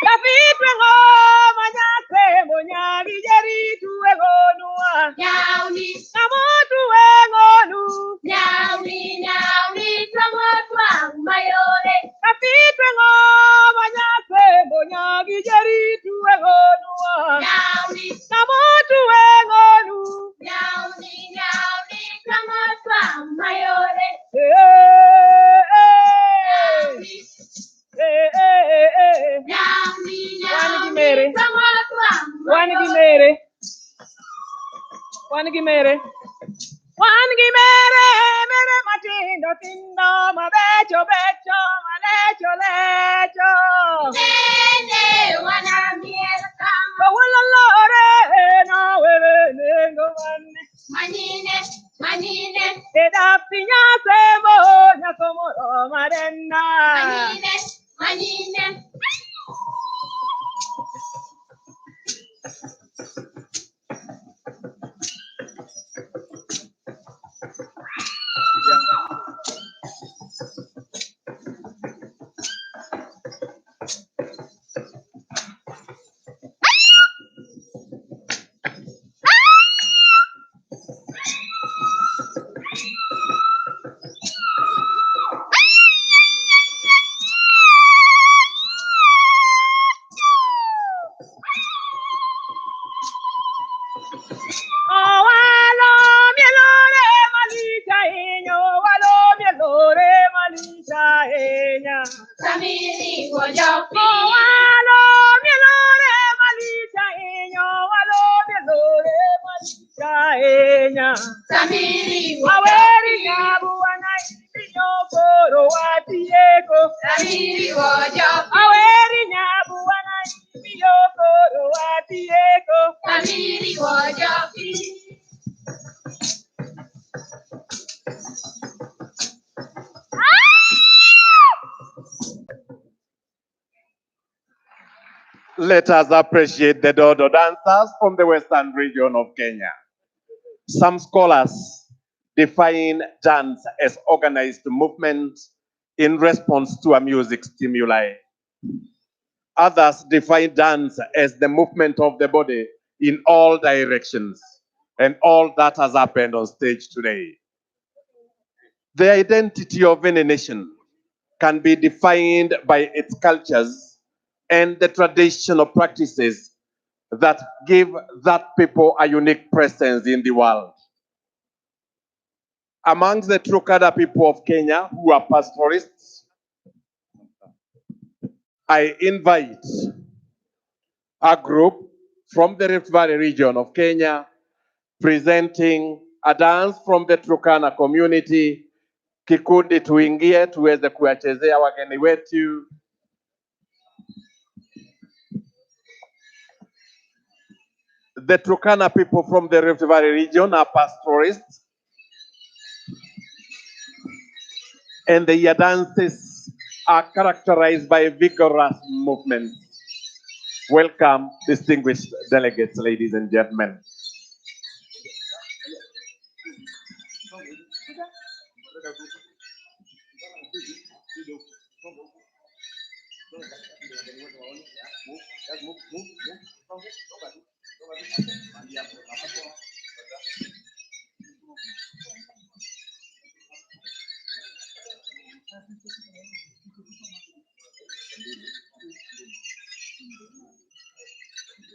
Kapitwe ngo manyase monyagi jeri tuwe gonua. Nyauni namotu wengonu. Nyauni tamotwa mayore. Kapitwe ngo manyase monyagi jeri tuwe gonua. Nyauni namotu wengonu. Nyauni tamotwa mayore. Mere matindo tindo ma becho lecho. Nene wana miel kama wala lore na wele nengo manine te dapinya sebo na como marenna manine Samiri wojopi walo mielore malita enyo walo mielore malita enya Samiri aweri nyabu wanai nyokoro watieko Samiri wojopi aweri nyabu wanai nyokoro watieko Samiri wojopi. Let us appreciate the Dodo dancers from the western region of Kenya. Some scholars define dance as organized movement in response to a music stimuli. Others define dance as the movement of the body in all directions, and all that has happened on stage today. The identity of any nation can be defined by its cultures and the traditional practices that give that people a unique presence in the world. Amongst the Turkana people of Kenya who are pastoralists, I invite a group from the Rift Valley region of Kenya presenting a dance from the Turkana community. Kikundi tuingie tuweze kuwachezea wageni wetu. The Turkana people from the Rift Valley region are pastoralists, and their dances are characterized by vigorous movement. Welcome, distinguished delegates, ladies and gentlemen.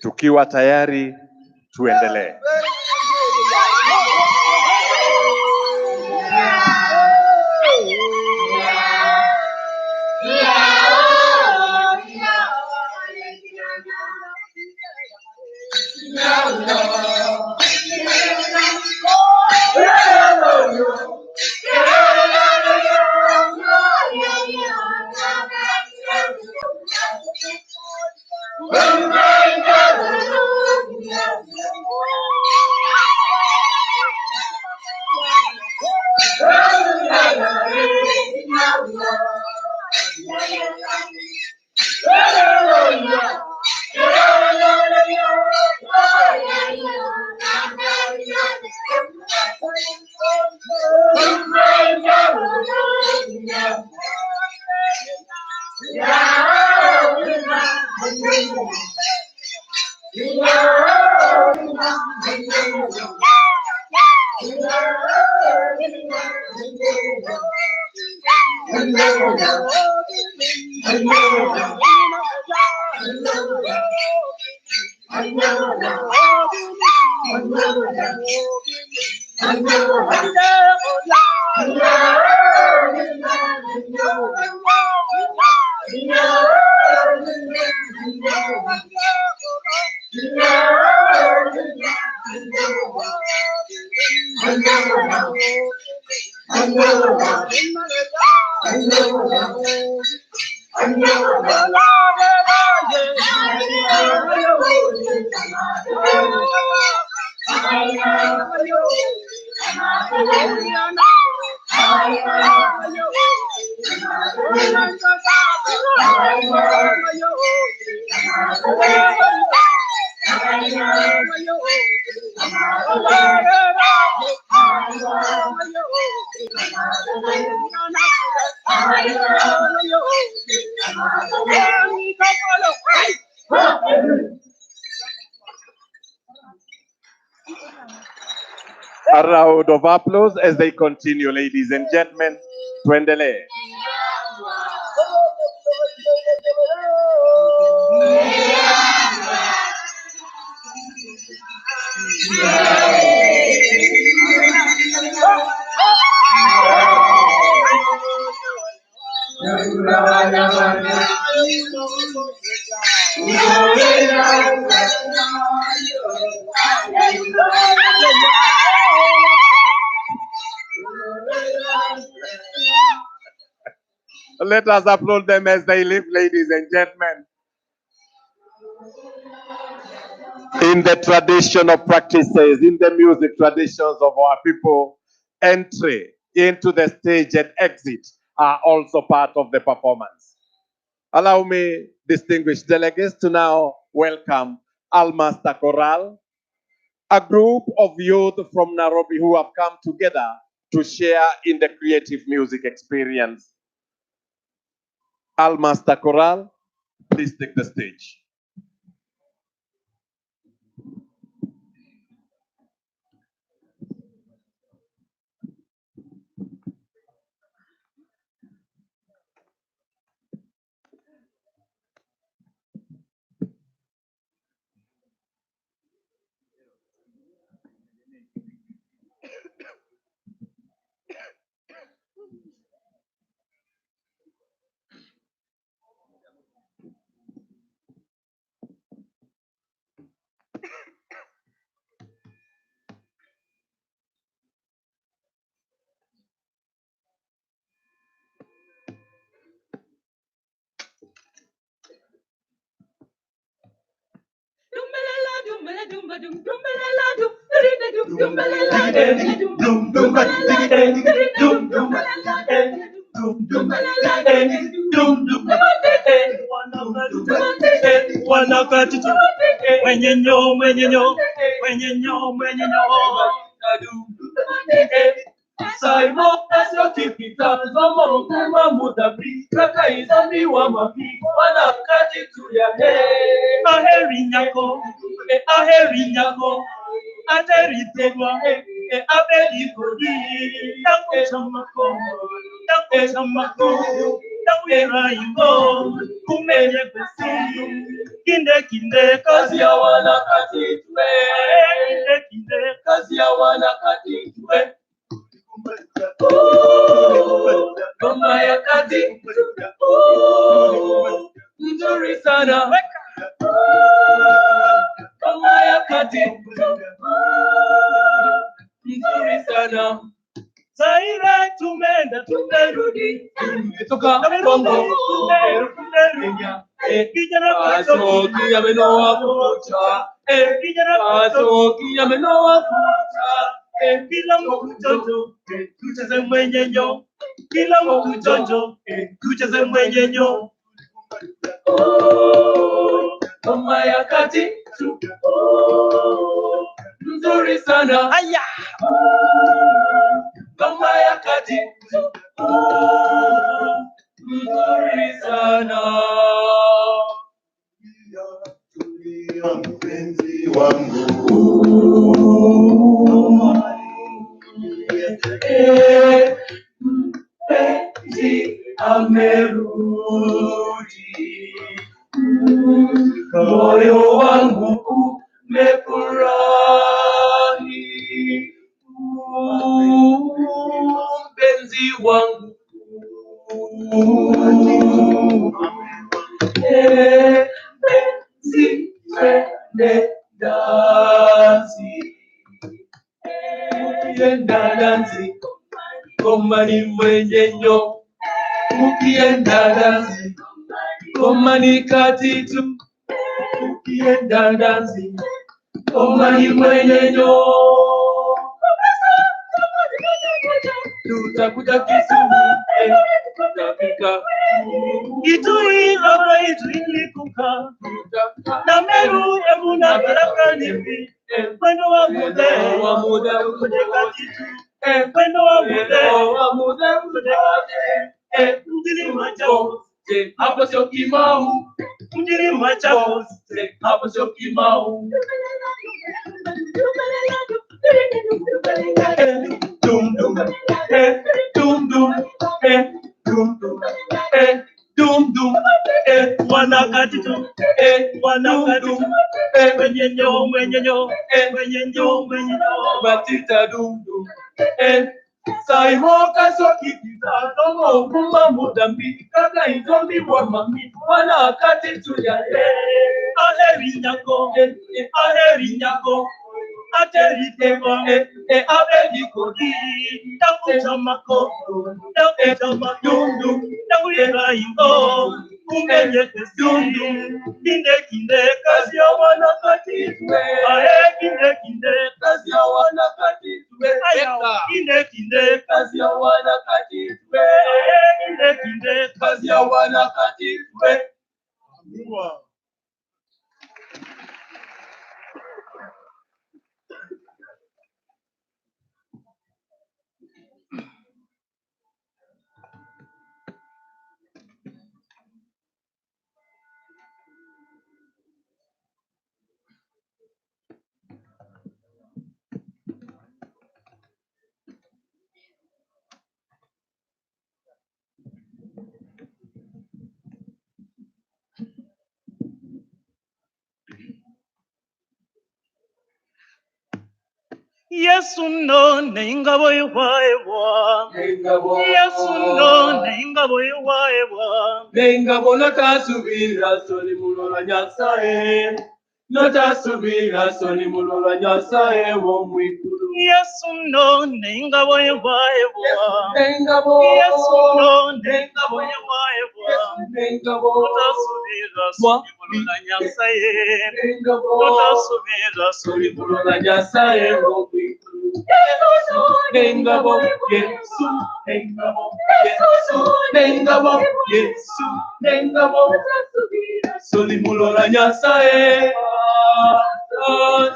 Tukiwa tayari, tuendelee. A round of applause as they continue, ladies and gentlemen. Tuendelee. Let us applaud them as they leave, ladies and gentlemen. In the traditional practices, in the music traditions of our people, entry into the stage and exit are also part of the performance. Allow me, distinguished delegates, to now welcome Almaster Choral, a group of youth from Nairobi who have come together to share in the creative music experience. Almaster Choral, please take the stage. amerudi, moyo wangu umefurahi, mpenzi wangu, mpenzi twende dansi, ukienda dansi komani mwenyenyo, ukienda dansi komani katitu, ukienda dansi komani mwenyenyo, tutakuja Kisumu, tutafika Kitui, baba yetu ilikuka na Meru, Embu na Tharaka Nithi, mwendo wa muda kwenye Katitu, mwendo wa muda kwenye Katitu, mjini Machakos, hapo sio Kimau, mjini Machakos, hapo sio Kimau. Dum dum, dum dum, dum dum, dum dum, wanakatitu, wanakatitu, mwenyenyo, mwenyenyo, mwenyenyo, mwenyenyo, batita dum dum, Saimo kasoki kita tomo kuma mudambi kaka izombi wa mami wanakatitu ya aheri nyako, aheri nyako. Ateriko, abediko di, takutamako, takutamako, takuiraiko, ungenyekesdundu, kinde kazi ya wanakatitwe, kinde kazi ya wanakatitwe, kinde kazi ya wanakatitwe, kinde kazi ya wanakatitwe. Yesu no nengabo yuwaewa, Yesu no nengabo yuwaewa, nengabo notasubira soni mulora Nyasaye, notasubira soni mulora Nyasaye wo mwikulu. Yesu no nengabo yuwaewa, nengabo, Yesu no nengabo yuwaewa, nengabo notasubira soni mulora Nyasaye, nengabo notasubira soni mulora Nyasaye wo mwikulu. Nengabo Yesu, nengabo Yesu, nengabo Yesu, nengabo soli mulora Nyasaye,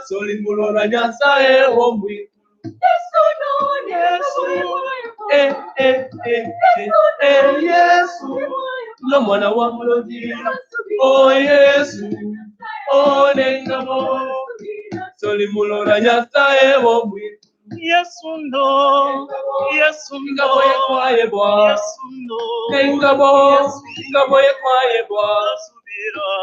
soli mulora Nyasaye wo mwikulu. Yesu, no mwana wa mulodi, oh Yesu, oh nengabo soli mulora Nyasaye wo mwikulu. Yesu no, Yesu no, Yesu no, ngabo yekwayebwa,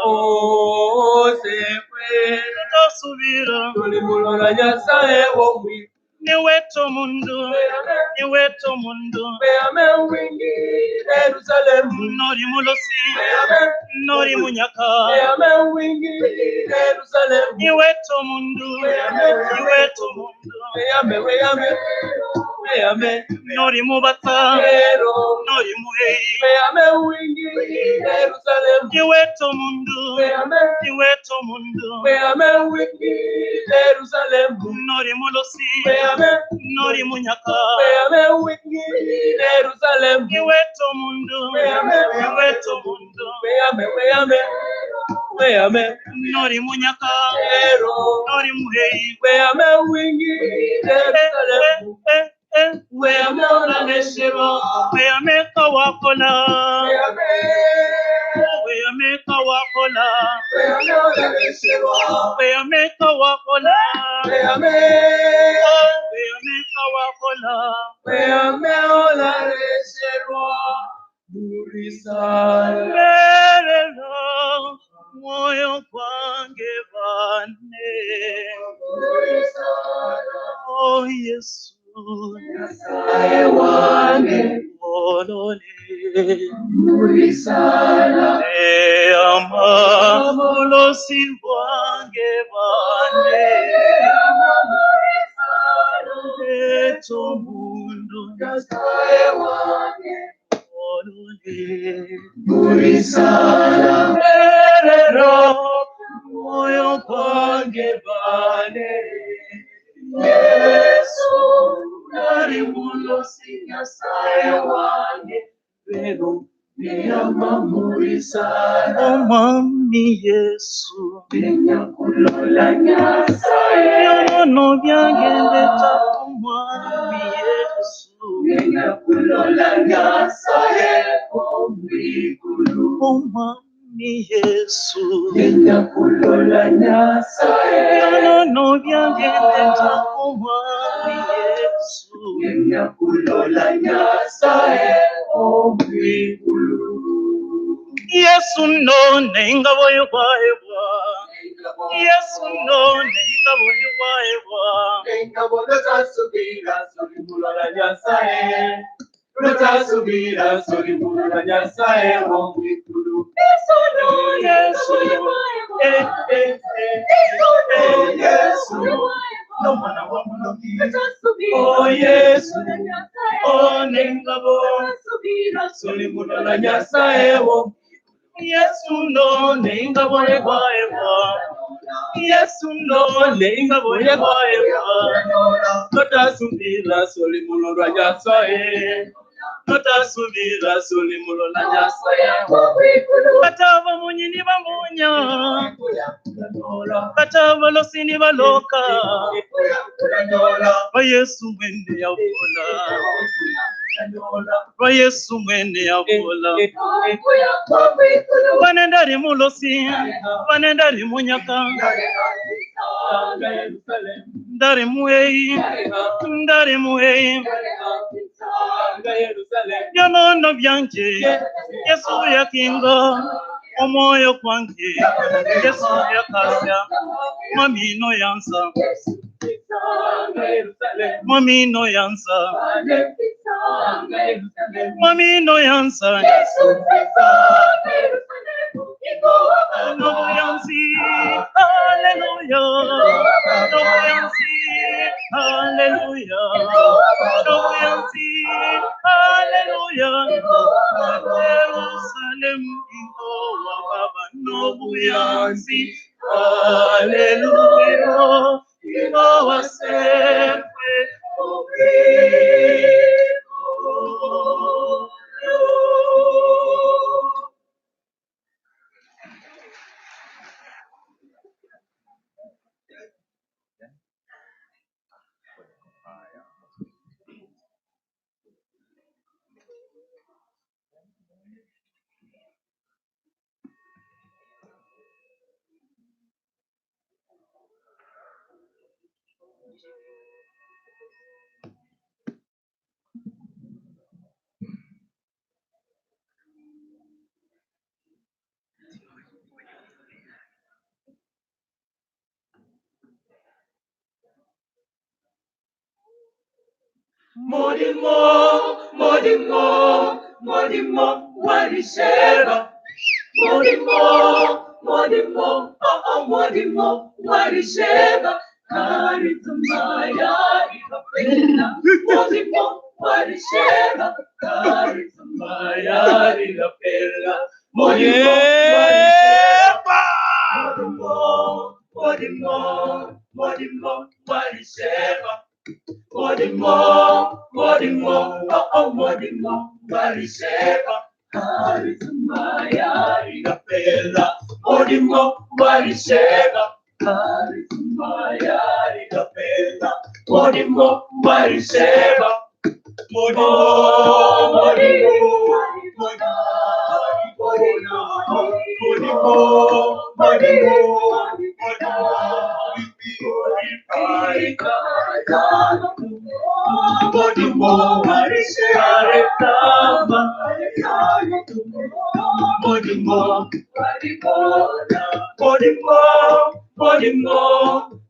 oh sekwe, tutasubira, tuli mulora Nyasaye wo mwikulu. niweto mundu, niweto mundu, Beame wingi Jerusalem, nori mulosi, nori munyaka, beame wingi Jerusalem, niweto mundu, niweto mundu, beame nori mubata, Pero, nori muhei, beame wingi Jerusalem, niweto mundu, beame niweto mundu, wingi Jerusalem, nori mulosi, beame nori munyaka, wingi Jerusalem, niweto mundu, niweto mundu, beame nori munyaka, Pero, nori muhei, beame wingi Jerusalem, beame onaneshewa, beame kawakola, beame beame kawakola, onaneshewa, beame kawakola, Moyo kwange bane oh Yesu Nyasaye wange olole murisala amabulosi wange bane eto mundu Nyasaye wange olole murisala moyo kwange bane Yesu nari mulosi Nyasaye wange pero niyamamurisana omwami Yesu enyakulola Nyasaye yono byangendeta omwami Yesu enyakulola Nyasaye omwigulu omwami Yesu enyakulola Nyasaye yono byangendeta omwami Yesu enyakulola Nyasaye omwigulu Yesu none ingabo y'ukwahebwa Yesu none ingabo y'ukwahebwa ingabo lotasubira soli mulola Nyasaye lotasubira soli mulola Nyasaye omwigulu Yesu none Yesu Yesu no mwana wa muloki oh Yesu oh nengabo soli mulola Nyasaye omwigulu Yesu no ingabo y'ukwahebwa Yesu no ingabo y'ukwahebwa lotasubira soli mulola Nyasaye lotasubira soli mulola Nyasaye batava munyini bamunya batava losini baloka ba Yesu mwene yabola ba Yesu mwene yabola banenda rimulosi banenda rimunyaka ndari muhei yonono byanje Yesu yakinga omoyo kwange Yesu yakasya mamino yansa mamino yansa mamino yansa no yansi hallelujah no yansi hallelujah no yansi hallelujah Jerusalem ingo wa baba no yansi hallelujah ingo wa sefe Modimo, warisheba. Modimo, Modimo, warisheba. Karitumaya, ikapenda. Modimo, warisheba. Karitumaya, ikapenda. Modimo, warisheba. Modimo, warisheba. Modimo, warisheba. Karitumaya, ikapenda. Modimo, warisheba. Karitumaya, ikapenda. Modimo, warisheba. Modimo, Bodimo, Aretama, Bodimo,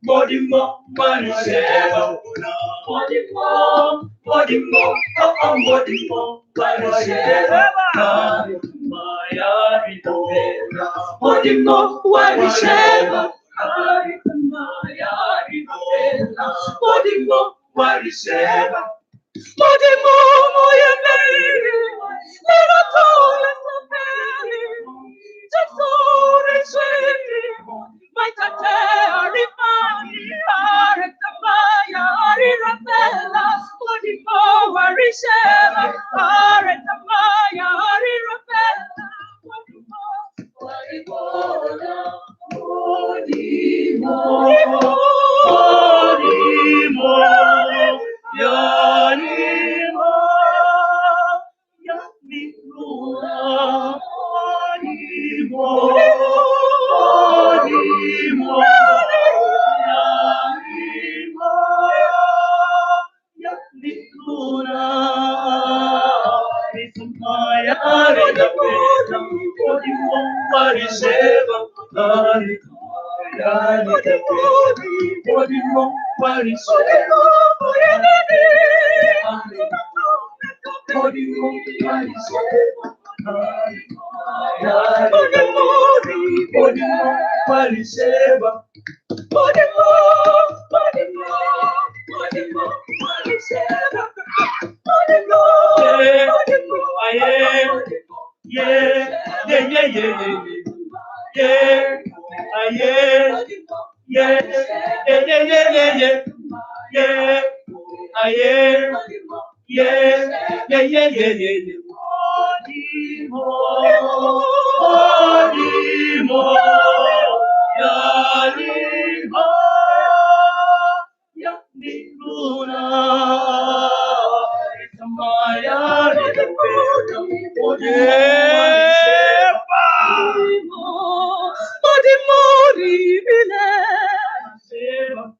Bodimo, Marisheva, Bodimo, Bodimo, Marisheva, Maya, Bodimo, Marisheva, Maya, Bodimo, Marisheva. Podimo, moje mili, nella tua sapere, già sole scegli, mai da te rimani, aretta maia, rirapella, podimo, riceva, aretta maia, rirapella, podimo, podimo, podimo, Yanima, Yanima, Yanima, Yanima, Yanima, Ismaya, Yanima, Mariseva, Podimo, Mariseva, Podimo, Mariseva,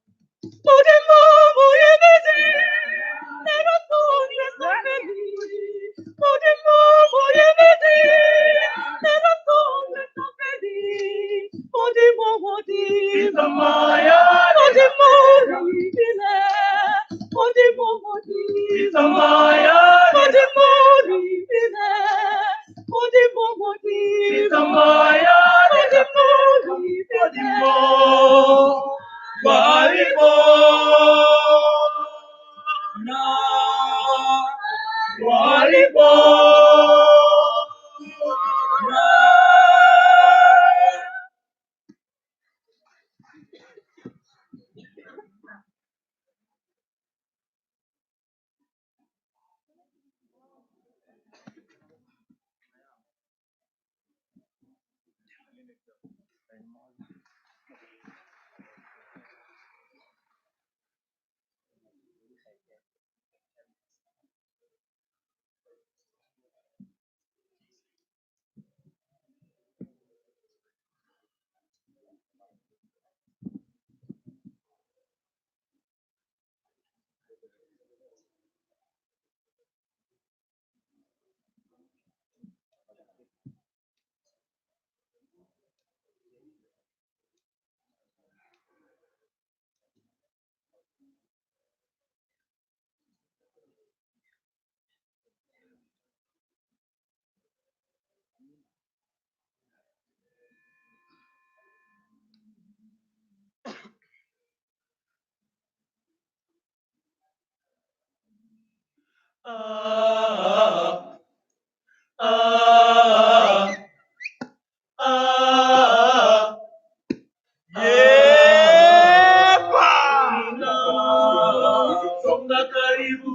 Songa karibu,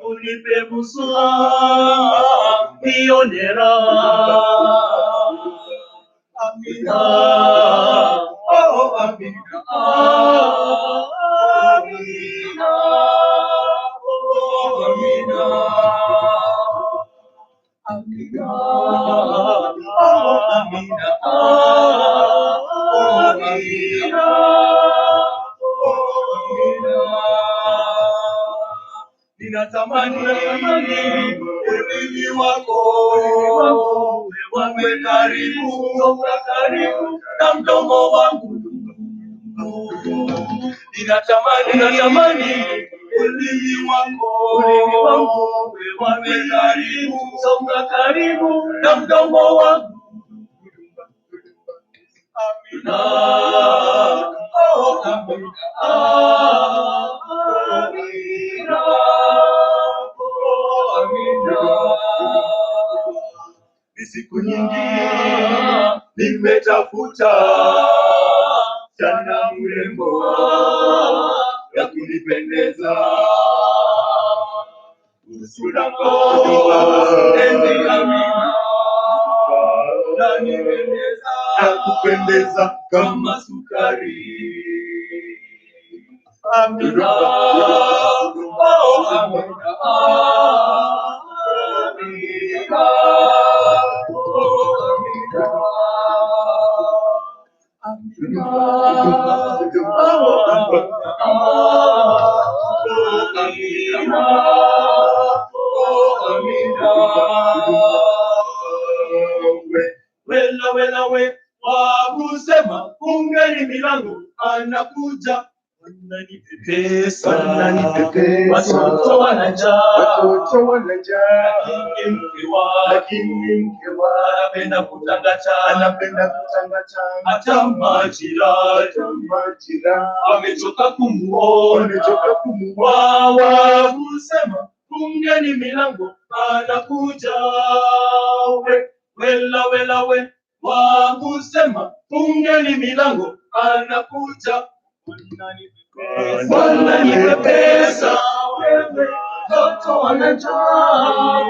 unipe busua, pionera. Amina, oh Amina, Amina, oh Amina, Amina, oh Amina, oh Amina, oh Amina. ninatamani ulimi wako uwe karibu na mdomo wangu. Ninatamani ulimi wako uwe karibu na mdomo wangu. Amina, oh Amina, Amina, oh Amina. Ni siku nyingi nimetafuta sana mrembo ya kunipendeza. Usura kwa enzi Amina, na nipendeza kupendeza kama sukari. Amina, oh Amina, Amina, oh Amina, Amina, oh Amina, oh Amina. Wela wakusema fungeni milango, anakuja wananipepesa, watoto wanajaa, lakini mke wa anapenda kutangacha, hata majirani wamechoka kumuona. Wakusema fungeni milango, anakuja wela wakusema fungeni milango, anakuja wananipepesa, watoto wanajaa,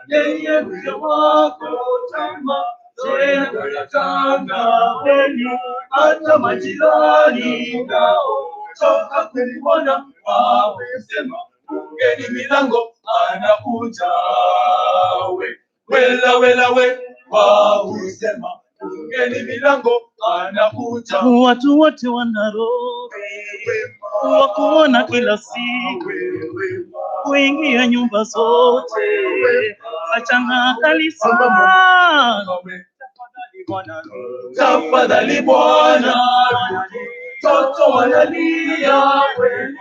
yeye mke wako tama yanatanga, hata majirani nao toka kuona. Wakusema fungeni milango, anakuja wela wakusema fungeni milango, anakuja. Watu wote wana roho wakuona kila siku, kuingia nyumba zote, achana kanisa. Tafadhali Bwana, toto wanalia kweli,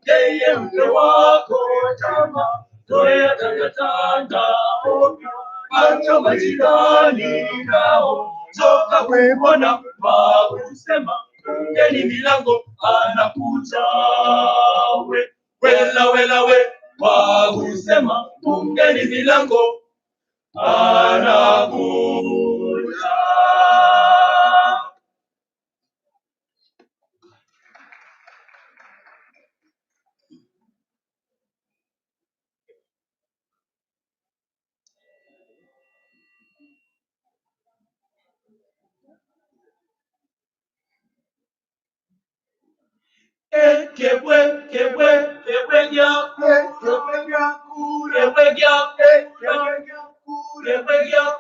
yeye mke wako tama zoea tangatanga, hata majirani nao toka kuona. Wakusema fungeni milango, anakuja wela wakusema fungeni milango, anakuja.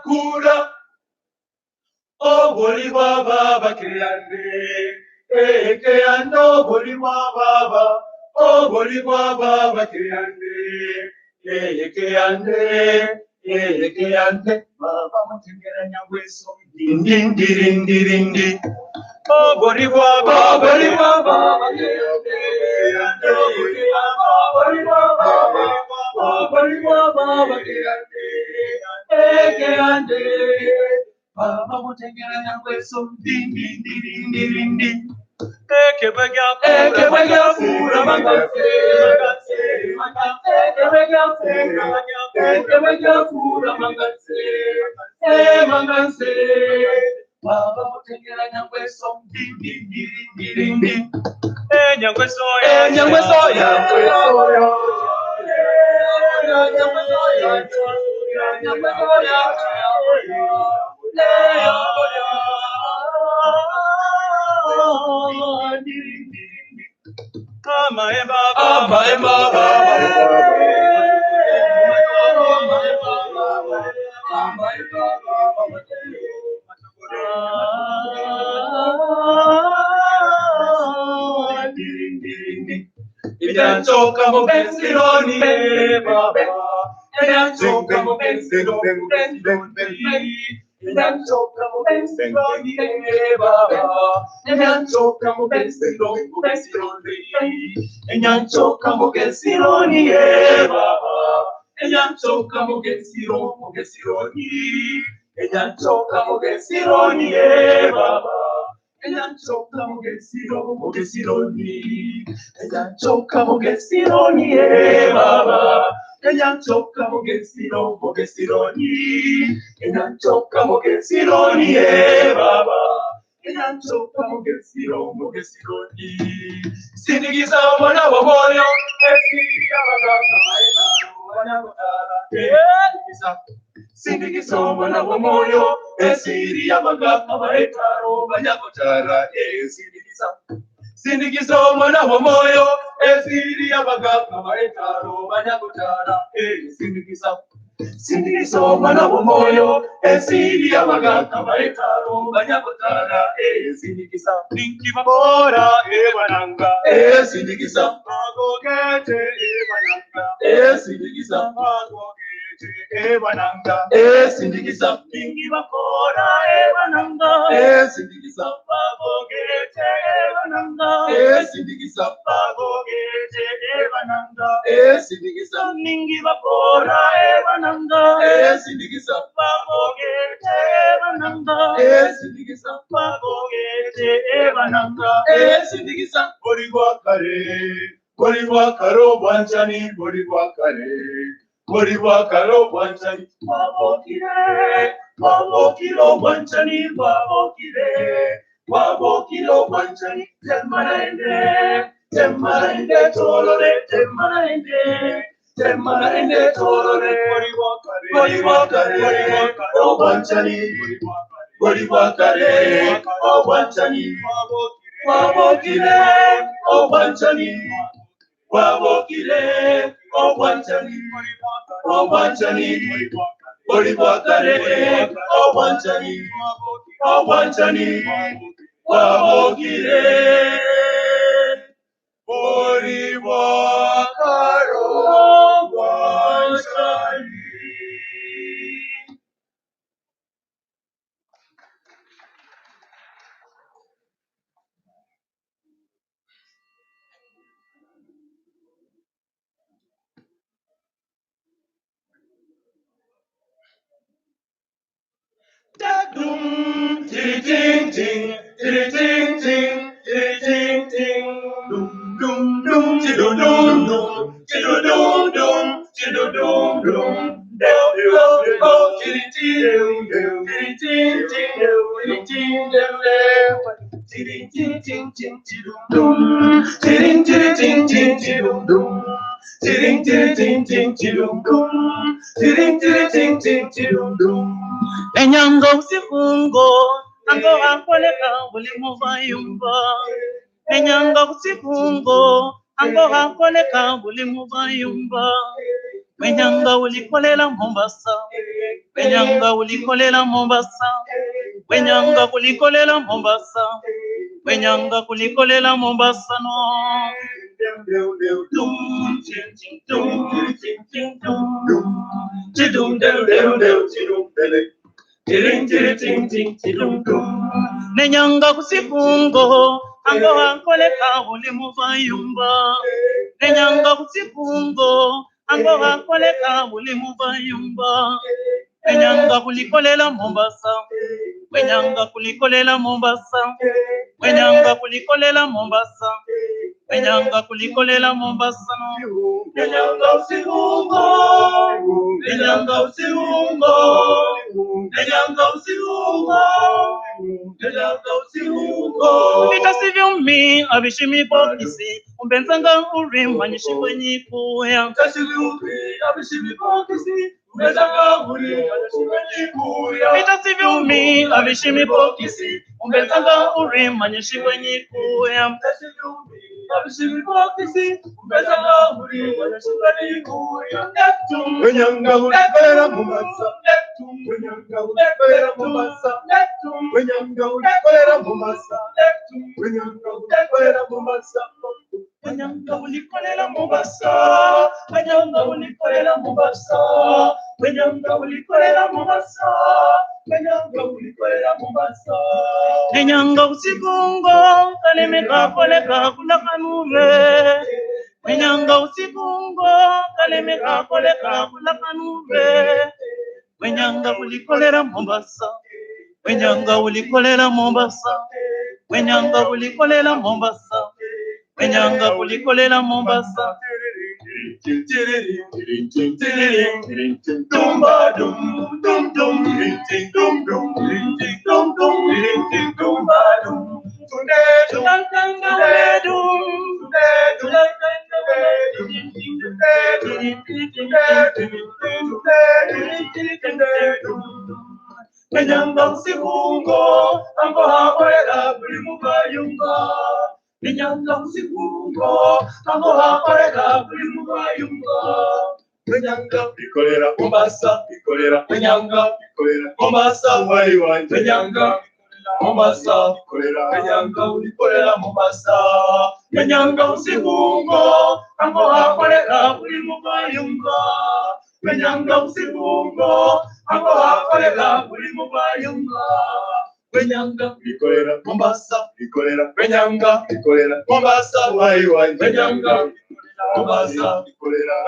Kura oboli wa baba kiyande, kiyando boli wa baba, oboli wa baba kiyande, kiyande baba mutengera nyangweso dindi. Oboli wa baba kiyande, oboli wa baba kiyande, baba mutengera nyangweso dindi. Ekebega fura mangase, baba mutengera nyangweso dindi. Nyangweso ya Enyanchoka mugensironi baba. Enyanchoka mugensironi. Enyanchoka mugensironi baba. Enyanchoka mugensironi. Enyanchoka mugensironi baba. Enyanchoka mugensironi. Enyanchoka mugensironi baba. Enyanchoka mugensironi. Enyanchoka mugensironi baba. Enyanchoka mugensironi. Enyanchoka mugensironi baba. Enyanchoka mugensironi. Sindikiza mwana wa moyo, esiri abaganga baetaro. Sindikiza mwana wa moyo, esiri abaganga baetaro banyagotara. Sindikiza mwana wa moyo, esiri abaganga baetaro banyagotara. Sindikiza mwana wa moyo, esiri abaganga baetaro banyagotara. Sindikiza ninki mabora ebananga. Sindikiza magogete ebananga. Sindikiza magogete ebananga. Sindikiza ninki mabora ebananga. Sindikiza magogete ebananga. Sindikiza magogete ebananga. Sindikiza ninki mabora ebananga. Sindikiza magogete ebananga. Sindikiza magogete ebananga. Sindikiza Borigwa karo wanchani, borigwa karo wanchani, wabokiro wanchani, wabokiro wanchani, temanaende tolore, temanaende tolore, borigwa karo wanchani, borigwa karo wanchani, wabokire, wanchani. Wabokile, wanchani, wanchani, boribwakare, wanchani, wanchani, wabokile, boribwakaro, wanchani. Dum, ting, ting, ting, ting, ting, ting, ting, dum, dum, dum, dum, dum, dum, dum, dum, dum, Enyanga usifungo, ango akoleka bulimu bayumba. Enyanga usifungo, ango akoleka bulimu bayumba. Wenyanga ulikolela Mombasa, wenyanga ulikolela Mombasa, wenyanga kulikolela Mombasa, wenyanga kulikolela Mombasa no. Nenyanga kusifungo, ango akoleka bulimu bayumba. Nenyanga kusifungo, ango akoleka bulimu bayumba. Wenyanga kulikolela Mombasa, wenyanga kulikolela Mombasa, wenyanga kulikolela Mombasa, wenyanga kulikolela Mombasa no. Nenyanga usifungo, nenyanga usifungo, nenyanga usifungo, nenyanga usifungo. Vitasivyumi abishimi bokisi, umbenzanga urima nishikwenyi kuya. Vitasivyumi abishimi bokisi, umbenzanga urima nishikwenyi kuya. Vitasivyumi abishimi bokisi, umbenzanga urima nishikwenyi kuya. Wenyanga ulikolera Mombasa, wenyanga ulikolera Mombasa, wenyanga ulikolera Mombasa, wenyanga ulikolera Mombasa, Wenyanga ulikolera Mombasa, wenyanga ulikolera Mombasa, wenyanga ulikolera Mombasa, wenyanga ulikolera Mombasa. Wenyanga usikungo kalemeka koleka kulakanure, wenyanga usikungo kalemeka koleka kulakanure, wenyanga ulikolera Mombasa, wenyanga ulikolera Mombasa, wenyanga ulikolera Mombasa. Wenyanga ulikolera Mombasa. Dumba dum dum dum dum dum dum dum dumba dum. Tunde tulakanga wedum. Wenyanga usikungo ango hakwela buli mugayunga. Wenyanga usikungo ango hakwela buli mugayunga. Wenyanga ulikolera Mombasa, wenyanga ulikolera Mombasa, wali wanje. Wenyanga Mombasa, wenyanga ulikolera Mombasa. Wenyanga usikungo ango hakwela buli mugayunga. Wenyanga usikungo ango hakwela buli mugayunga. Wenyanga ulikolera Mombasa, wenyanga ulikolera Mombasa, wali wanje. Wenyanga Mombasa,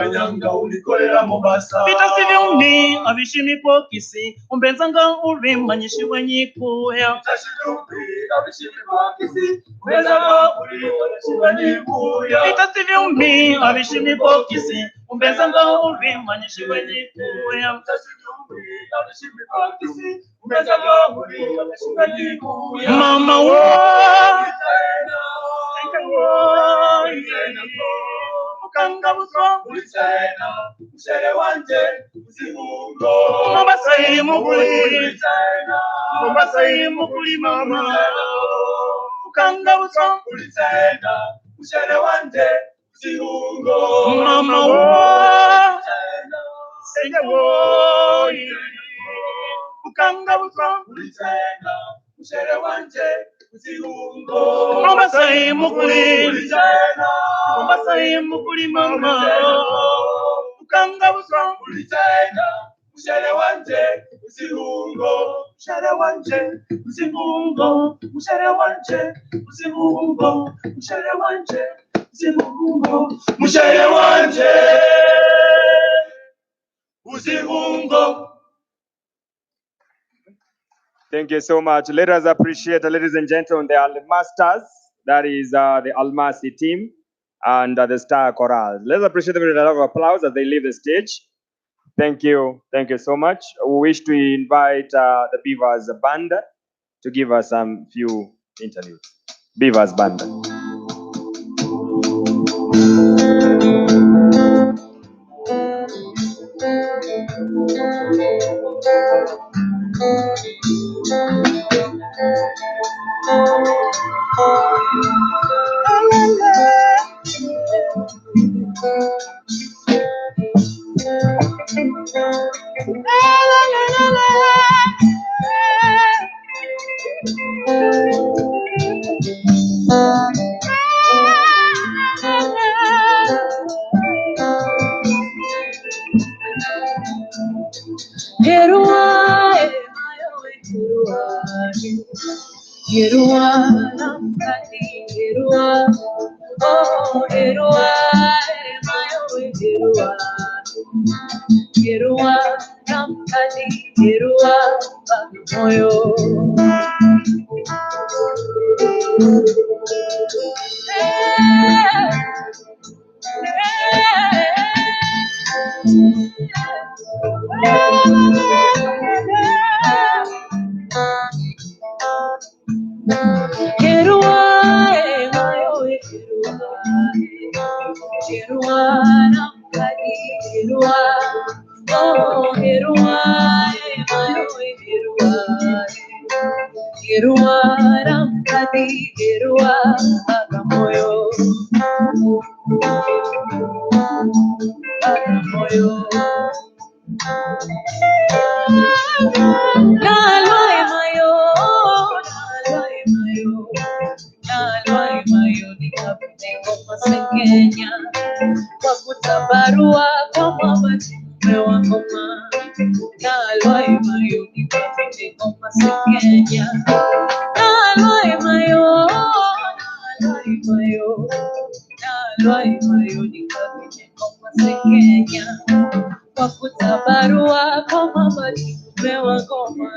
wenyanga ulikolera Mombasa. Vita sivyumi avishimipokisi umbenzanga urimanyishiwe nyikuya. Vita sivyumi avishimipokisi umbenzanga urimanyishiwe nyikuya. Vita sivyumi avishimipokisi umbenzanga urimanyishiwe nyikuya. Vita sivyumi avishimipokisi umbenzanga urimanyishiwe nyikuya. Mama wo Kanga buswa ulisena usere wanje usikungo. Mombasa imukuli ulisena, Mombasa imukuli mama. Kanga buswa ulisena usere wanje usikungo. Mama wo senya wo. Kanga buswa ulisena usere wanje usikungo. Mombasa imukuli ulisena, Mombasa imukuli mama. Ukanga buswa ulitena ushere wanje usikungo. Ushere wanje usikungo. Ushere wanje usikungo. Ushere wanje usikungo. Ushere wanje usikungo. Thank you so much. Let us appreciate, ladies and gentlemen, the Almasters, that is the Almasi team, and the Star Chorale. Let's appreciate them with a lot of applause as they leave the stage. Thank you so much. We wish to invite the Beavers Band to give us some few interviews. Beavers Band. masekenya, wakuta barua kama majibu wa ngoma, nalwa imayo nikapite kwa masekenya, nalwa imayo nikapite kwa masekenya, wakuta barua kama majibu wa ngoma,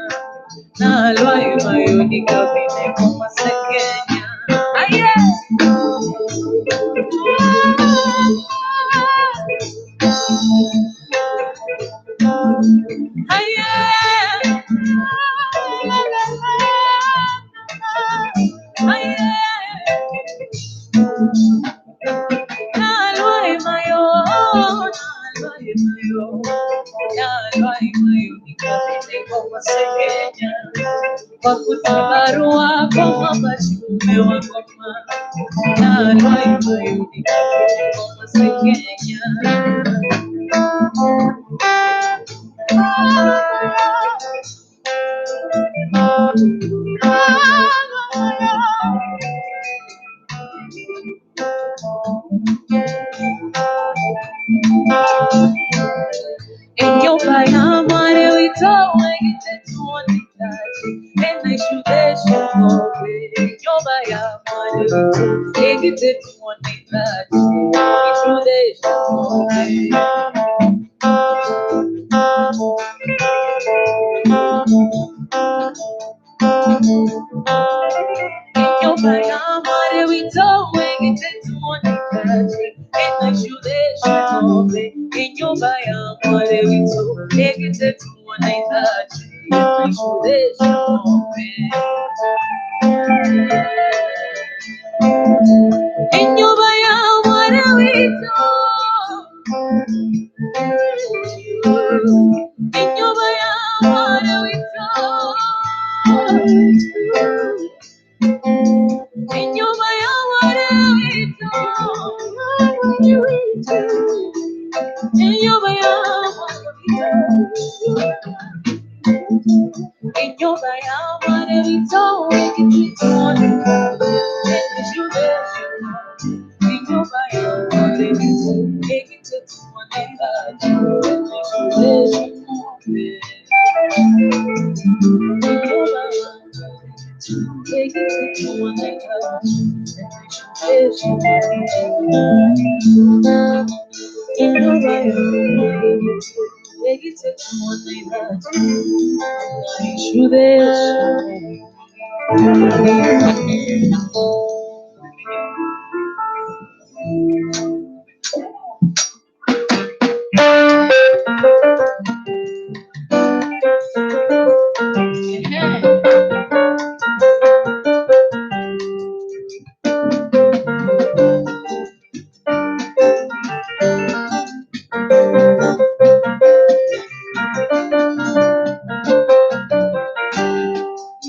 nalwa imayo nikapite kwa masekenya. Aye. Barua kama majume wa ngoma, nalwa imayo nikapite kwa masekenya. Enyoba yamare witowe gitetuonikaji enaishudesha ngobe. Enyoba yamare witowe gitetuonikaji ishudesha ngobe. Enyoba yamare witowe gitetuonikaji enaishudesha ngobe. Enyoba yamare witowe gitetuonikaji enaishudesha ngobe. Enyoba yamare witowe, enyoba yamare witowe, enyoba yamare witowe, enyoba yamare witowe gitetuonikaji enaishudesha ngobe. Enyoba yamare witowe gitetuonikaji enaishudesha ngobe. Enyoba yamare gitetuonikaji enaishudesha ngobe. Enyoba yamare witowe gitetuonikaji enaishudesha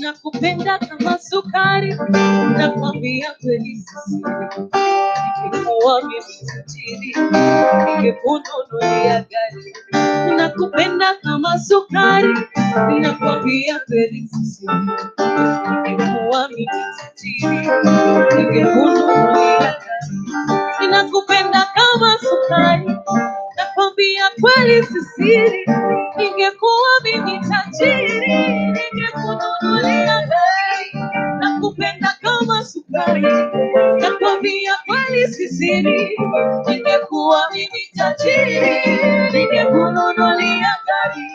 nakupenda kama sukari, nakwambia kweli sisi. Ningekuwa mimi tajiri, ningekununulia gari. Nakupenda kama sukari, nakwambia kweli sisi. Ningekuwa mimi tajiri, ningekununulia gari. Nakupenda kama sukari, nakwambia kweli sisiri. Ningekuwa mimi tajiri, ningekununulia gari. Nakupenda kama sukari, nakwambia kweli sisiri. Ningekuwa mimi tajiri, ningekununulia gari.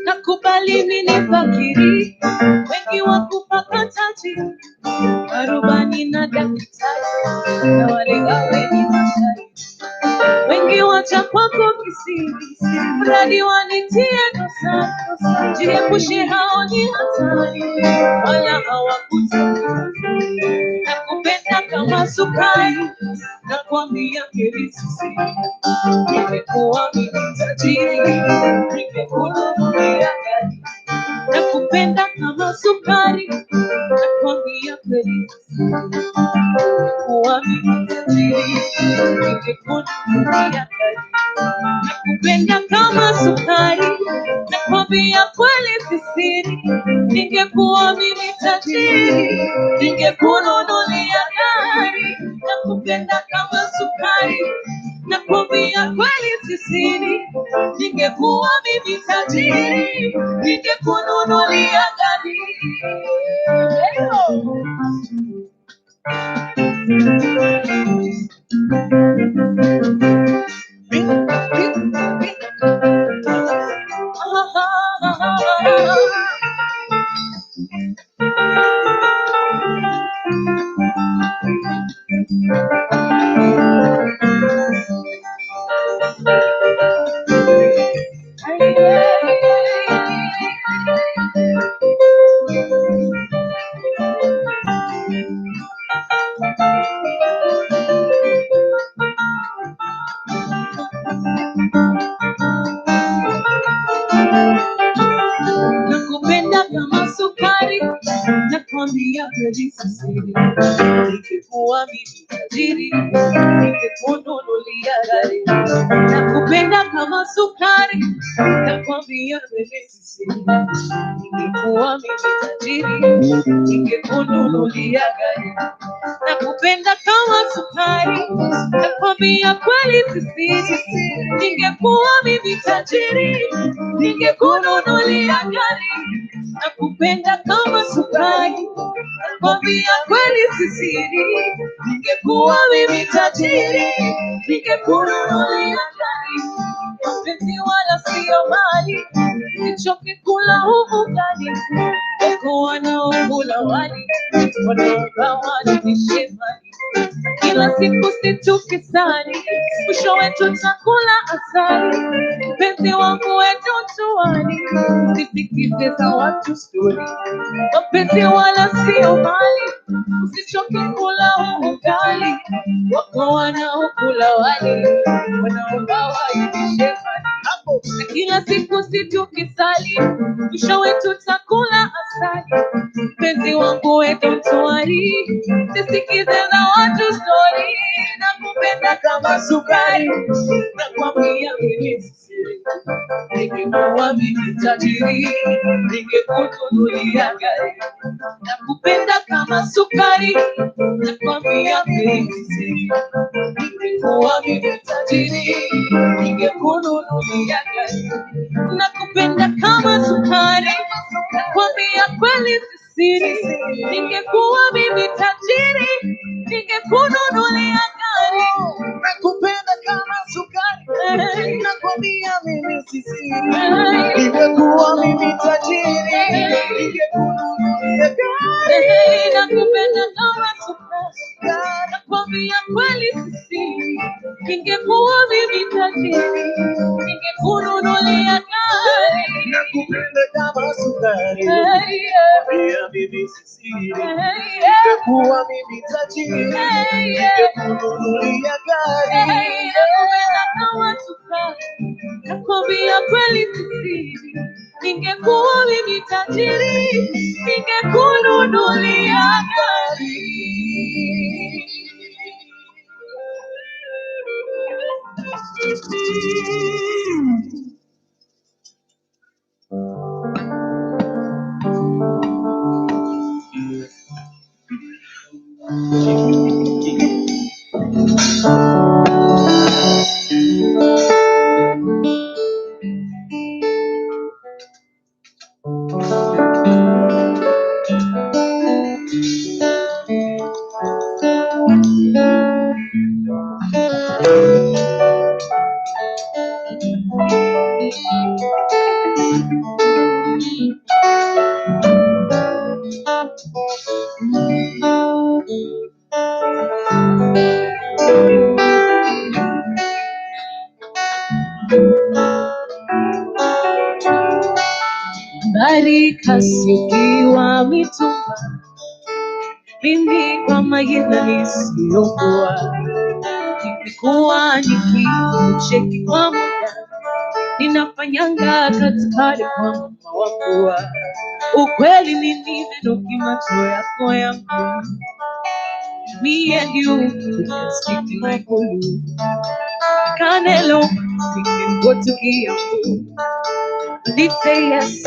Nakubali mimi fakiri, wengi wakupaka taji, marubani na daktari, na walenga wengi mashari. Wengi wacha kwako kisiri, mradi wanitie dosa. Jiepushe, hao ni hatari, wala hawakutaki. Nakupenda kama sukari, nakwambia kweli sisi. Ningekuwa mimi tajiri, ningekununulia gari. Nakupenda kama sukari, nakwambia kweli sisi. Ningekuwa mimi tajiri, ningekununulia gari. nakupenda kama sukari, nakwambia kweli sisiri, ningekuwa mimi tajiri, ningekununulia gari. Nakupenda kama sukari, nakwambia kweli sisiri, ningekuwa mimi tajiri, ningekununulia gari. Nakupenda kama sukari, nakwambia kweli sisiri, ningekuwa mimi tajiri, ningekununulia gari. Nakupenda kama sukari, nakwambia kweli sisiri, ningekuwa mimi tajiri, ningekununulia gari. Nakupenda kama sukari, nakwambia kweli sisiri, ningekuwa mimi tajiri, ningekununulia gari. Nakupenda kama sukari, nakwambia kweli sisiri, ningekuwa mimi tajiri, ningekununulia gari. Mapenzi wala sio mali, nichoke kula huu ugali, wako wanaokula wali, wanaogawa nishe mali. Kila siku situkisali, mwisho wetu takula asali. Mpenzi wangu wetu tuwani, usisikize za watu story. Mapenzi wala sio mali, usichoke kula huu ugali, wako wanaokula wali, wanaogawa nishe mali. Na kila siku situkisali, mwisho wetu takula asali. Mpenzi wangu wetu tuwani, usisikize za watu story. Nakupenda kama sukari, nakwambia mimi sisiri, ningekuwa mimi tajiri, ningekununulia gari. Nakupenda kama sukari, nakwambia mimi sisiri, ningekuwa mimi tajiri, ningekununulia gari. Nakupenda kama sukari, nakwambia kweli sisiri, ningekuwa mimi tajiri, ningekununulia gari. Nakupenda kama sukari, nakwambia mimi sisiri, ningekuwa mimi tajiri, ningekununulia gari. Nakupenda kama sukari, nakwambia kweli sisiri, ningekuwa mimi tajiri, ningekununulia gari. Nakupenda kama sukari, nakwambia mimi sisiri, ningekuwa mimi tajiri, ningekununulia gari. Nakupenda kama sukari, nakwambia kweli sisiri, ningekuwa mimi tajiri, ningekununulia gari. Barika sikiwa mitumba, mimi kwa majina nisiyokuwa, nilikuwa nikicheki kwa muda, ninafanyanga katikati kwa mama wakua. Ukweli ni nimenuki macho yako yangu, me and you, we can stick like glue. Canelo, we can go to Kiambu. Did say yes,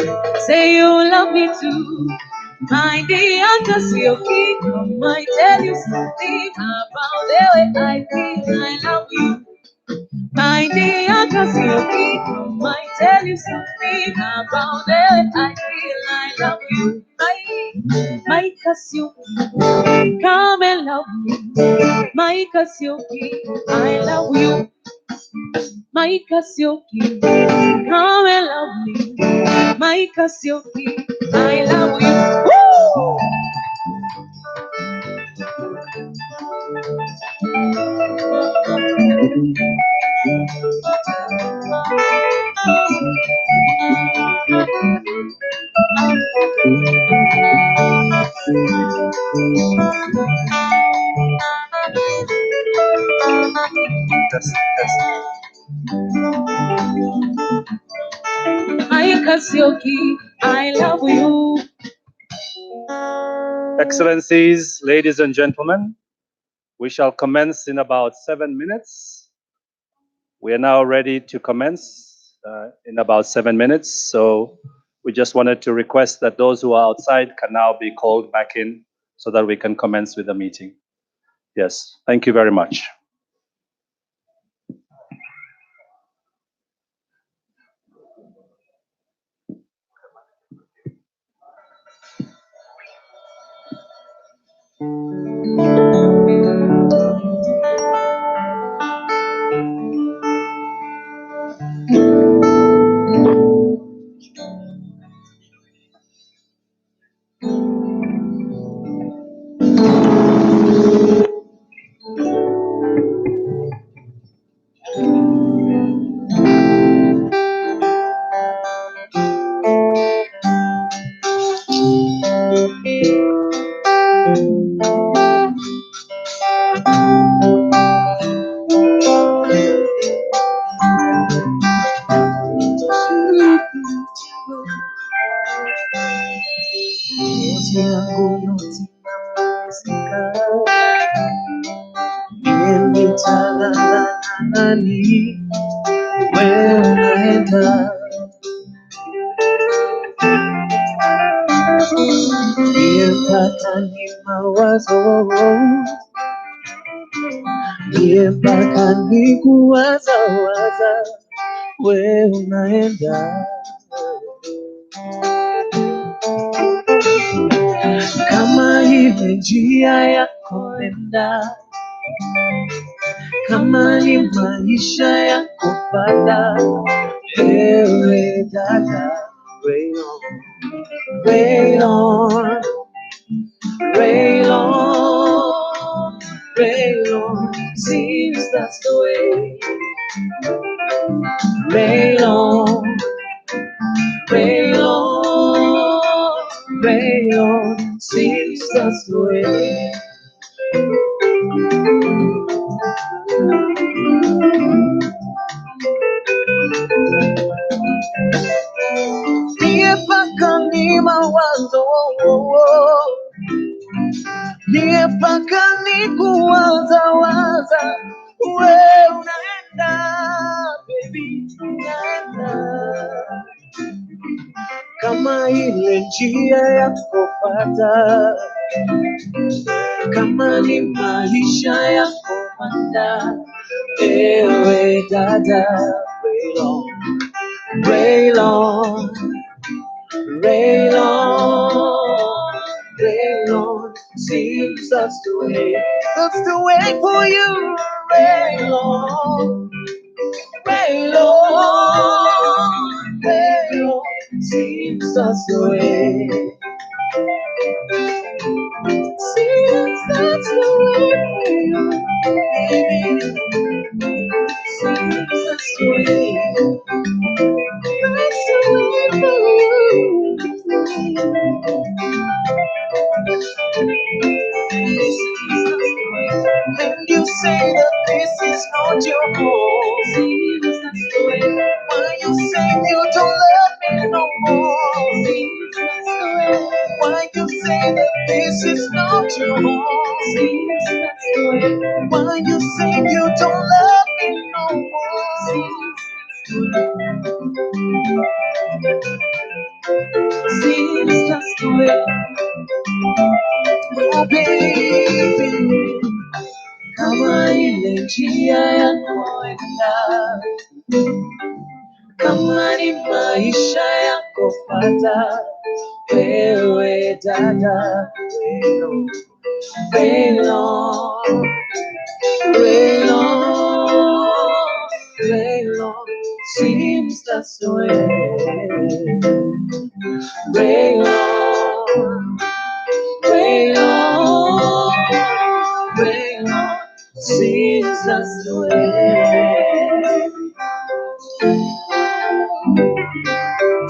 say you love me too. My dear, cause you're king, I might tell you something about the way I feel I love you. My dear, cause you're king, I might tell you something about the way I feel I love you. My Cassiope, come and love me. My Cassiope, I love you. My Cassiope, come and love me. My Cassiope, I love you. Woo! My Cassiope, I love you. Excellencies, ladies and gentlemen, we shall commence in about 7 minutes. We are now ready to commence in about 7 minutes. So we just wanted to request that those who are outside can now be called back in so that we can commence with the meeting. Yes, thank you very much. Kama ile njia ya kwenda, kama ni maisha ya kupanda, ewe dada, rain on, rain on, rain on, rain on, seems that's the way. Rain on, rain on, rain on, seems that's the way. Niye paka ni mawazo, niye paka ni kuwaza waza, we unaenda, baby, unaenda. Kama ile njia ya kupata, kama ni maisha ya kupanda, ewe dada, rain on, rain on, rain on, rain on, seems that's the way for you, rain on, rain on, rain on, seems that's the way, seems that's the way for you, baby, seems that's the way, that's the way for you. And you say that this is not your home. Why you say you don't love me no more? Why you say that this is not your home? Why you say you don't love me no Seems that's the way. Oh baby, kama ile njia ya kwenda, kama ni maisha yako pata, wewe dada, Raylon, Raylon, Raylon, seems that's the way. Raylon, Raylon, Raylon, seems that's the way.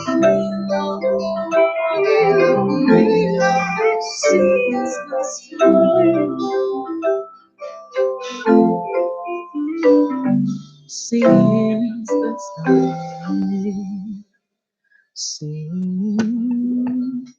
Raylon, Raylon, seems that's the way. Seems that's the way. Seems.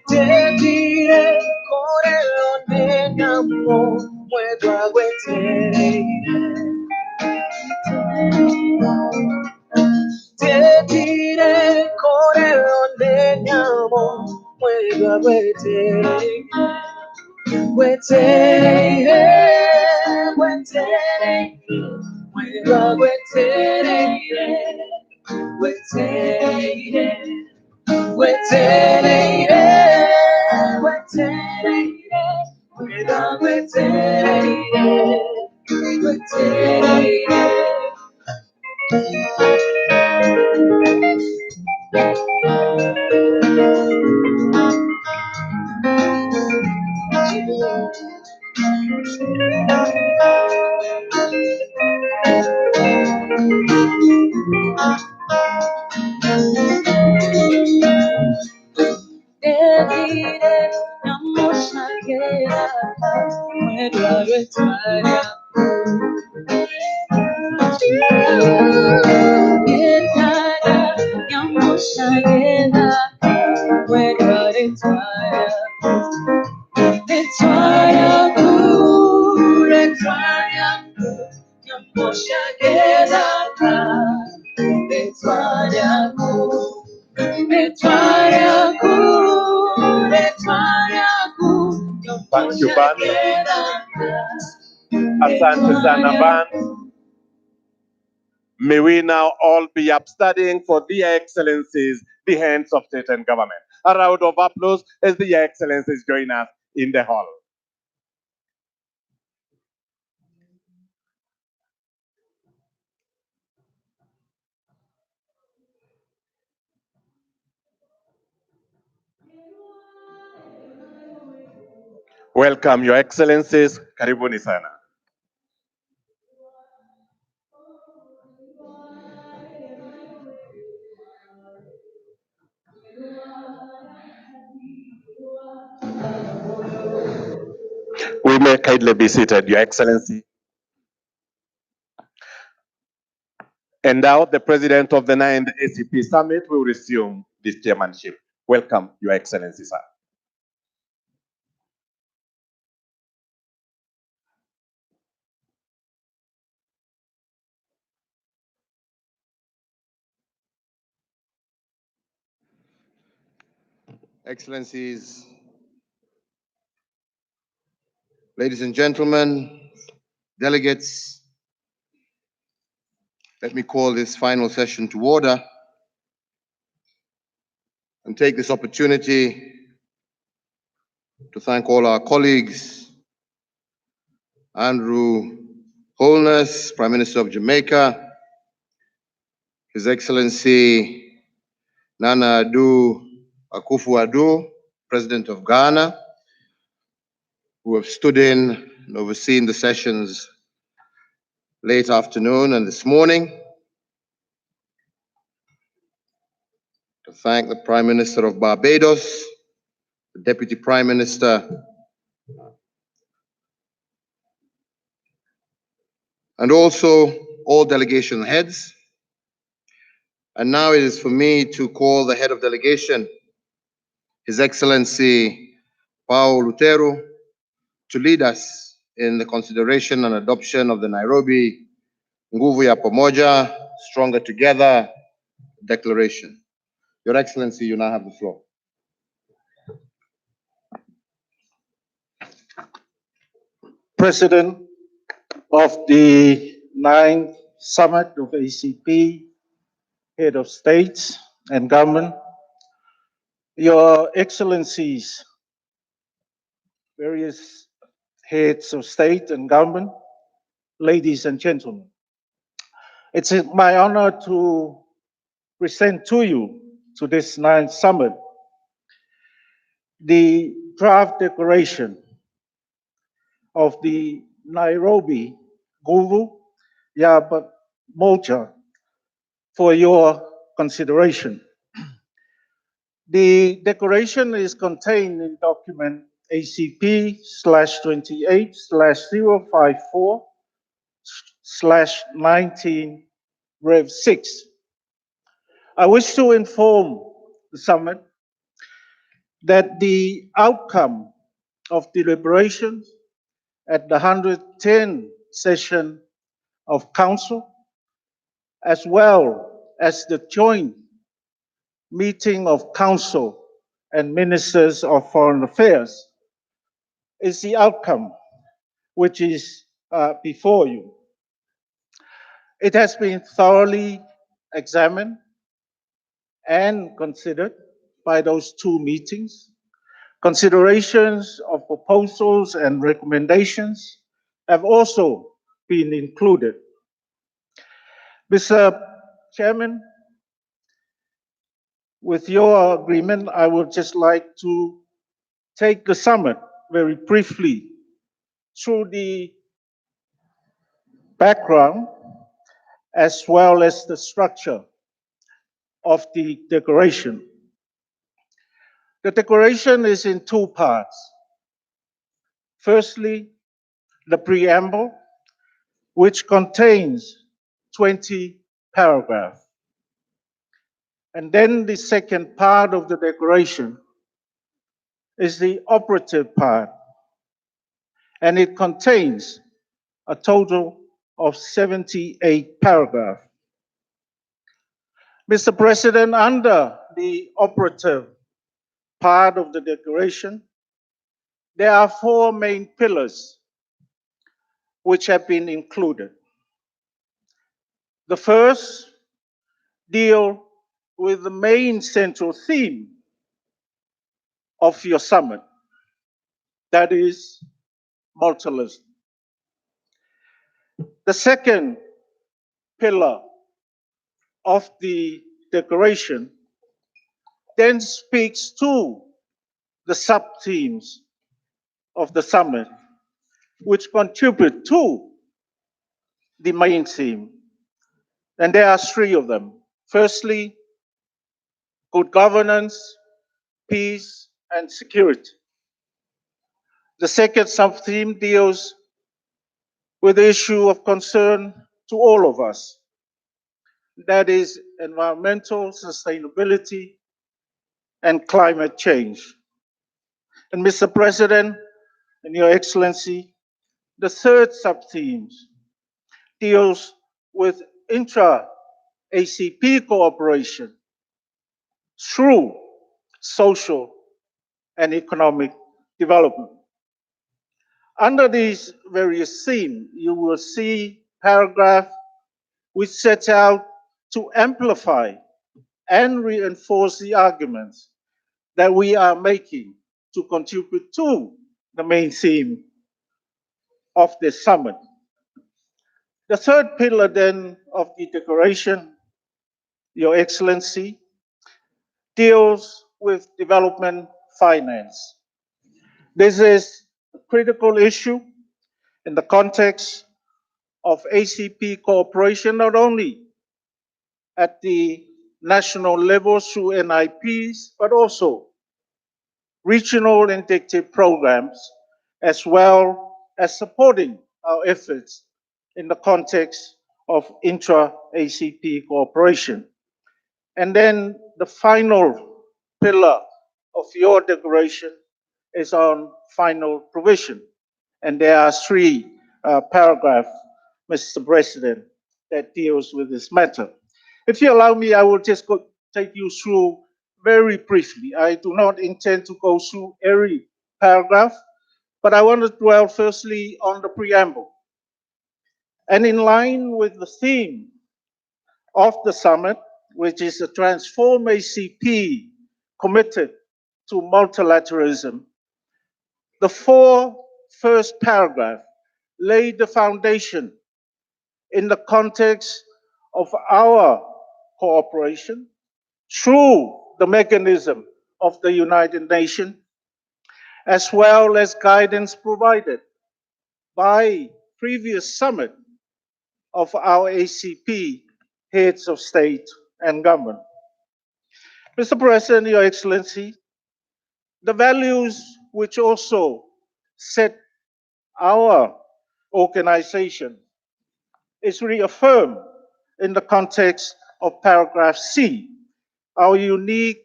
Dedire corello negamo, muevo a guetere. Dedire corello negamo, muevo a guetere. Guetere, guetere, muevo a guetere. Guetere. Thank you, band. Asante sana, band. May we now all be upstanding for their excellencies, the hands of state and government. A round of applause as the excellencies join us in the hall. Welcome, Your Excellencies. Karibuni sana. We may kindly be seated, Your Excellency. And now the President of the 9th ACP Summit will resume this chairmanship. Welcome, Your Excellency, sir. Excellencies, ladies and gentlemen, delegates, let me call this final session to order and take this opportunity to thank all our colleagues, Andrew Holness, Prime Minister of Jamaica, His Excellency Nana Addo Akufo-Addo, President of Ghana, who have stood in and overseen the sessions late afternoon and this morning to thank the Prime Minister of Barbados, the Deputy Prime Minister, and also all delegation heads. And now it is for me to call the head of delegation, His Excellency Paul Lutero, to lead us in the consideration and adoption of the Nairobi Nguvu ya Pamoja, Stronger Together Declaration. Your Excellency, you now have the floor. President of the 9th Summit of ACP, Head of States and Government, Your Excellencies, various heads of state and government, ladies and gentlemen. It's my honor to present to you, to this 9th Summit, the draft declaration of the Nairobi Nguvu ya Pamoja for your consideration. The declaration is contained in document ACP/28/054/19 Rev 6. I wish to inform the summit that the outcome of deliberations at the 110th session of Council, as well as the joint meeting of Council and Ministers of Foreign Affairs, is the outcome which is before you. It has been thoroughly examined and considered by those two meetings. Considerations of proposals and recommendations have also been included. Mr. Chairman, with your agreement, I would just like to take the summit very briefly through the background as well as the structure of the declaration. The declaration is in two parts. Firstly, the preamble, which contains 20 paragraphs. And then the second part of the declaration is the operative part, and it contains a total of 78 paragraphs. Mr. President, under the operative part of the declaration, there are four main pillars which have been included. The first deal with the main central theme of your summit, that is multilateralism. The second pillar of the declaration then speaks to the sub-themes of the summit, which contribute to the main theme. And there are three of them. Firstly, good governance, peace, and security. The second sub-theme deals with the issue of concern to all of us. That is environmental sustainability and climate change. And Mr. President and Your Excellency, the third sub-theme deals with intra-ACP cooperation through social and economic development. Under these various themes, you will see paragraphs which set out to amplify and reinforce the arguments that we are making to contribute to the main theme of this summit. The third pillar then of the declaration, Your Excellency, deals with development finance. This is a critical issue in the context of ACP cooperation, not only at the national level through NIPs, but also regional indicative programs, as well as supporting our efforts in the context of intra-ACP cooperation. And then the final pillar of your declaration is on final provision. And there are three paragraphs, Mr. President, that deals with this matter. If you allow me, I will just take you through very briefly. I do not intend to go through every paragraph, but I want to dwell firstly on the preamble. And in line with the theme of the summit, which is a transform ACP committed to multilateralism, the four first paragraphs lay the foundation in the context of our cooperation through the mechanism of the United Nations, as well as guidance provided by previous summit of our ACP heads of state and government. Mr. President, Your Excellency, the values which also set our organization is reaffirmed in the context of paragraph C, our unique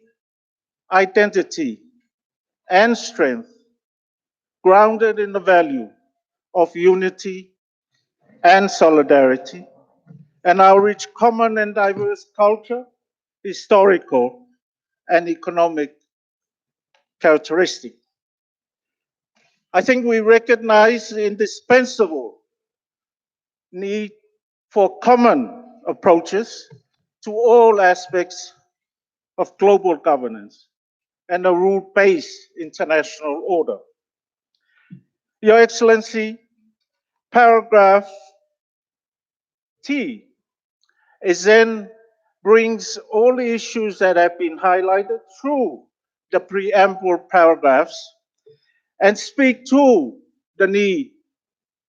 identity and strength grounded in the value of unity and solidarity, and our rich common and diverse culture, historical and economic characteristic. I think we recognize the indispensable need for common approaches to all aspects of global governance and a rule-based international order. Your Excellency, paragraph T is then brings all the issues that have been highlighted through the preamble paragraphs and speak to the need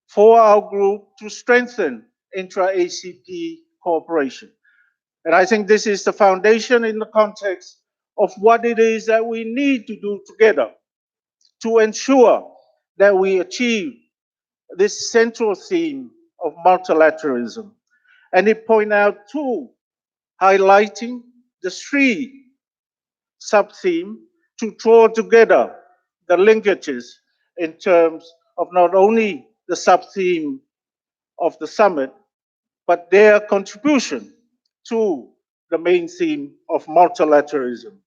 for our group to strengthen intra-ACP cooperation. And I think this is the foundation in the context of what it is that we need to do together to ensure that we achieve this central theme of multilateralism. And it point out too, highlighting the three sub-themes to draw together the linkages in terms of not only the sub-theme of the summit, but their contribution to the main theme of multilateralism.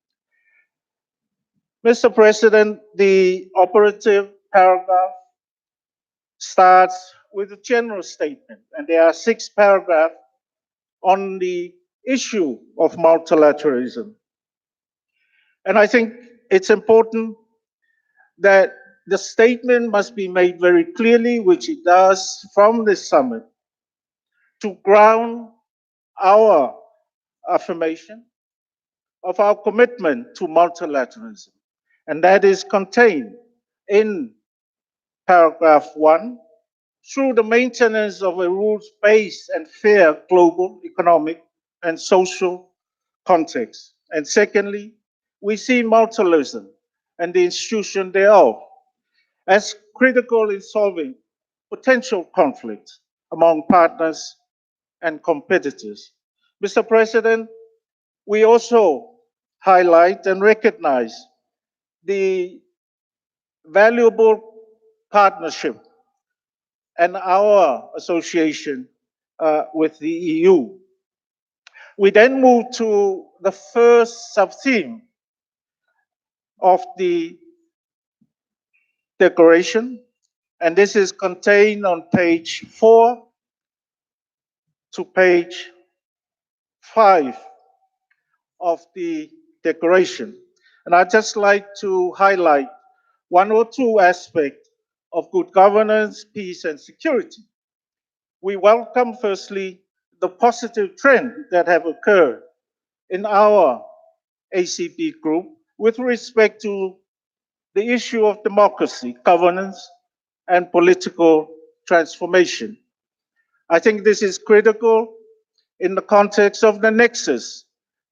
Mr. President, the operative paragraph starts with a general statement, and there are 6 paragraphs on the issue of multilateralism. And I think it's important that the statement must be made very clearly, which it does from this summit, to ground our affirmation of our commitment to multilateralism. And that is contained in paragraph 1 through the maintenance of a rules-based and fair global economic and social context. And secondly, we see multilateralism and the institution thereof as critical in solving potential conflicts among partners and competitors. Mr. President, we also highlight and recognize the valuable partnership and our association with the EU. We then move to the first sub-theme of the declaration, and this is contained on page 4 to page 5 of the declaration. And I'd just like to highlight 1 or 2 aspects of good governance, peace, and security. We welcome, firstly, the positive trend that have occurred in our ACP group with respect to the issue of democracy, governance, and political transformation. I think this is critical in the context of the nexus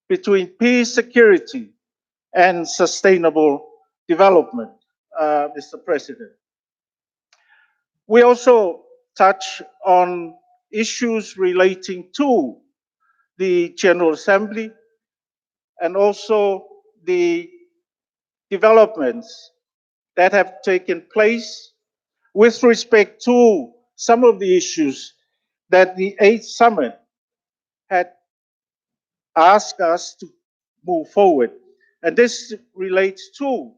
between peace, security, and sustainable development, Mr. President. We also touch on issues relating to the General Assembly and also the developments that have taken place with respect to some of the issues that the 8th Summit had asked us to move forward. And this relates to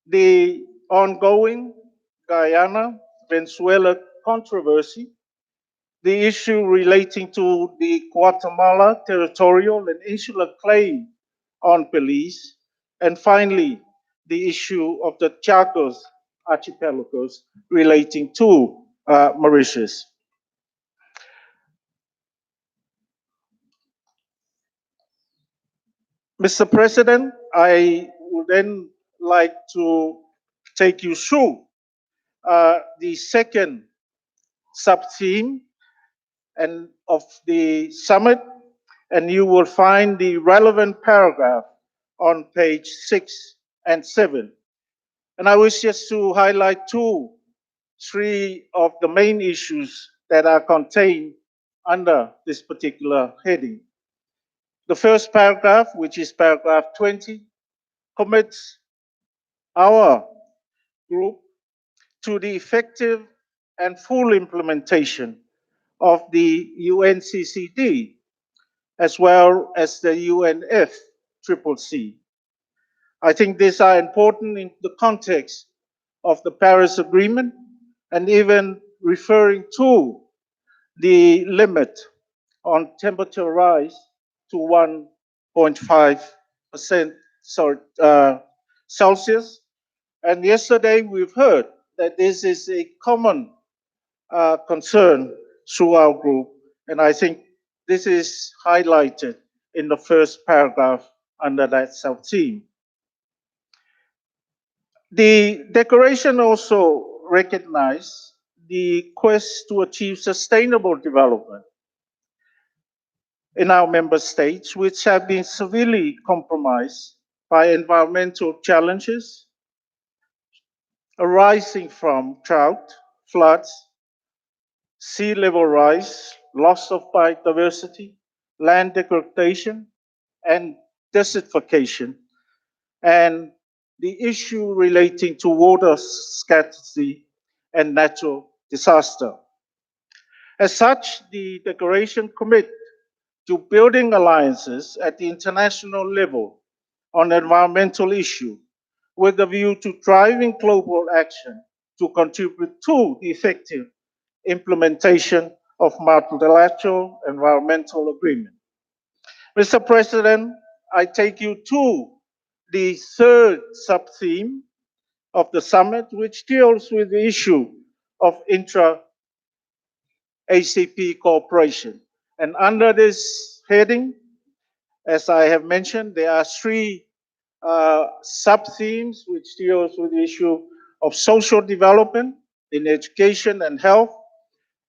the ongoing Guyana Venezuela controversy, the issue relating to the Guatemala territorial and insular claim on Belize, and finally, the issue of the Chagos archipelagos relating to Mauritius. Mr. President, I would then like to take you through the second sub-theme and of the summit, and you will find the relevant paragraph on page 6 and 7. And I wish just to highlight three of the main issues that are contained under this particular heading. The first paragraph, which is paragraph 20, commits our group to the effective and full implementation of the UNCCD as well as the UNFCCC. I think these are important in the context of the Paris Agreement and even referring to the limit on temperature rise to 1.5% Celsius. And yesterday we've heard that this is a common concern through our group, and I think this is highlighted in the first paragraph under that sub-theme. The declaration also recognized the quest to achieve sustainable development in our member states, which have been severely compromised by environmental challenges arising from drought, floods, sea level rise, loss of biodiversity, land degradation, and desertification, and the issue relating to water scarcity and natural disaster. As such, the declaration commits to building alliances at the international level on environmental issues with a view to driving global action to contribute to the effective implementation of multilateral environmental agreement. Mr. President, I take you to the third sub-theme of the summit, which deals with the issue of intra-ACP cooperation. And under this heading, as I have mentioned, there are three sub-themes which deals with the issue of social development in education and health.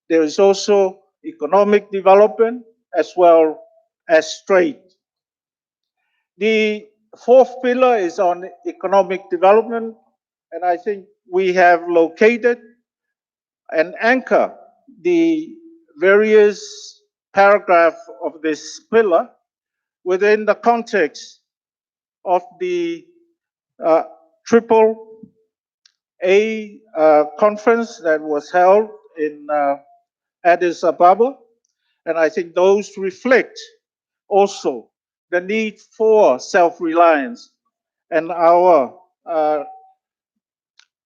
There is also economic development as well as trade. The fourth pillar is on economic development, and I think we have located and anchor the various paragraphs of this pillar within the context of the Triple A conference that was held in Addis Ababa, and I think those reflect also the need for self-reliance and our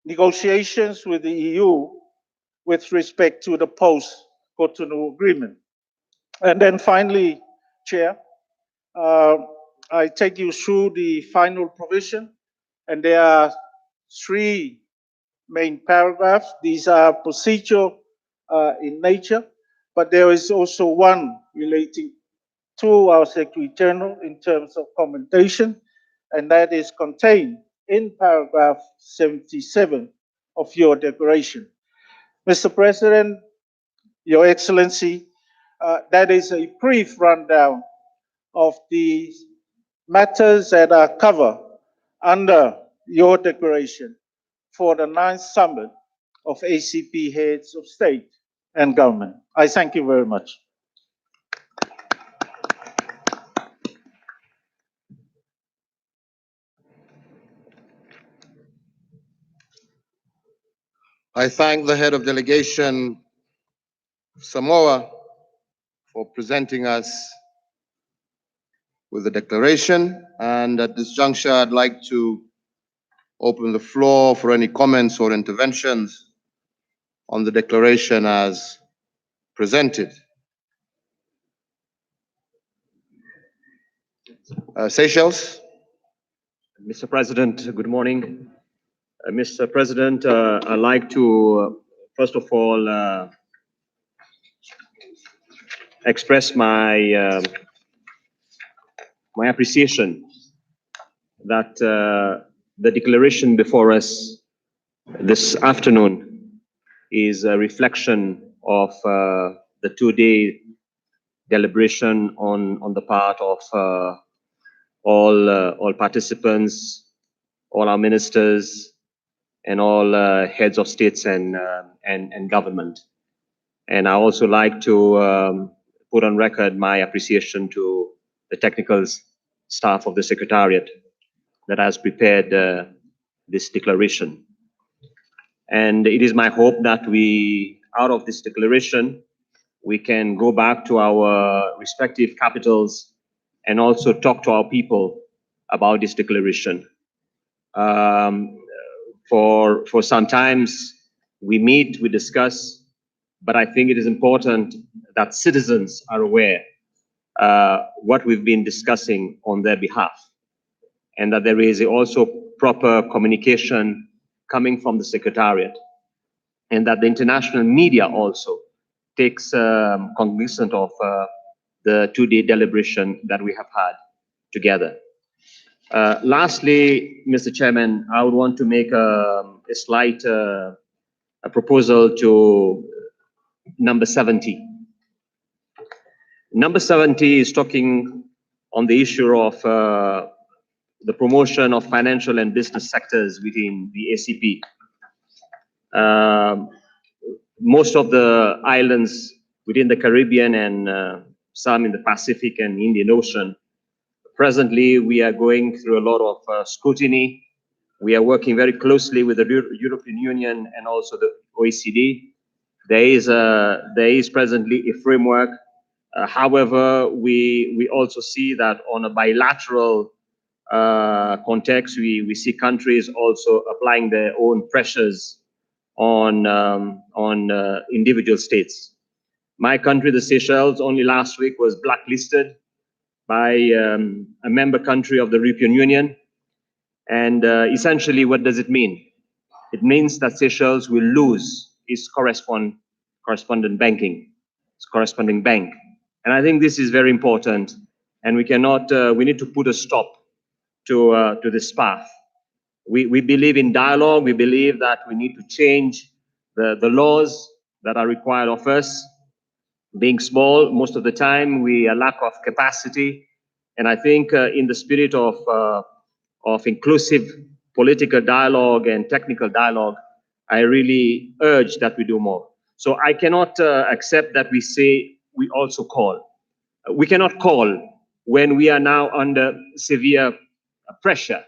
negotiations with the EU with respect to the post-Cotonou agreement. And then finally, Chair, I take you through the final provision, and there are three main paragraphs. These are procedural in nature, but there is also one relating to our Secretary General in terms of commendation, and that is contained in paragraph 77 of your declaration. Mr. President, Your Excellency, that is a brief rundown of the matters that are covered under your declaration for the 9th Summit of ACP Heads of State and Government. I thank you very much. I thank the head of delegation, Samoa, for presenting us with the declaration. And at this juncture, I'd like to open the floor for any comments or interventions on the declaration as presented. Seychelles. Mr. President, good morning. Mr. President, I'd like to, first of all, express my my appreciation that the declaration before us this afternoon is a reflection of the two-day deliberation on the part of all participants, all our ministers, and all heads of states and government. And I also like to put on record my appreciation to the technical staff of the Secretariat that has prepared this declaration. And it is my hope that we, out of this declaration, we can go back to our respective capitals and also talk to our people about this declaration. For sometimes we meet, we discuss, but I think it is important that citizens are aware what we've been discussing on their behalf, and that there is also proper communication coming from the Secretariat, and that the international media also takes cognizance of the two-day deliberation that we have had together. Lastly, Mr. Chairman, I would want to make a slight a proposal to number 70. Number 70 is talking on the issue of the promotion of financial and business sectors within the ACP. Most of the islands within the Caribbean and some in the Pacific and Indian Ocean, presently we are going through a lot of scrutiny. We are working very closely with the European Union and also the OECD. There is presently a framework. However, we also see that on a bilateral context, we see countries also applying their own pressures on individual states. My country, the Seychelles, only last week was blacklisted by a member country of the European Union. And essentially, what does it mean? It means that Seychelles will lose its corresponding bank. And I think this is very important. And we cannot, we need to put a stop to this path. We believe in dialogue. We believe that we need to change the laws that are required of us. Being small, most of the time, we lack of capacity. And I think in the spirit of inclusive political dialogue and technical dialogue, I really urge that we do more. So I cannot accept that we say we also call. We cannot call when we are now under severe pressure.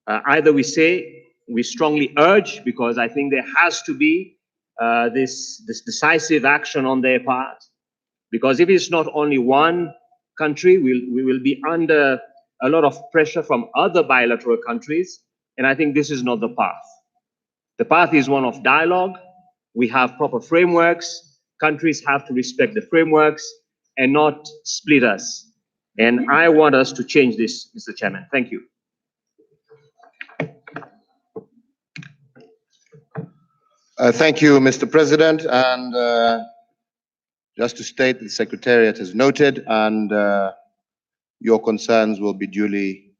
Either we say, we strongly urge, because I think there has to be this decisive action on their part. Because if it's not only one country, we will be under a lot of pressure from other bilateral countries. And I think this is not the path. The path is one of dialogue. We have proper frameworks. Countries have to respect the frameworks and not split us. And I want us to change this, Mr. Chairman. Thank you. Thank you, Mr. President. And just to state, the Secretariat has noted, and your concerns will be duly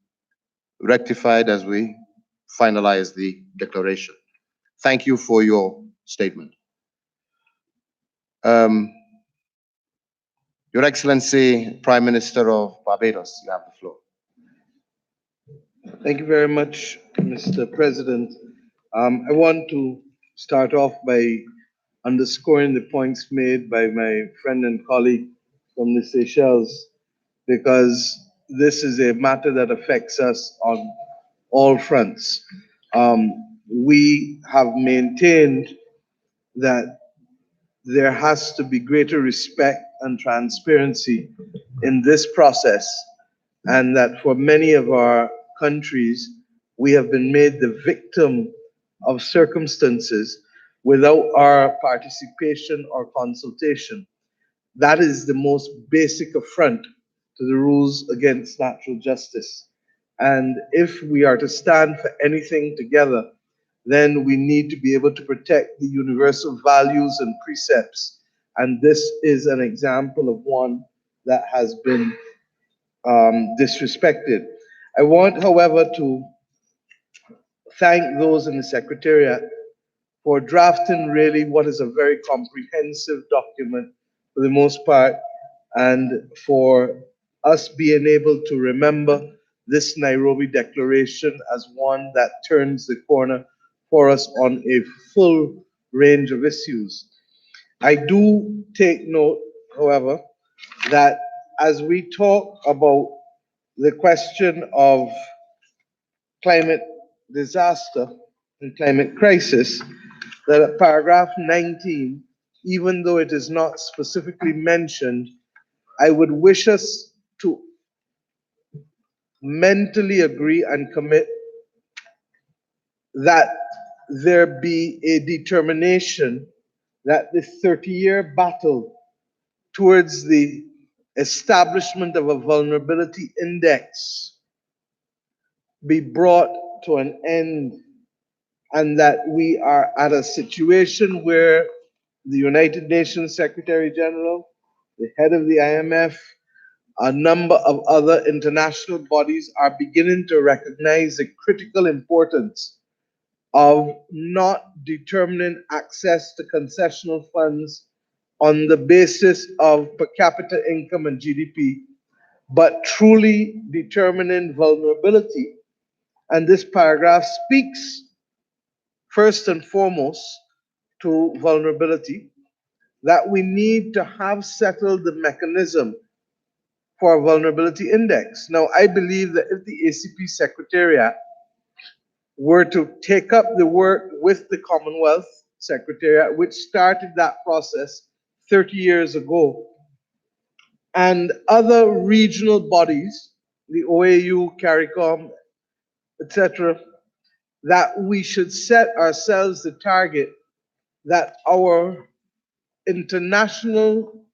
rectified as we finalize the declaration. Thank you for your statement. Um, Your Excellency, Prime Minister of Barbados, you have the floor. Thank you very much, Mr. President. I want to start off by underscoring the points made by my friend and colleague from the Seychelles, because this is a matter that affects us on all fronts. We have maintained that there has to be greater respect and transparency in this process, and that for many of our countries, we have been made the victim of circumstances without our participation or consultation. That is the most basic affront to the rules against natural justice. And if we are to stand for anything together, then we need to be able to protect the universal values and precepts. And this is an example of one that has been disrespected. I want, however, to thank those in the Secretariat for drafting really what is a very comprehensive document for the most part, and for us being able to remember this Nairobi Declaration as one that turns the corner for us on a full range of issues. I do take note, however, that as we talk about the question of climate disaster and climate crisis, that at paragraph 19, even though it is not specifically mentioned, I would wish us to mentally agree and commit that there be a determination that the 30-year battle towards the establishment of a vulnerability index be brought to an end, and that we are at a situation where the United Nations Secretary General, the head of the IMF, a number of other international bodies are beginning to recognize the critical importance of not determining access to concessional funds on the basis of per capita income and GDP, but truly determining vulnerability. And this paragraph speaks first and foremost to vulnerability, that we need to have settled the mechanism for a vulnerability index. Now, I believe that if the ACP Secretariat were to take up the work with the Commonwealth Secretariat, which started that process 30 years ago, and other regional bodies, the OAU, CARICOM, etc., that we should set ourselves the target that our international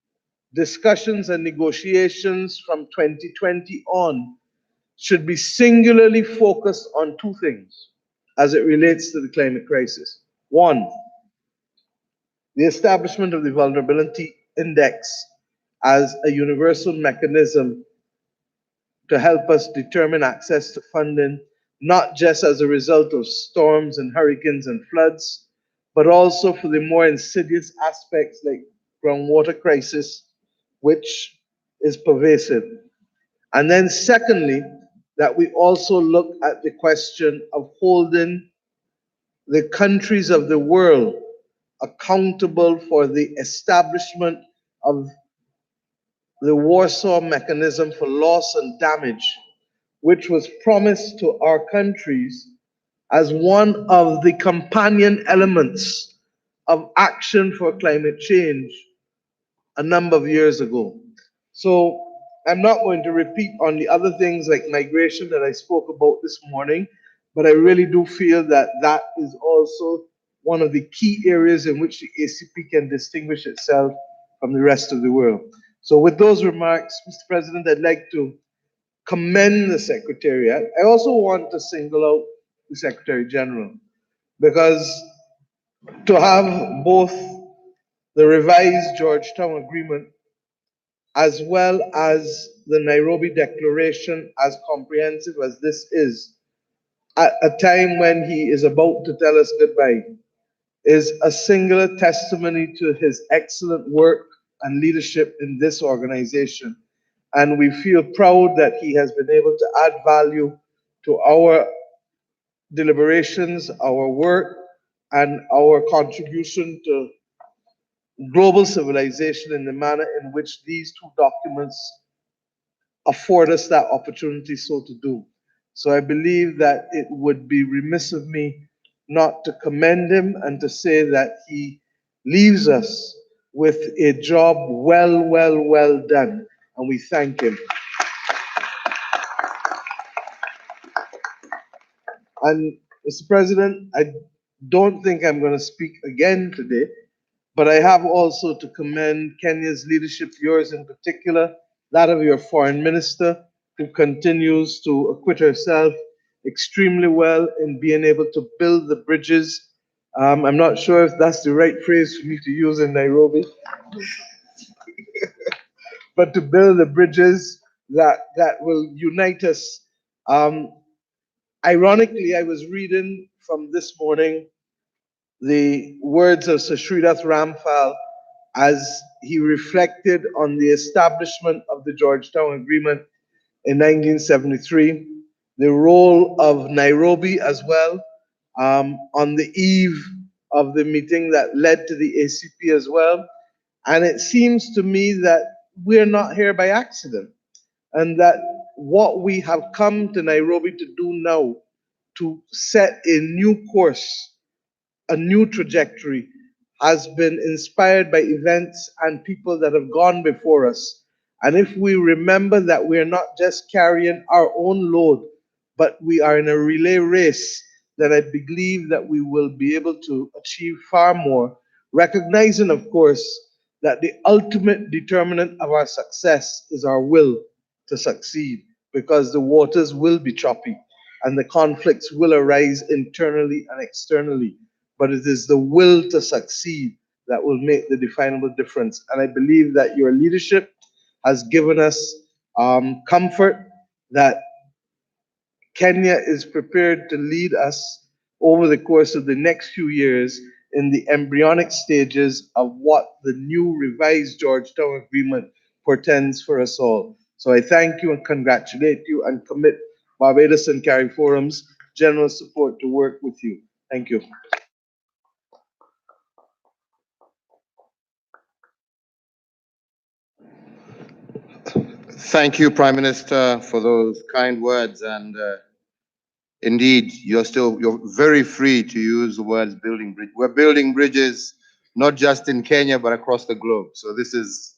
discussions and negotiations from 2020 on should be singularly focused on two things as it relates to the climate crisis. One, the establishment of the vulnerability index as a universal mechanism to help us determine access to funding, not just as a result of storms and hurricanes and floods, but also for the more insidious aspects like groundwater crisis, which is pervasive. And then secondly, that we also look at the question of holding the countries of the world accountable for the establishment of the Warsaw Mechanism for Loss and Damage, which was promised to our countries as one of the companion elements of action for climate change a number of years ago. So I'm not going to repeat on the other things like migration that I spoke about this morning, but I really do feel that that is also one of the key areas in which the ACP can distinguish itself from the rest of the world. So with those remarks, Mr. President, I'd like to commend the Secretariat. I also want to single out the Secretary General, because to have both the revised Georgetown Agreement as well as the Nairobi Declaration, as comprehensive as this is, at a time when he is about to tell us goodbye, is a singular testimony to his excellent work and leadership in this organization. And we feel proud that he has been able to add value to our deliberations, our work, and our contribution to global civilization in the manner in which these two documents afford us that opportunity so to do. So I believe that it would be remiss of me not to commend him and to say that he leaves us with a job well done. And we thank him. And Mr. President, I don't think I'm going to speak again today, but I have also to commend Kenya's leadership, yours in particular, that of your foreign minister, who continues to acquit herself extremely well in being able to build the bridges. I'm not sure if that's the right phrase for me to use in Nairobi, but to build the bridges that will unite us. Ironically, I was reading from this morning the words of Sir Srinath Ramphal as he reflected on the establishment of the Georgetown Agreement in 1973, the role of Nairobi as well, on the eve of the meeting that led to the ACP as well. And it seems to me that we're not here by accident, and that what we have come to Nairobi to do now, to set a new course, a new trajectory, has been inspired by events and people that have gone before us. And if we remember that we are not just carrying our own load, but we are in a relay race, then I believe that we will be able to achieve far more, recognizing, of course, that the ultimate determinant of our success is our will to succeed, because the waters will be choppy and the conflicts will arise internally and externally. But it is the will to succeed that will make the definable difference. And I believe that your leadership has given us comfort that Kenya is prepared to lead us over the course of the next few years in the embryonic stages of what the new revised Georgetown Agreement portends for us all. So I thank you and congratulate you and commit Barbados and CARI Forum's general support to work with you. Thank you. Thank you, Prime Minister, for those kind words. And indeed, you're very free to use the words building bridge. We're building bridges, not just in Kenya, but across the globe. So this is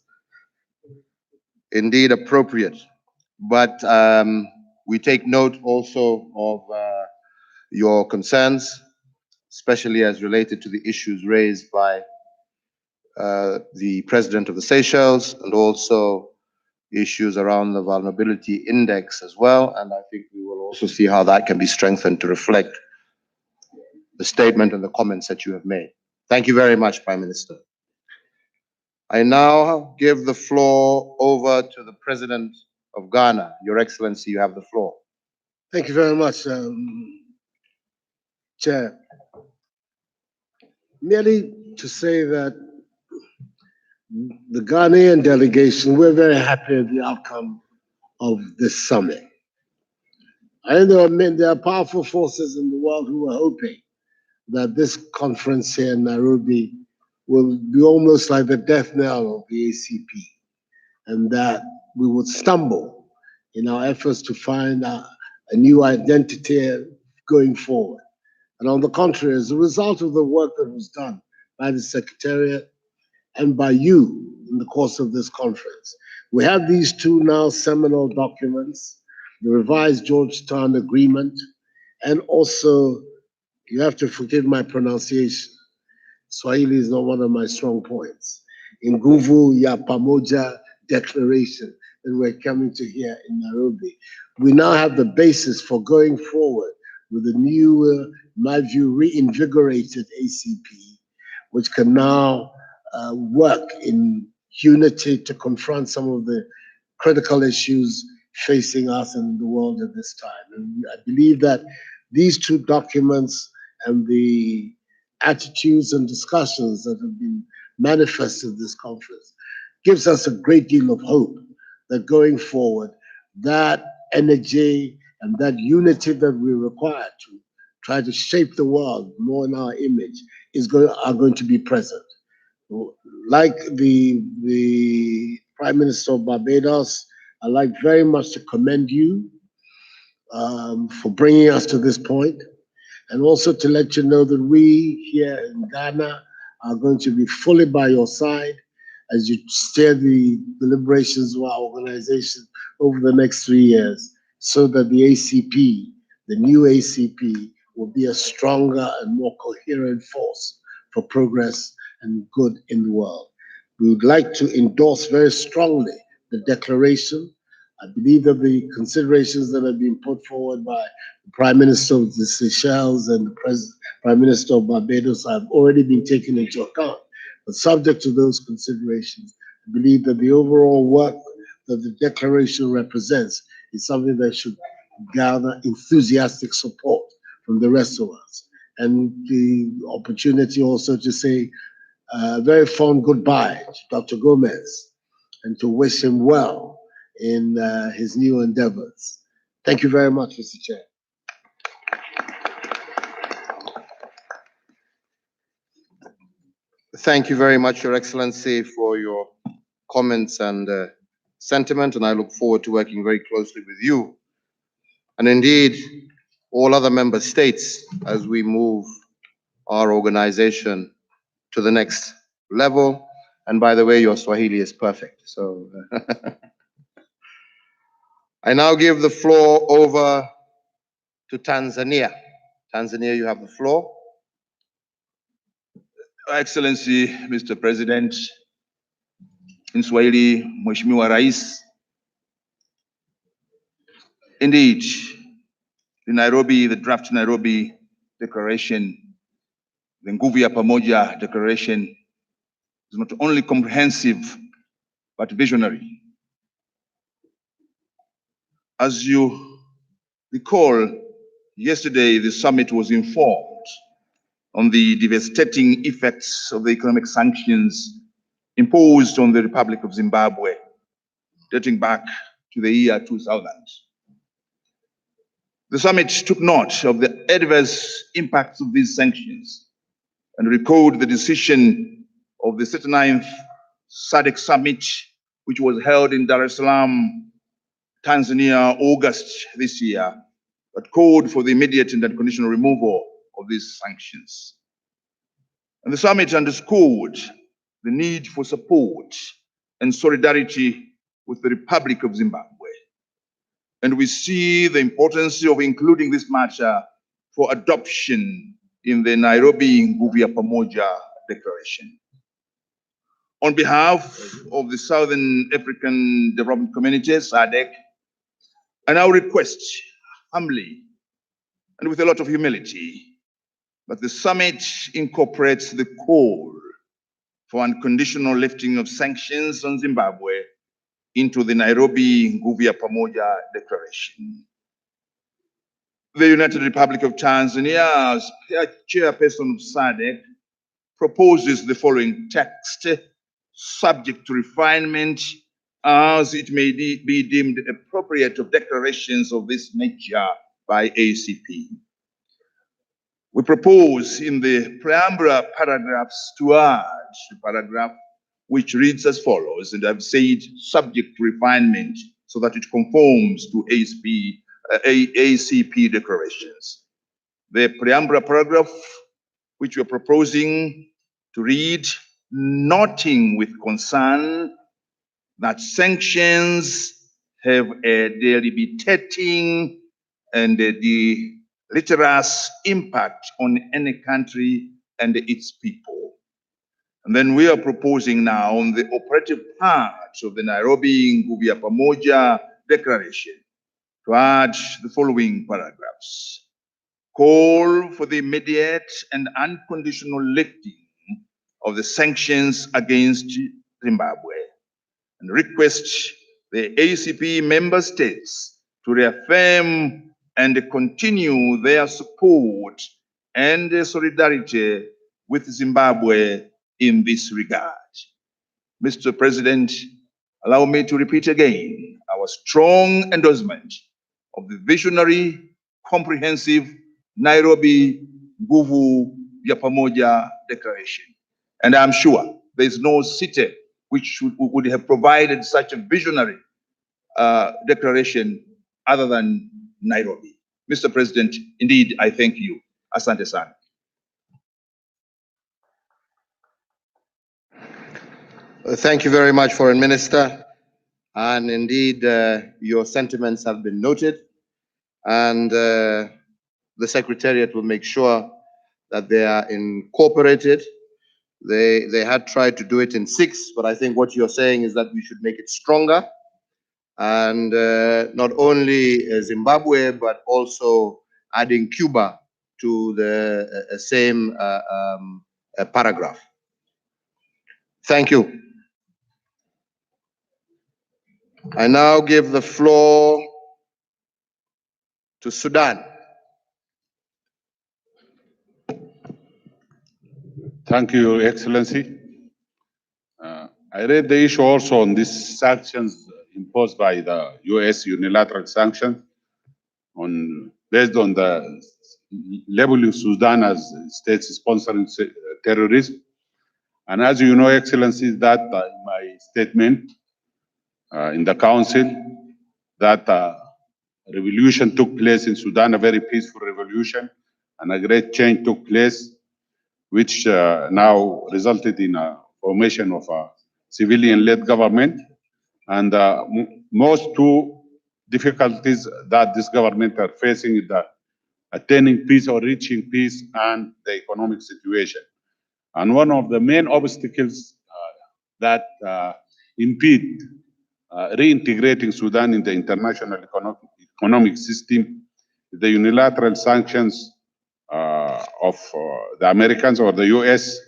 indeed appropriate. But we take note also of your concerns, especially as related to the issues raised by the President of the Seychelles, and also issues around the vulnerability index as well. And I think we will also see how that can be strengthened to reflect the statement and the comments that you have made. Thank you very much, Prime Minister. I now give the floor over to the President of Ghana. Your Excellency, you have the floor. Thank you very much, Chair. Merely to say that the Ghanaian delegation, we're very happy with the outcome of this summit. I know there are powerful forces in the world who are hoping that this conference here in Nairobi will be almost like the death knell of the ACP, and that we would stumble in our efforts to find a new identity going forward. And on the contrary, as a result of the work that was done by the Secretariat and by you in the course of this conference, we have these two now seminal documents, the revised Georgetown Agreement, and also, you have to forgive my pronunciation, Swahili is not one of my strong points, Nguvu ya Pamoja Declaration that we're coming to hear in Nairobi. We now have the basis for going forward with a new, in my view, reinvigorated ACP, which can now work in unity to confront some of the critical issues facing us in the world at this time. And I believe that these two documents and the attitudes and discussions that have been manifested in this conference gives us a great deal of hope that going forward, that energy and that unity that we require to try to shape the world more in our image are going to be present. Like the Prime Minister of Barbados, I'd like very much to commend you for bringing us to this point, and also to let you know that we here in Ghana are going to be fully by your side as you steer the deliberations of our organization over the next 3 years, so that the ACP, the new ACP, will be a stronger and more coherent force for progress and good in the world. We would like to endorse very strongly the declaration. I believe that the considerations that have been put forward by the Prime Minister of the Seychelles and the Prime Minister of Barbados have already been taken into account. But subject to those considerations, I believe that the overall work that the declaration represents is something that should gather enthusiastic support from the rest of us. And the opportunity also to say a very fond goodbye to Dr. Gomez and to wish him well in his new endeavors. Thank you very much, Mr. Chair. Thank you very much, Your Excellency, for your comments and sentiment, and I look forward to working very closely with you, and indeed all other member states, as we move our organization to the next level. And by the way, your Swahili is perfect. So I now give the floor over to Tanzania. Tanzania, you have the floor. Excellency, Mr. President, in Swahili, Mheshimiwa Rais. Indeed, the draft Nairobi Declaration, the Nguvu ya Pamoja Declaration, is not only comprehensive, but visionary. As you recall, yesterday the summit was informed on the devastating effects of the economic sanctions imposed on the Republic of Zimbabwe, dating back to the year 2000. The summit took note of the adverse impacts of these sanctions and recalled the decision of the 39th SADC summit, which was held in Dar es Salaam, Tanzania, August this year, but called for the immediate and unconditional removal of these sanctions. And the summit underscored the need for support and solidarity with the Republic of Zimbabwe. And we see the importance of including this matter for adoption in the Nairobi Nguvu ya Pamoja Declaration. On behalf of the Southern African Development Community, SADC, I now request humbly and with a lot of humility that the summit incorporates the call for unconditional lifting of sanctions on Zimbabwe into the Nairobi Nguvu ya Pamoja Declaration. The United Republic of Tanzania, as chairperson of SADC, proposes the following text, subject to refinement as it may be deemed appropriate of declarations of this nature by ACP. We propose in the preamble paragraphs to add a paragraph which reads as follows, and I've said subject to refinement so that it conforms to ACP declarations. The preamble paragraph which we're proposing to read, noting with concern that sanctions have a debilitating and a deleterious impact on any country and its people. And then we are proposing now on the operative part of the Nairobi Nguvu ya Pamoja Declaration to add the following paragraphs. Call for the immediate and unconditional lifting of the sanctions against Zimbabwe and request the ACP member states to reaffirm and continue their support and solidarity with Zimbabwe in this regard. Mr. President, allow me to repeat again our strong endorsement of the visionary, comprehensive Nairobi Nguvu ya Pamoja Declaration. And I'm sure there is no city which would have provided such a visionary declaration other than Nairobi. Mr. President, indeed, I thank you. Asante sana. Thank you very much, Foreign Minister. And indeed, your sentiments have been noted. And the Secretariat will make sure that they are incorporated. They had tried to do it in 6, but I think what you're saying is that we should make it stronger. And not only Zimbabwe, but also adding Cuba to the same paragraph. Thank you. I now give the floor to Sudan. Thank you, Your Excellency. I read the issue also on these sanctions imposed by the U.S. unilateral sanctions based on the labeling Sudan as states sponsoring terrorism. And as you know, Excellency, that my statement in the Council, that revolution took place in Sudan, a very peaceful revolution, and a great change took place, which now resulted in a formation of a civilian-led government. And most two difficulties that this government are facing is the attaining peace or reaching peace and the economic situation. And one of the main obstacles that impede reintegrating Sudan in the international economic system is the unilateral sanctions of the Americans or the US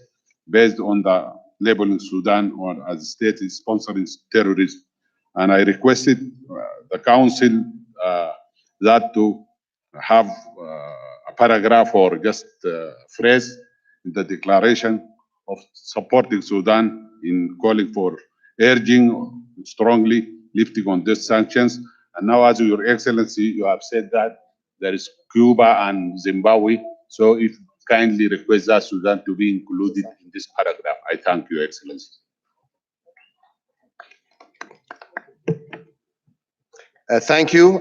based on the labeling Sudan or as a state is sponsoring terrorism. And I requested the Council that to have a paragraph or just a phrase in the declaration of supporting Sudan in calling for urging strongly lifting on these sanctions. And now, as Your Excellency, you have said that there is Cuba and Zimbabwe. So if kindly request that Sudan to be included in this paragraph. I thank you, Your Excellency. Thank you.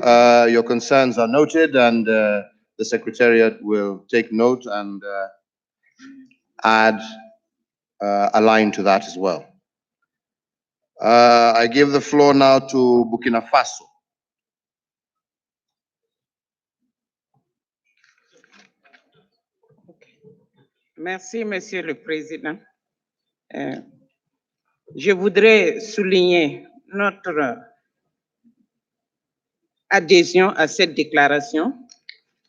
Your concerns are noted, and the Secretariat will take note and add a line to that as well. I give the floor now to Burkina Faso. Merci, Monsieur le Président. Je voudrais souligner notre adhésion à cette déclaration,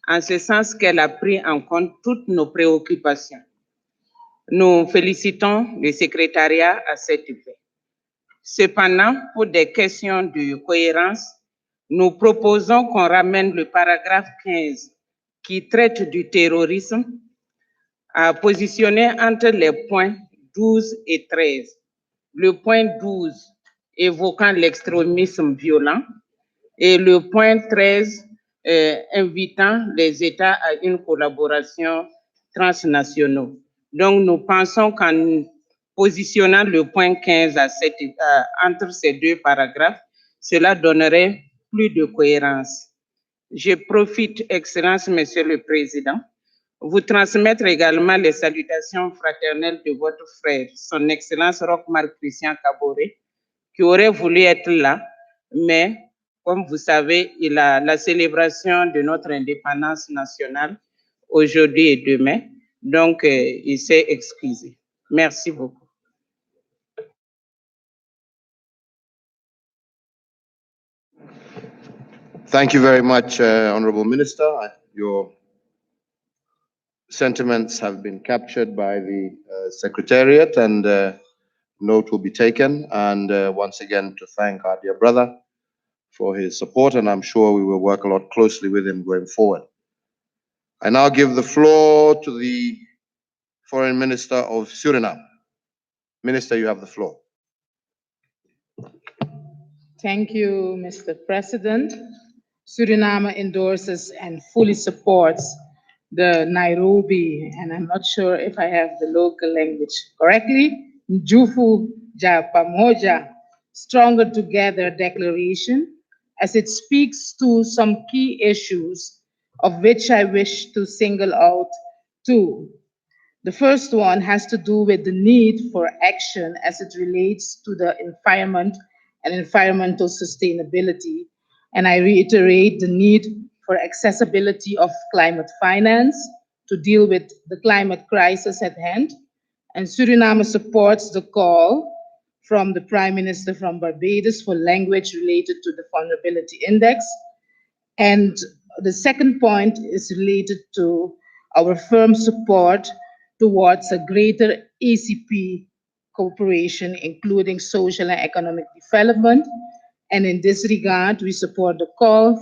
en ce sens qu'elle a pris en compte toutes nos préoccupations. Nous félicitons le secrétariat à cet effet. Cependant, pour des questions de cohérence, nous proposons qu'on ramène le paragraphe 15 qui traite du terrorisme à positionner entre les points 12 et 13. Le point 12 évoquant l'extrémisme violent et le point 13 invitant les États à une collaboration transnationale. Donc, nous pensons qu'en positionnant le point 15 entre ces deux paragraphes, cela donnerait plus de cohérence. Je profite, Excellence, Monsieur le Président, vous transmettre également les salutations fraternelles de votre frère, son Excellence Roch-Marc Christian Kaboré, qui aurait voulu être là, mais comme vous savez, il a la célébration de notre indépendance nationale aujourd'hui et demain, donc il s'est excusé. Merci beaucoup. Thank you very much, Honorable Minister. Your sentiments have been captured by the Secretariat, and note will be taken. And once again, to thank our dear brother for his support, and I'm sure we will work a lot closely with him going forward. I now give the floor to the Foreign Minister of Suriname. Minister, you have the floor. Thank you, Mr. President. Suriname endorses and fully supports the Nairobi, and I'm not sure if I have the local language correctly, Njufu ja Pamoja, Stronger Together Declaration, as it speaks to some key issues, of which I wish to single out two. The first one has to do with the need for action as it relates to the environment and environmental sustainability. And I reiterate the need for accessibility of climate finance to deal with the climate crisis at hand. And Suriname supports the call from the Prime Minister from Barbados for language related to the vulnerability index. And the second point is related to our firm support towards a greater ACP cooperation, including social and economic development. And in this regard, we support the call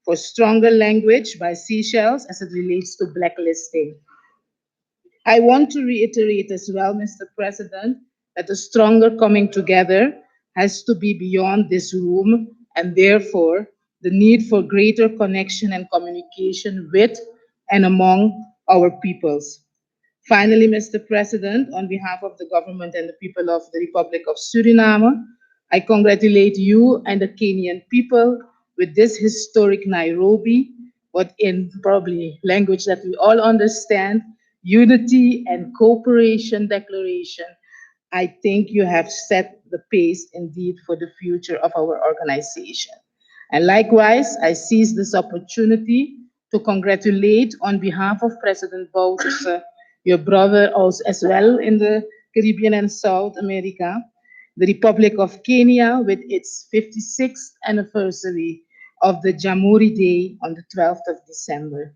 for stronger language by Seychelles as it relates to blacklisting. I want to reiterate as well, Mr. President, that a stronger coming together has to be beyond this room, and therefore the need for greater connection and communication with and among our peoples. Finally, Mr. President, on behalf of the government and the people of the Republic of Suriname, I congratulate you and the Kenyan people with this historic Nairobi, but in probably language that we all understand, unity and cooperation declaration. I think you have set the pace indeed for the future of our organization. And likewise, I seize this opportunity to congratulate on behalf of President Bouterse, your brother also as well in the Caribbean and South America, the Republic of Kenya with its 56th anniversary of the Jamhuri Day on the 12th of December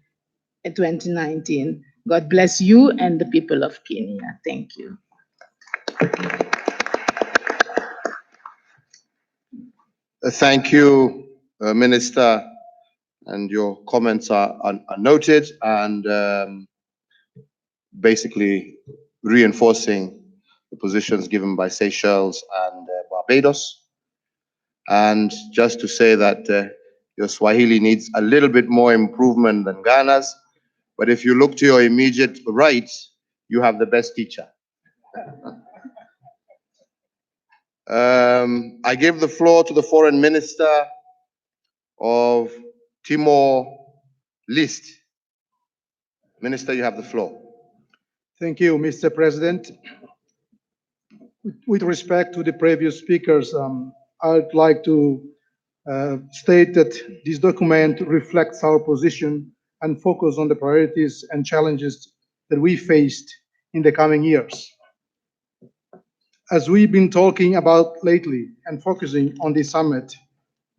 2019. God bless you and the people of Kenya. Thank you. Thank you, Minister, and your comments are noted and basically reinforcing the positions given by Seychelles and Barbados. And just to say that your Swahili needs a little bit more improvement than Ghana's, but if you look to your immediate right, you have the best teacher. I give the floor to the Foreign Minister of Timor-Leste. Minister, you have the floor. Thank you, Mr. President. With respect to the previous speakers, I'd like to state that this document reflects our position and focus on the priorities and challenges that we faced in the coming years. As we've been talking about lately and focusing on this summit,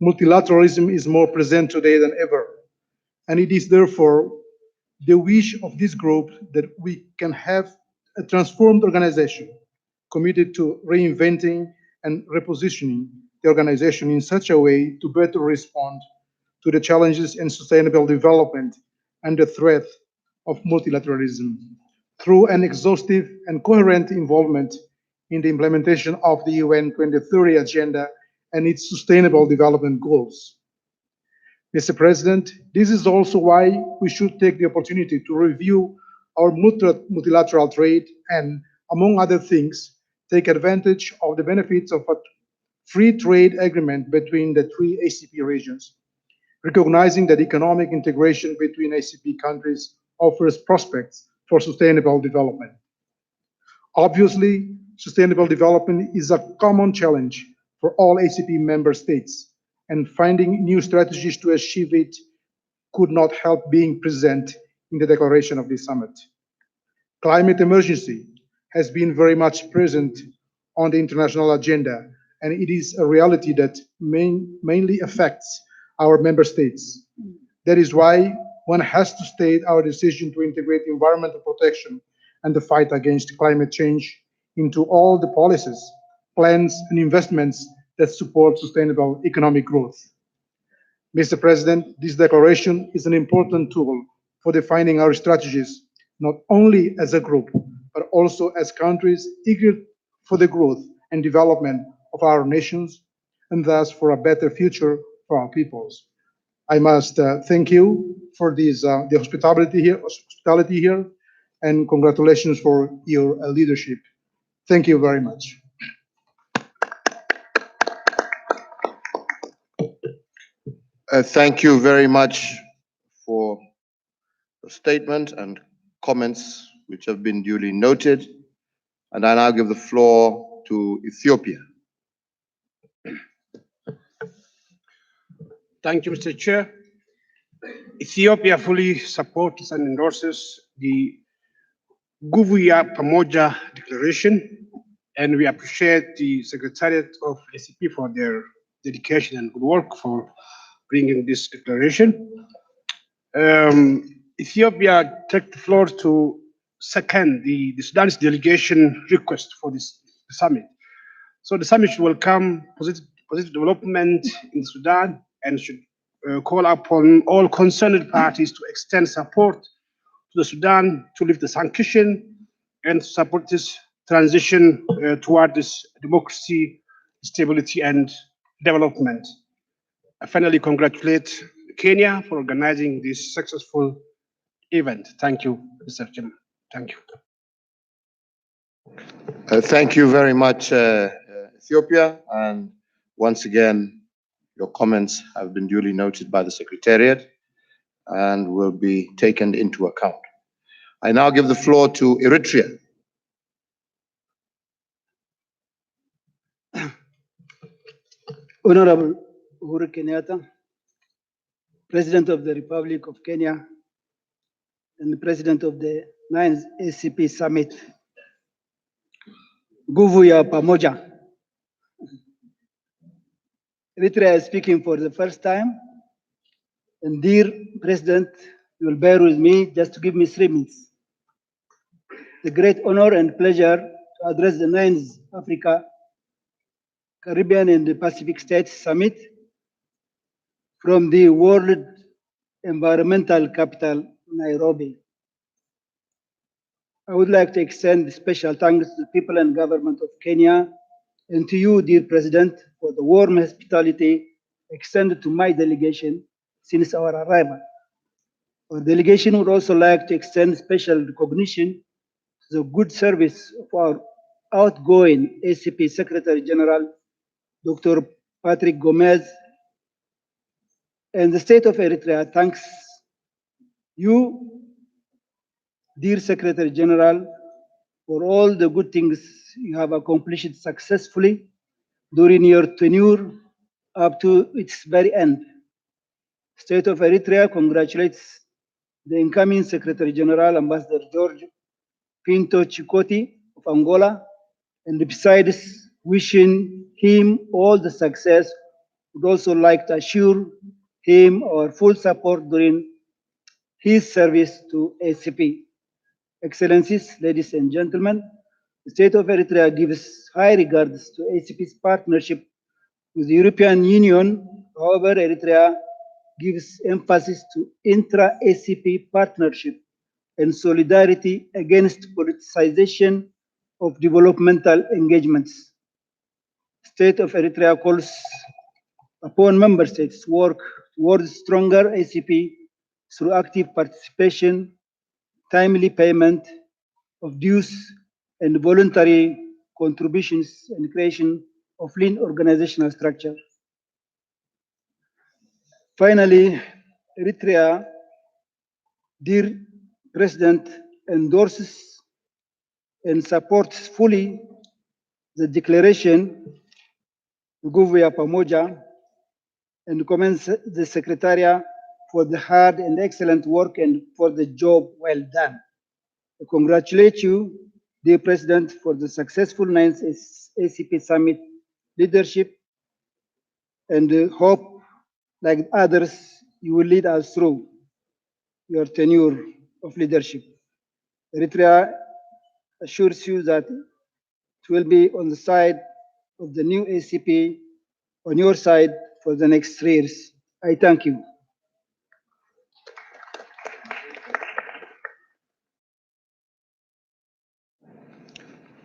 multilateralism is more present today than ever. And it is therefore the wish of this group that we can have a transformed organization committed to reinventing and repositioning the organization in such a way to better respond to the challenges in sustainable development and the threat of multilateralism through an exhaustive and coherent involvement in the implementation of the UN 2030 Agenda and its sustainable development goals. Mr. President, this is also why we should take the opportunity to review our multilateral trade and, among other things, take advantage of the benefits of a free trade agreement between the three ACP regions, recognizing that economic integration between ACP countries offers prospects for sustainable development. Obviously, sustainable development is a common challenge for all ACP member states, and finding new strategies to achieve it could not help being present in the declaration of this summit. Climate emergency has been very much present on the international agenda, and it is a reality that mainly affects our member states. That is why one has to state our decision to integrate environmental protection and the fight against climate change into all the policies, plans, and investments that support sustainable economic growth. Mr. President, this declaration is an important tool for defining our strategies, not only as a group, but also as countries eager for the growth and development of our nations, and thus for a better future for our peoples. I must thank you for the hospitality here, and congratulations for your leadership. Thank you very much. Thank you very much for the statement and comments which have been duly noted. And I now give the floor to Ethiopia. Thank you, Mr. Chair. Ethiopia fully supports and endorses the Guvuya Pamoja Declaration, and we appreciate the Secretariat of ACP for their dedication and good work for bringing this declaration. Ethiopia take the floor to second the Sudan's delegation request for this summit. So the summit should welcome positive development in Sudan and should call upon all concerned parties to extend support to the Sudan to lift the sanction and support this transition toward this democracy, stability, and development. I finally congratulate Kenya for organizing this successful event. Thank you, Mr. Chairman. Thank you. Thank you very much, Ethiopia. And once again, your comments have been duly noted by the Secretariat and will be taken into account. I now give the floor to Eritrea. Honorable Uhuru Kenyatta, President of the Republic of Kenya and the President of the 9th ACP Summit, Nguvu ya Pamoja. Eritrea is speaking for the first time, and dear President, you will bear with me just to give me 3 minutes. The great honor and pleasure to address the 9th Africa, Caribbean and the Pacific States Summit from the World Environmental Capital, Nairobi. I would like to extend special thanks to the people and government of Kenya and to you, dear President, for the warm hospitality extended to my delegation since our arrival. Our delegation would also like to extend special recognition to the good service of our outgoing ACP Secretary General, Dr. Patrick Gomez, and the state of Eritrea thanks you, dear Secretary General, for all the good things you have accomplished successfully during your tenure up to its very end. State of Eritrea congratulates the incoming Secretary General, Ambassador George Pinto Chikoti of Angola, and besides wishing him all the success, would also like to assure him our full support during his service to ACP. Excellencies, ladies and gentlemen, the State of Eritrea gives high regards to ACP's partnership with the European Union. However, Eritrea gives emphasis to intra-ACP partnership and solidarity against politicization of developmental engagements. State of Eritrea calls upon member states to work towards stronger ACP through active participation, timely payment of dues, and voluntary contributions and creation of lean organizational structure. Finally, Eritrea, dear President, endorses and supports fully the declaration Nguvu ya Pamoja and commends the Secretariat for the hard and excellent work and for the job well done. I congratulate you, dear President, for the successful 9th ACP Summit leadership and hope, like others, you will lead us through your tenure of leadership. Eritrea assures you that it will be on the side of the new ACP, on your side for the next 3 years. I thank you.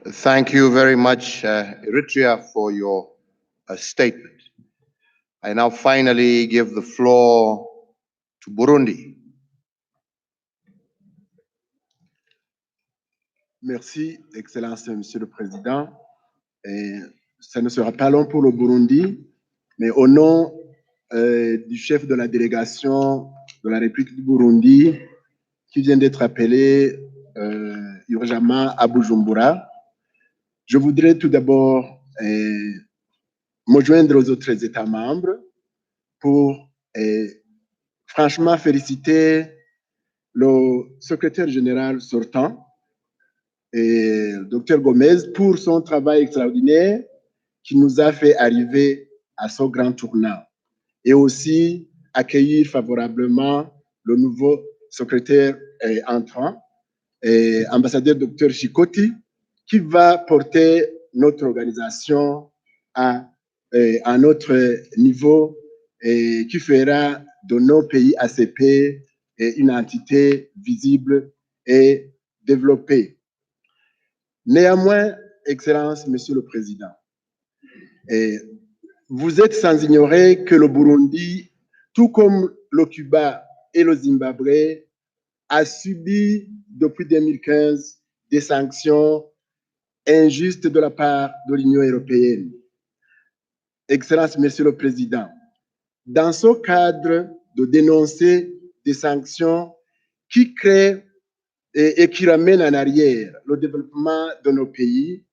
Thank you very much, Eritrea, for your statement. I now finally give the floor to Burundi. Merci, Excellence, Monsieur le Président. Et ça ne sera pas long pour le Burundi, mais au nom du chef de la délégation de la République du Burundi, qui vient d'être appelé urgemment à Bujumbura, je voudrais tout d'abord me joindre aux autres États membres pour franchement féliciter le secrétaire général sortant, Dr Gomez, pour son travail extraordinaire qui nous a fait arriver à ce grand tournant, et aussi accueillir favorablement le nouveau secrétaire entrant, ambassadeur Dr Chikoti, qui va porter notre organisation à un autre niveau et qui fera de nos pays ACP une entité visible et développée. Néanmoins, Excellence, Monsieur le Président, vous êtes sans ignorer que le Burundi, tout comme le Cuba et le Zimbabwe, a subi depuis 2015 des sanctions injustes de la part de l'Union européenne. Excellence, Monsieur le Président, dans ce cadre de dénoncer des sanctions qui créent et qui ramènent en arrière le développement de nos pays,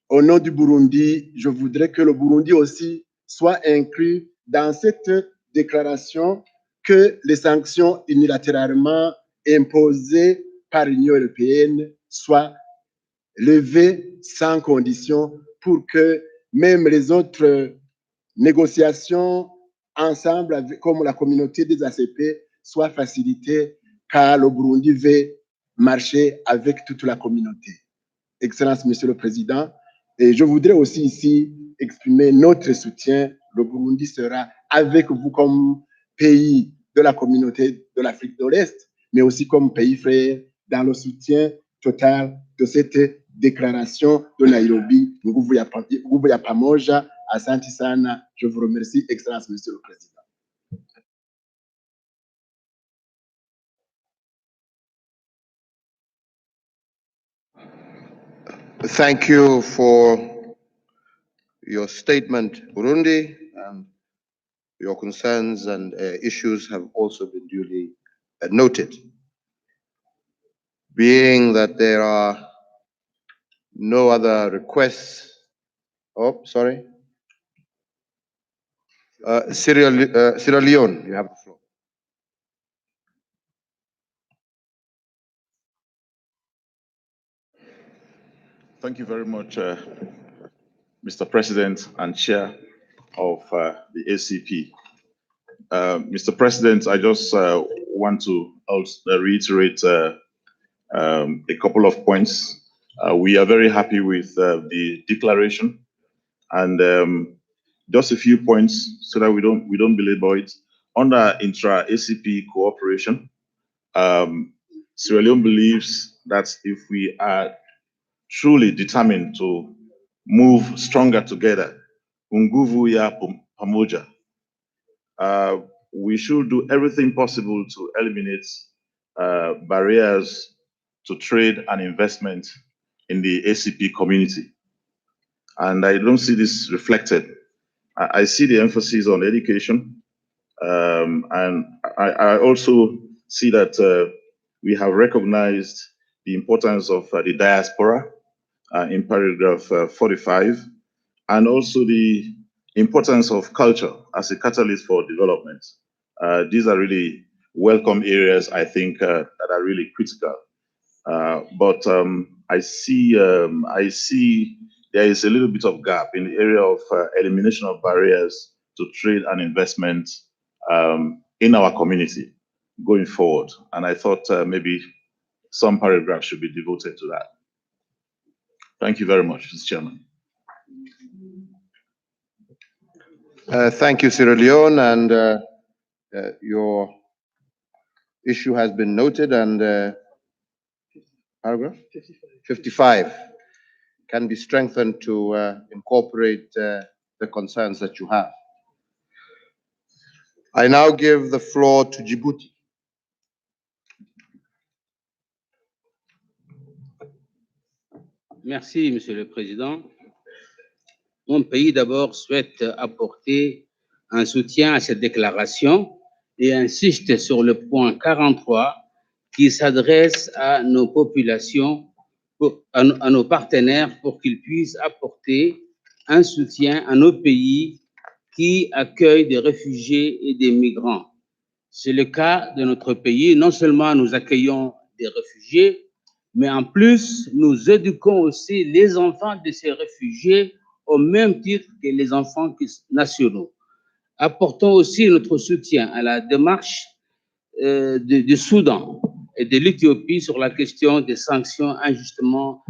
au nom du Burundi, je voudrais que le Burundi aussi soit inclus dans cette déclaration que les sanctions unilatéralement imposées par l'Union européenne soient levées sans condition pour que même les autres négociations ensemble, comme la communauté des ACP, soient facilitées, car le Burundi veut marcher avec toute la communauté. Excellence, Monsieur le Président, et je voudrais aussi ici exprimer notre soutien. Le Burundi sera avec vous comme pays de la communauté de l'Afrique de l'Est, mais aussi comme pays frère dans le soutien total de cette déclaration de Nairobi. Nguvu ya pamoja. Asante sana. Je vous remercie, Excellence, Monsieur le Président. Thank you for your statement, Burundi, and your concerns and issues have also been duly noted. Being that there are no other requests, oh, sorry. Sierra Leone, you have the floor. Thank you very much, Mr. President and Chair of the ACP. Mr. President, I just want to also reiterate a couple of points. We are very happy with the declaration, and just a few points so that we don't belabor it. Under intra-ACP cooperation, Sierra Leone believes that if we are truly determined to move stronger together, Nguvu ya pamoja, we should do everything possible to eliminate barriers to trade and investment in the ACP community. And I don't see this reflected. I see the emphasis on education, and I also see that we have recognized the importance of the diaspora in paragraph 45, and also the importance of culture as a catalyst for development. These are really welcome areas, I think, that are really critical. But I see there is a little bit of gap in the area of elimination of barriers to trade and investment in our community going forward. And I thought maybe some paragraphs should be devoted to that. Thank you very much, Mr. Chairman. Thank you, Sierra Leone, and your issue has been noted. And paragraph 55. can be strengthened to incorporate the concerns that you have. I now give the floor to Djibouti. Merci, Monsieur le Président. Mon pays d'abord souhaite apporter un soutien à cette déclaration et insiste sur le point 43 qui s'adresse à nos populations, à nos partenaires pour qu'ils puissent apporter un soutien à nos pays qui accueillent des réfugiés et des migrants. C'est le cas de notre pays. Non seulement nous accueillons des réfugiés, mais en plus, nous éduquons aussi les enfants de ces réfugiés au même titre que les enfants nationaux. Apportons aussi notre soutien à la démarche du Soudan et de l'Éthiopie sur la question des sanctions injustement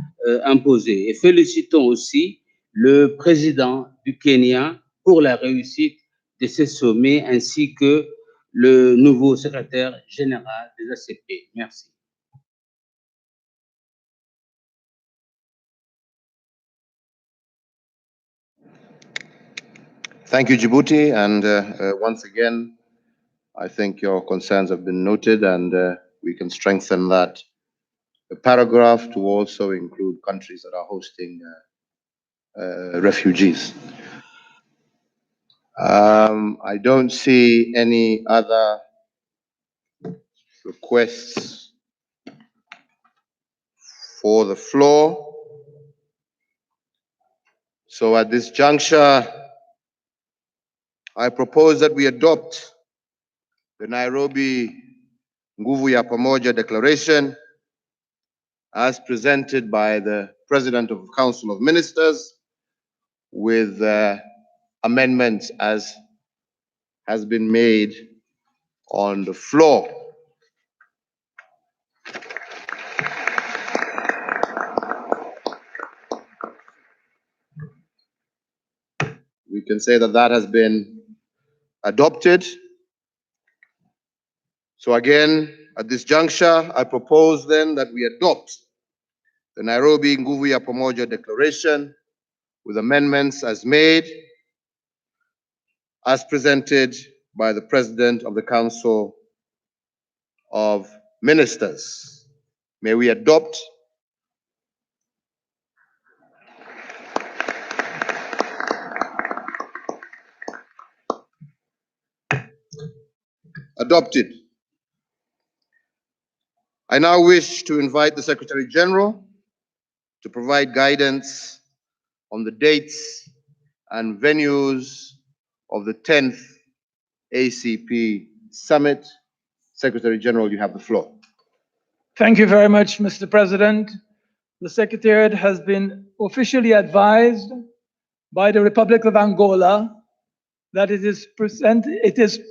imposées. Et félicitons aussi le président du Kenya pour la réussite de ce sommet ainsi que le nouveau secrétaire général des ACP. Merci. Thank you, Djibouti. And once again, I think your concerns have been noted, and we can strengthen that paragraph to also include countries that are hosting refugees. I don't see any other requests for the floor. So at this juncture, I propose that we adopt the Nairobi Nguvu ya Pamoja Declaration as presented by the President of the Council of Ministers with amendments as has been made on the floor. We can say that that has been adopted. So again, at this juncture, I propose then that we adopt the Nairobi Nguvu ya Pamoja Declaration with amendments as made, as presented by the President of the Council of Ministers. May we adopt. Adopted. I now wish to invite the Secretary General to provide guidance on the dates and venues of the 10th ACP Summit. Secretary General, you have the floor. Thank you very much, Mr. President. The Secretariat has been officially advised by the Republic of Angola that it is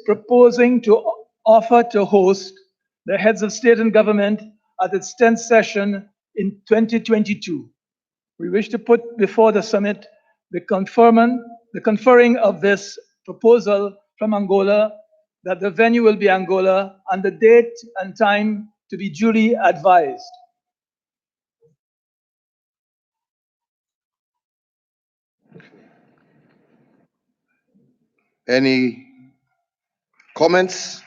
proposing to offer to host the heads of state and government at its 10th session in 2022. We wish to put before the summit the conferring of this proposal from Angola, that the venue will be Angola, and the date and time to be duly advised. Any comments?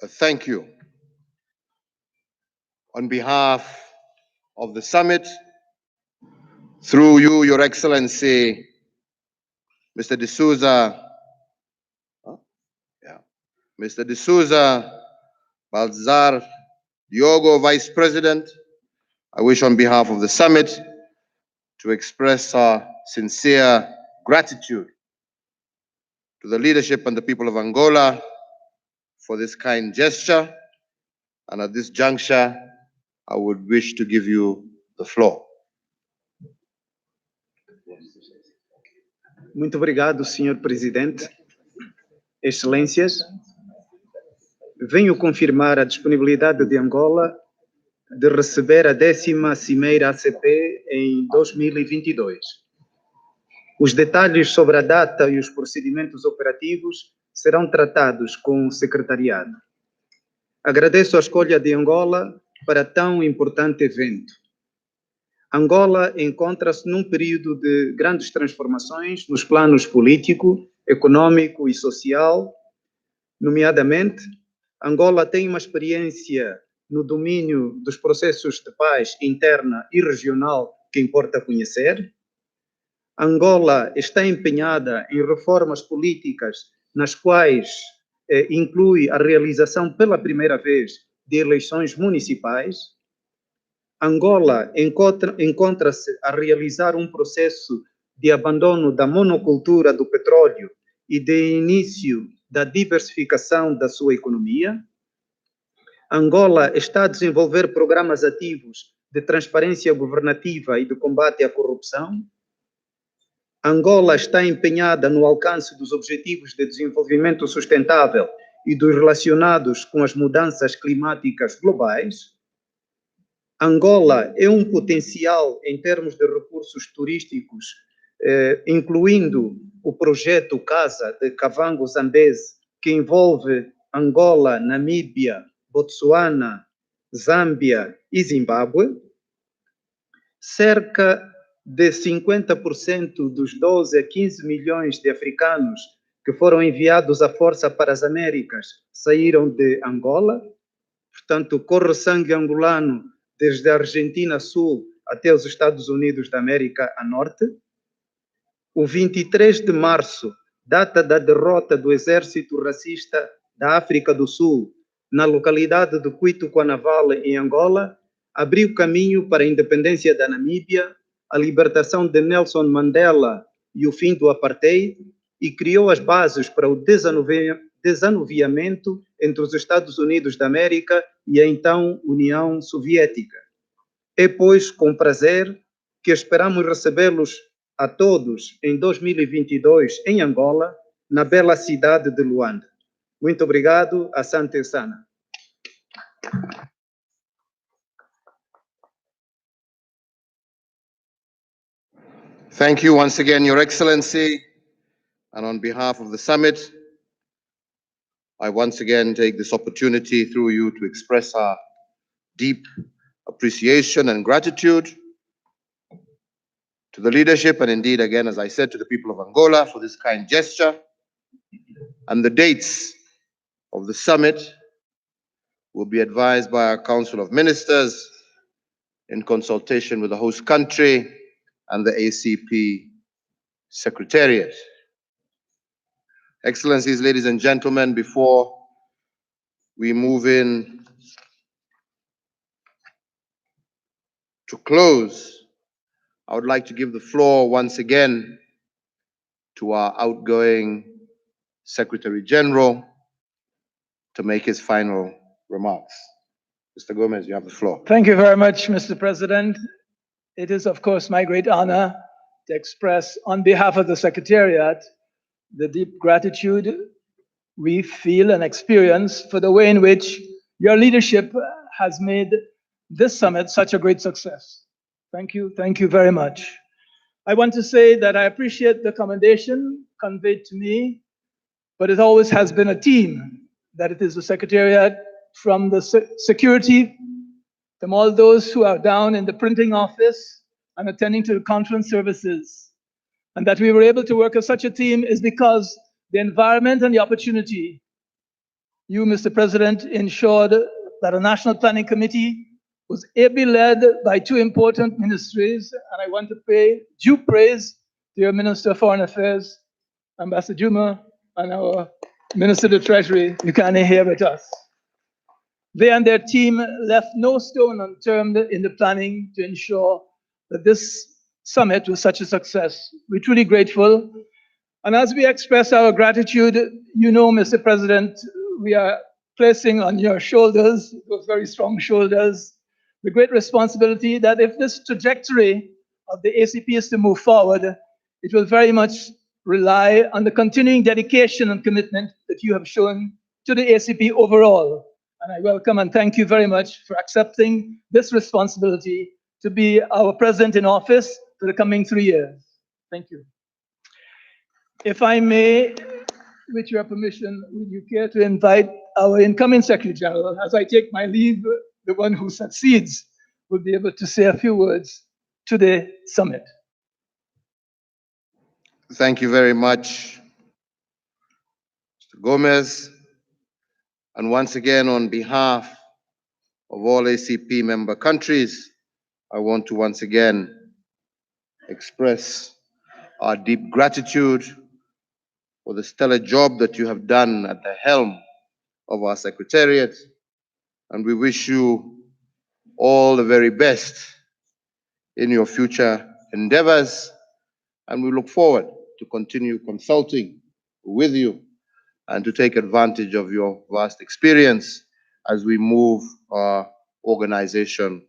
Thank you. On behalf of the summit, through you, Your Excellency, Mr. D'Souza Balzar Diogo, Vice President, I wish on behalf of the summit to express our sincere gratitude to the leadership and the people of Angola for this kind gesture. And at this juncture, I would wish to give you the floor. Muito obrigado, Senhor Presidente. Excelências, venho confirmar a disponibilidade de Angola de receber a 10ª Cimeira ACP em 2022. Os detalhes sobre a data e os procedimentos operativos serão tratados com o Secretariado. Agradeço a escolha de Angola para tão importante evento. Angola encontra-se num período de grandes transformações nos planos político, econômico e social. Nomeadamente, Angola tem uma experiência no domínio dos processos de paz interna e regional que importa conhecer. Angola está empenhada em reformas políticas nas quais inclui a realização pela primeira vez de eleições municipais. Angola encontra-se a realizar um processo de abandono da monocultura do petróleo e de início da diversificação da sua economia. Angola está a desenvolver programas ativos de transparência governativa e de combate à corrupção. Angola está empenhada no alcance dos Objetivos de Desenvolvimento Sustentável e dos relacionados com as mudanças climáticas globais. Angola é um potencial em termos de recursos turísticos, incluindo o projeto Casa de Kavango Zambeze, que envolve Angola, Namíbia, Botsuana, Zâmbia e Zimbábue. Cerca de 50% dos 12 a 15 milhões de africanos que foram enviados à Força para as Américas saíram de Angola. Portanto, corre sangue angolano desde a Argentina Sul até os Estados Unidos da América a Norte. O 23 de março, data da derrota do exército racista da África do Sul, na localidade de Cuito-Cuanaval, em Angola, abriu caminho para a independência da Namíbia, a libertação de Nelson Mandela e o fim do apartheid, e criou as bases para o desanuviamento entre os Estados Unidos da América e a então União Soviética. É, pois, com prazer que esperamos recebê-los a todos em 2022 em Angola, na bela cidade de Luanda. Muito obrigado. Asante sana. Thank you once again, Your Excellency. And on behalf of the summit, I once again take this opportunity through you to express our deep appreciation and gratitude to the leadership, and indeed, again, as I said, to the people of Angola for this kind gesture. And the dates of the summit will be advised by our Council of Ministers in consultation with the host country and the ACP Secretariat. Excellencies, ladies and gentlemen, before we move in to close, I would like to give the floor once again to our outgoing Secretary General to make his final remarks. Mr. Gomez, you have the floor. Thank you very much, Mr. President. It is, of course, my great honor to express on behalf of the Secretariat the deep gratitude we feel and experience for the way in which your leadership has made this summit such a great success. Thank you very much. I want to say that I appreciate the commendation conveyed to me, but it always has been a team, that it is the Secretariat from the security, from all those who are down in the printing office and attending to the conference services. And that we were able to work as such a team is because the environment and the opportunity, you, Mr. President, ensured that a National Planning Committee was ably led by two important ministries, and I want to pay due praise to your Minister of Foreign Affairs, Ambassador Juma, and our Minister of the Treasury, Yukani, here with us. They and their team left no stone unturned in the planning to ensure that this summit was such a success. We're truly grateful. And as we express our gratitude, you know, Mr. President, we are placing on your shoulders, those very strong shoulders, the great responsibility that if this trajectory of the ACP is to move forward, it will very much rely on the continuing dedication and commitment that you have shown to the ACP overall. And I welcome and thank you very much for accepting this responsibility to be our president in office for the coming 3 years. Thank you. If I may with your permission, would you care to invite our incoming Secretary General, as I take my leave, the one who succeeds will be able to say a few words to the summit. Thank you very much, Mr. Gomez. And once again, on behalf of all ACP member countries, I want to once again express our deep gratitude for the stellar job that you have done at the helm of our Secretariat. And we wish you all the very best in your future endeavors. And we look forward to continue consulting with you and to take advantage of your vast experience as we move our organization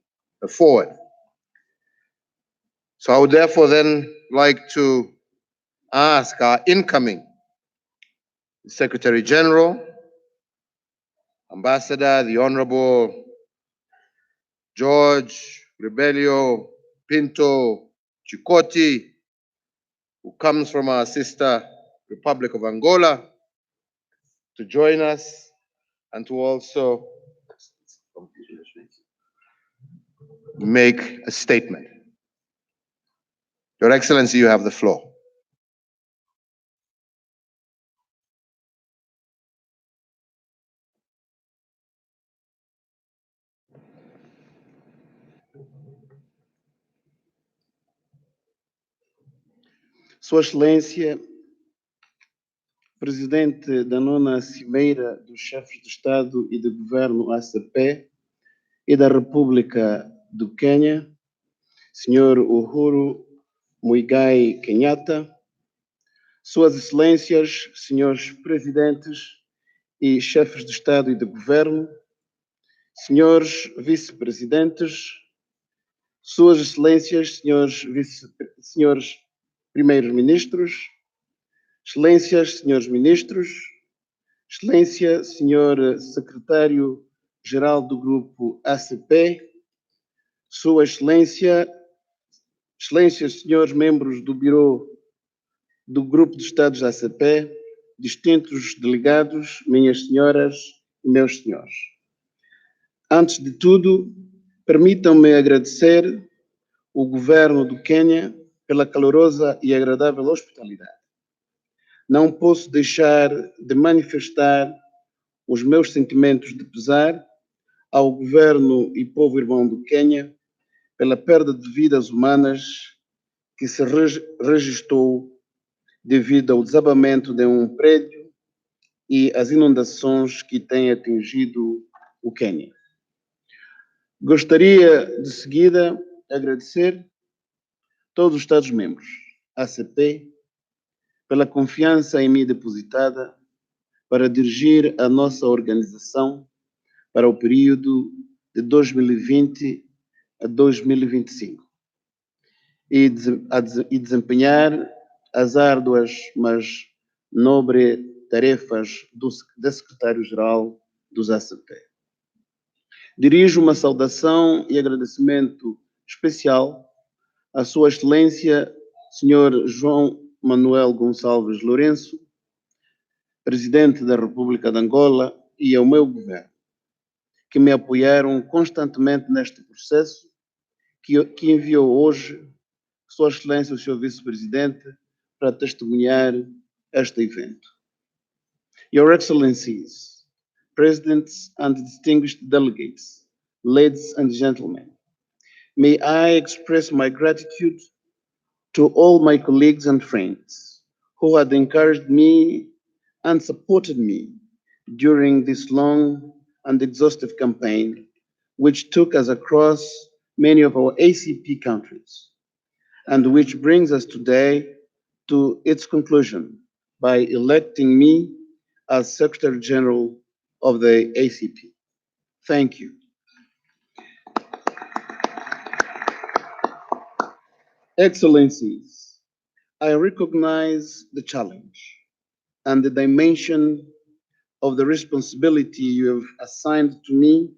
forward. So I would therefore then like to ask our incoming Secretary General, Ambassador, the Honorable George Rebelio Pinto Chikoti, who comes from our sister Republic of Angola, to join us and to also make a statement. Your Excellency, you have the floor. Sua Excelência, Presidente da nona Cimeira dos Chefes de Estado e de Governo ACP e da República do Quênia, Sr. Uhuru Muigai Kenyatta, Suas Excelências, Senhores Presidentes e Chefes de Estado e de Governo, Senhores Vice-Presidentes, Suas Excelências, Senhores Primeiros-Ministros, Excelências, Senhores Ministros, Excelência, Senhor Secretário-Geral do Grupo ACP, Sua Excelência, Excelências, Senhores Membros do Bureau do Grupo de Estados ACP, distintos delegados, minhas senhoras e meus senhores. Antes de tudo, permitam-me agradecer o Governo do Quênia pela calorosa e agradável hospitalidade. Não posso deixar de manifestar os meus sentimentos de pesar ao Governo e povo irmão do Quênia pela perda de vidas humanas que se registrou devido ao desabamento de um prédio e às inundações que têm atingido o Quênia. Gostaria, de seguida, agradecer todos os Estados-membros, ACP, pela confiança em mim depositada para dirigir a nossa organização para o período de 2020 a 2025 e desempenhar as árduas, mas nobres tarefas da Secretário-Geral dos ACP. Dirijo uma saudação e agradecimento especial à Sua Excelência, Sr. João Manuel Gonçalves Lourenço, Presidente da República de Angola, e ao meu governo, que me apoiaram constantemente neste processo, que enviou hoje Sua Excelência, o Sr. Vice-Presidente, para testemunhar este evento. Your Excellencies, Presidents and distinguished delegates, ladies and gentlemen, may I express my gratitude to all my colleagues and friends who had encouraged me and supported me during this long and exhaustive campaign, which took us across many of our ACP countries, and which brings us today to its conclusion by electing me as Secretary General of the ACP. Thank you. Excellencies, I recognize the challenge and the dimension of the responsibility you have assigned to me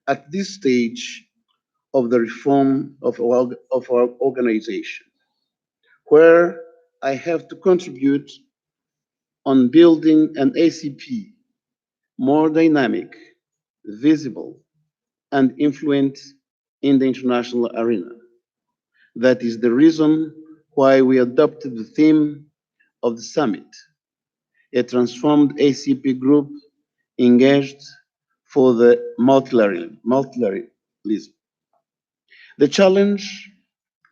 at this stage of the reform of our organization, where I have to contribute on building an ACP more dynamic, visible, and influent in the international arena. That is the reason why we adopted the theme of the summit, a transformed ACP group engaged for the multilateralism. The challenge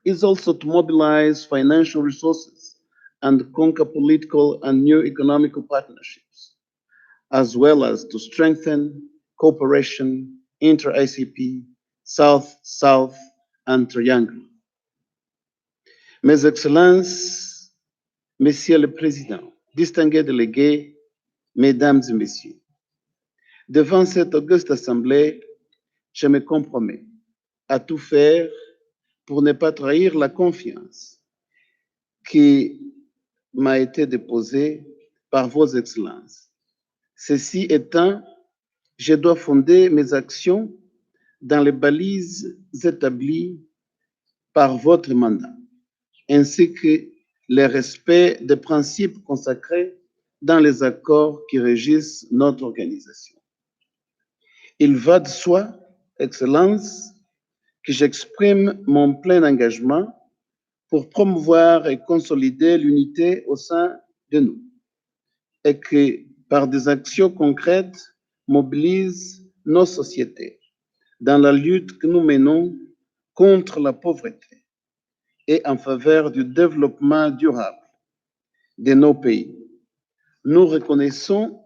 is also to mobilize financial resources and conquer political and new economical partnerships, as well as to strengthen cooperation inter-ACP, South-South, and Triangle. Mes Excellences, Monsieur le Président, distingués délégués, Mesdames et Messieurs, devant cette auguste assemblée, je me compromets à tout faire pour ne pas trahir la confiance qui m'a été déposée par vos excellences. Ceci étant, je dois fonder mes actions dans les balises établies par votre mandat, ainsi que le respect des principes consacrés dans les accords qui régissent notre organisation. Il va de soi, Excellences, que j'exprime mon plein engagement pour promouvoir et consolider l'unité au sein de nous et que, par des actions concrètes, mobilise nos sociétés dans la lutte que nous menons contre la pauvreté et en faveur du développement durable de nos pays. Nous reconnaissons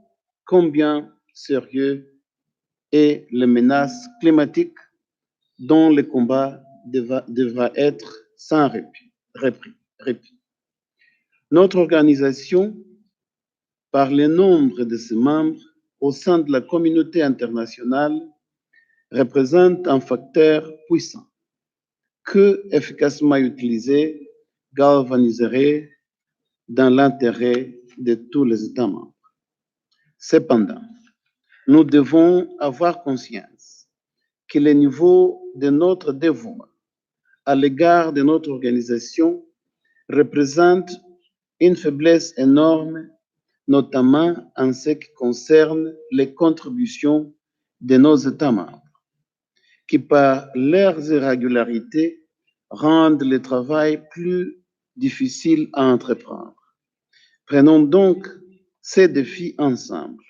combien sérieux est la menace climatique dont le combat devra être sans répit. Notre organisation, par le nombre de ses membres au sein de la communauté internationale, représente un facteur puissant que, efficacement utilisé, galvaniserait dans l'intérêt de tous les États membres. Cependant, nous devons avoir conscience que le niveau de notre dévouement à l'égard de notre organisation représente une faiblesse énorme, notamment en ce qui concerne les contributions de nos États membres, qui par leurs irrégularités rendent le travail plus difficile à entreprendre. Prenons donc ces défis ensemble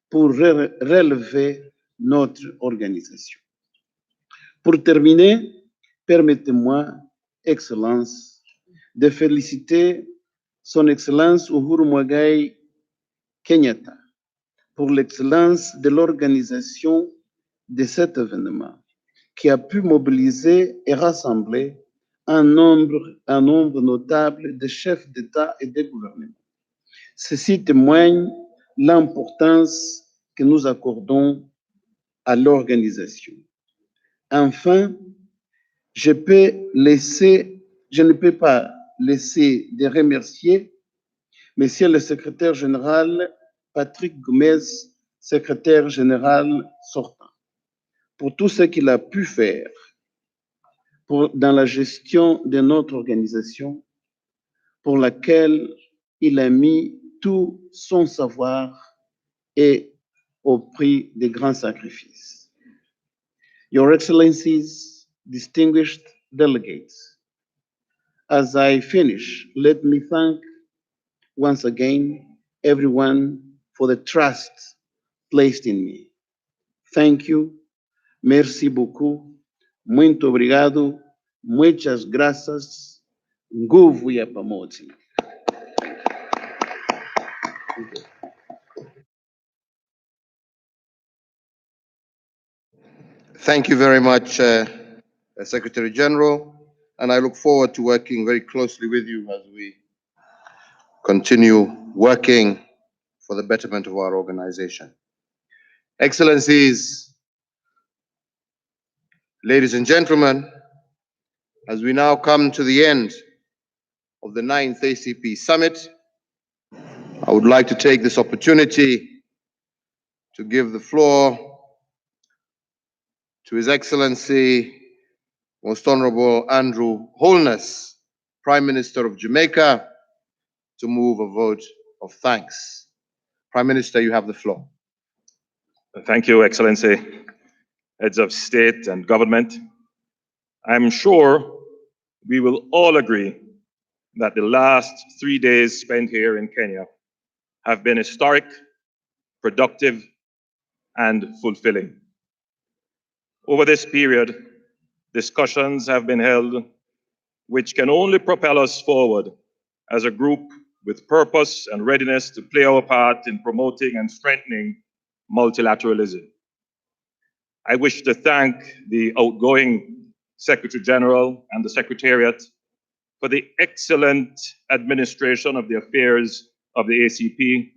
pour relever notre organisation. Pour terminer, permettez-moi, Excellence, de féliciter Son Excellence Uhuru Muigai Kenyatta pour l'excellence de l'organisation de cet événement qui a pu mobiliser et rassembler un nombre notable de chefs d'État et de gouvernement. Ceci témoigne l'importance que nous accordons à l'organisation. Enfin, je ne peux pas laisser de remercier Monsieur le secrétaire général Patrick Gomez, secrétaire général sortant, pour tout ce qu'il a pu faire dans la gestion de notre organisation, pour laquelle il a mis tout son savoir et au prix de grands sacrifices. Your Excellencies, distinguished delegates, as I finish, let me thank once again everyone for the trust placed in me. Thank you. Merci beaucoup. Muito obrigado. Muitas graças. Nguvu ya pamoja. Thank you very much, Secretary General, and I look forward to working very closely with you as we continue working for the betterment of our organization. Excellencies, ladies and gentlemen, as we now come to the end of the 9th ACP Summit, I would like to take this opportunity to give the floor to His Excellency, Most Honorable Andrew Holness, Prime Minister of Jamaica, to move a vote of thanks. Prime Minister, you have the floor. Thank you, Excellency, heads of state and government. I'm sure we will all agree that the last 3 days spent here in Kenya have been historic, productive, and fulfilling. Over this period, discussions have been held which can only propel us forward as a group with purpose and readiness to play our part in promoting and strengthening multilateralism. I wish to thank the outgoing Secretary General and the Secretariat for the excellent administration of the affairs of the ACP,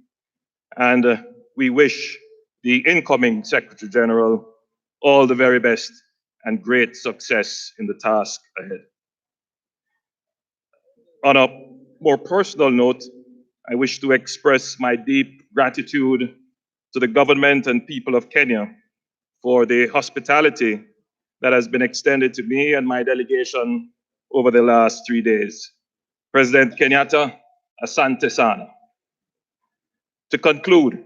and we wish the incoming Secretary General all the very best and great success in the task ahead. On a more personal note, I wish to express my deep gratitude to the government and people of Kenya for the hospitality that has been extended to me and my delegation over the last 3 days. President Kenyatta, asante sana. To conclude,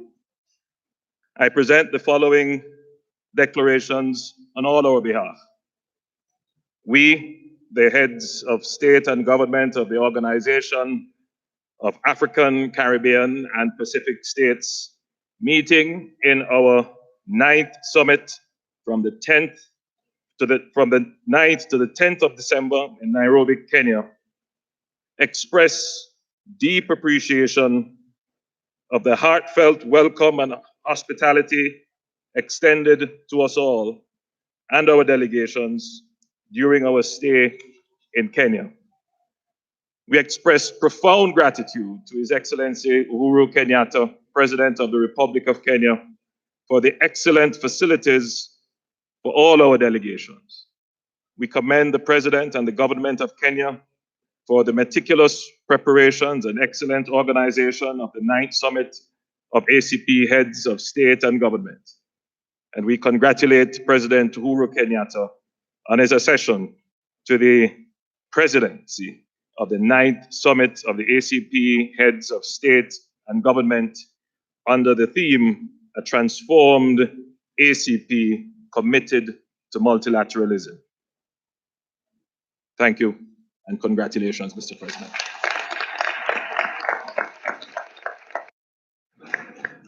I present the following declarations on all our behalf. We, the heads of state and government of the Organization of African, Caribbean, and Pacific States, meeting in our 9th summit from the 9th to the 10th of December in Nairobi, Kenya, express deep appreciation of the heartfelt welcome and hospitality extended to us all and our delegations during our stay in Kenya. We express profound gratitude to His Excellency Uhuru Kenyatta, President of the Republic of Kenya, for the excellent facilities for all our delegations. We commend the President and the government of Kenya for the meticulous preparations and excellent organization of the 9th Summit of ACP Heads of State and Government. And we congratulate President Uhuru Kenyatta on his accession to the presidency of the 9th Summit of the ACP Heads of State and Government under the theme, A Transformed ACP Committed to Multilateralism. Thank you and congratulations, Mr. President.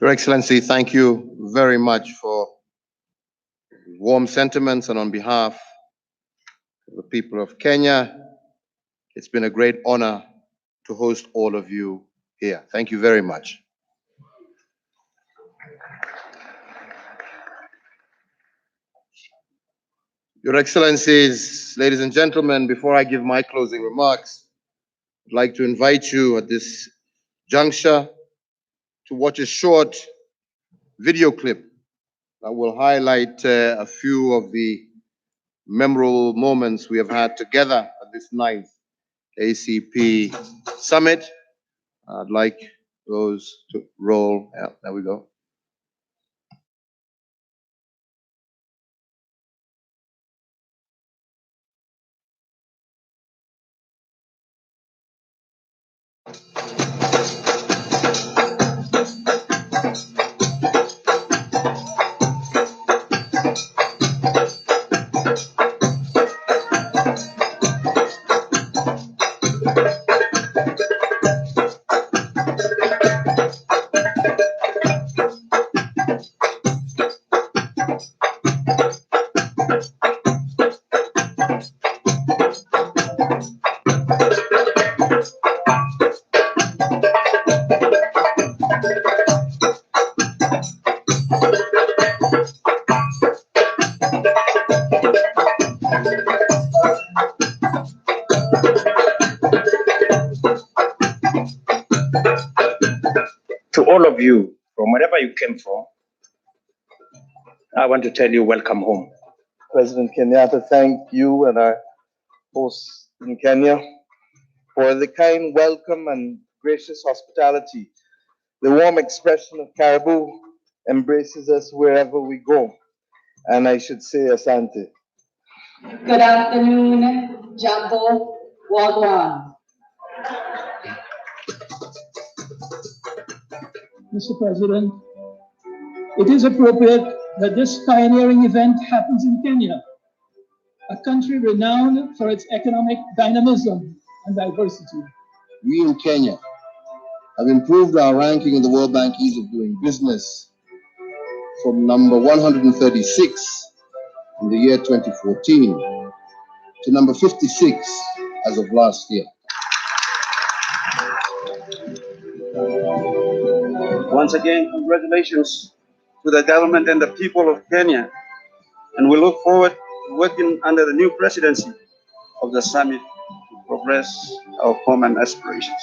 Your Excellency, thank you very much for warm sentiments, and on behalf of the people of Kenya, it's been a great honor to host all of you here. Thank you very much. Your Excellencies, ladies and gentlemen, before I give my closing remarks, I'd like to invite you at this juncture to watch a short video clip that will highlight a few of the memorable moments we have had together at this 9th ACP Summit. I'd like those to roll. Yeah, there we go. To all of you, from wherever you came from, I want to tell you welcome home. President Kenyatta, thank you and our hosts in Kenya for the kind welcome and gracious hospitality. The warm expression of Caribou embraces us wherever we go, and I should say asante. Good afternoon, Jambo Wagwan. Mr. President, it is appropriate that this pioneering event happens in Kenya, a country renowned for its economic dynamism and diversity. We in Kenya have improved our ranking in the World Bank Ease of Doing Business from number 136 in the year 2014 to number 56 as of last year. Once again, congratulations to the government and the people of Kenya. And we look forward to working under the new presidency of the summit to progress our common aspirations.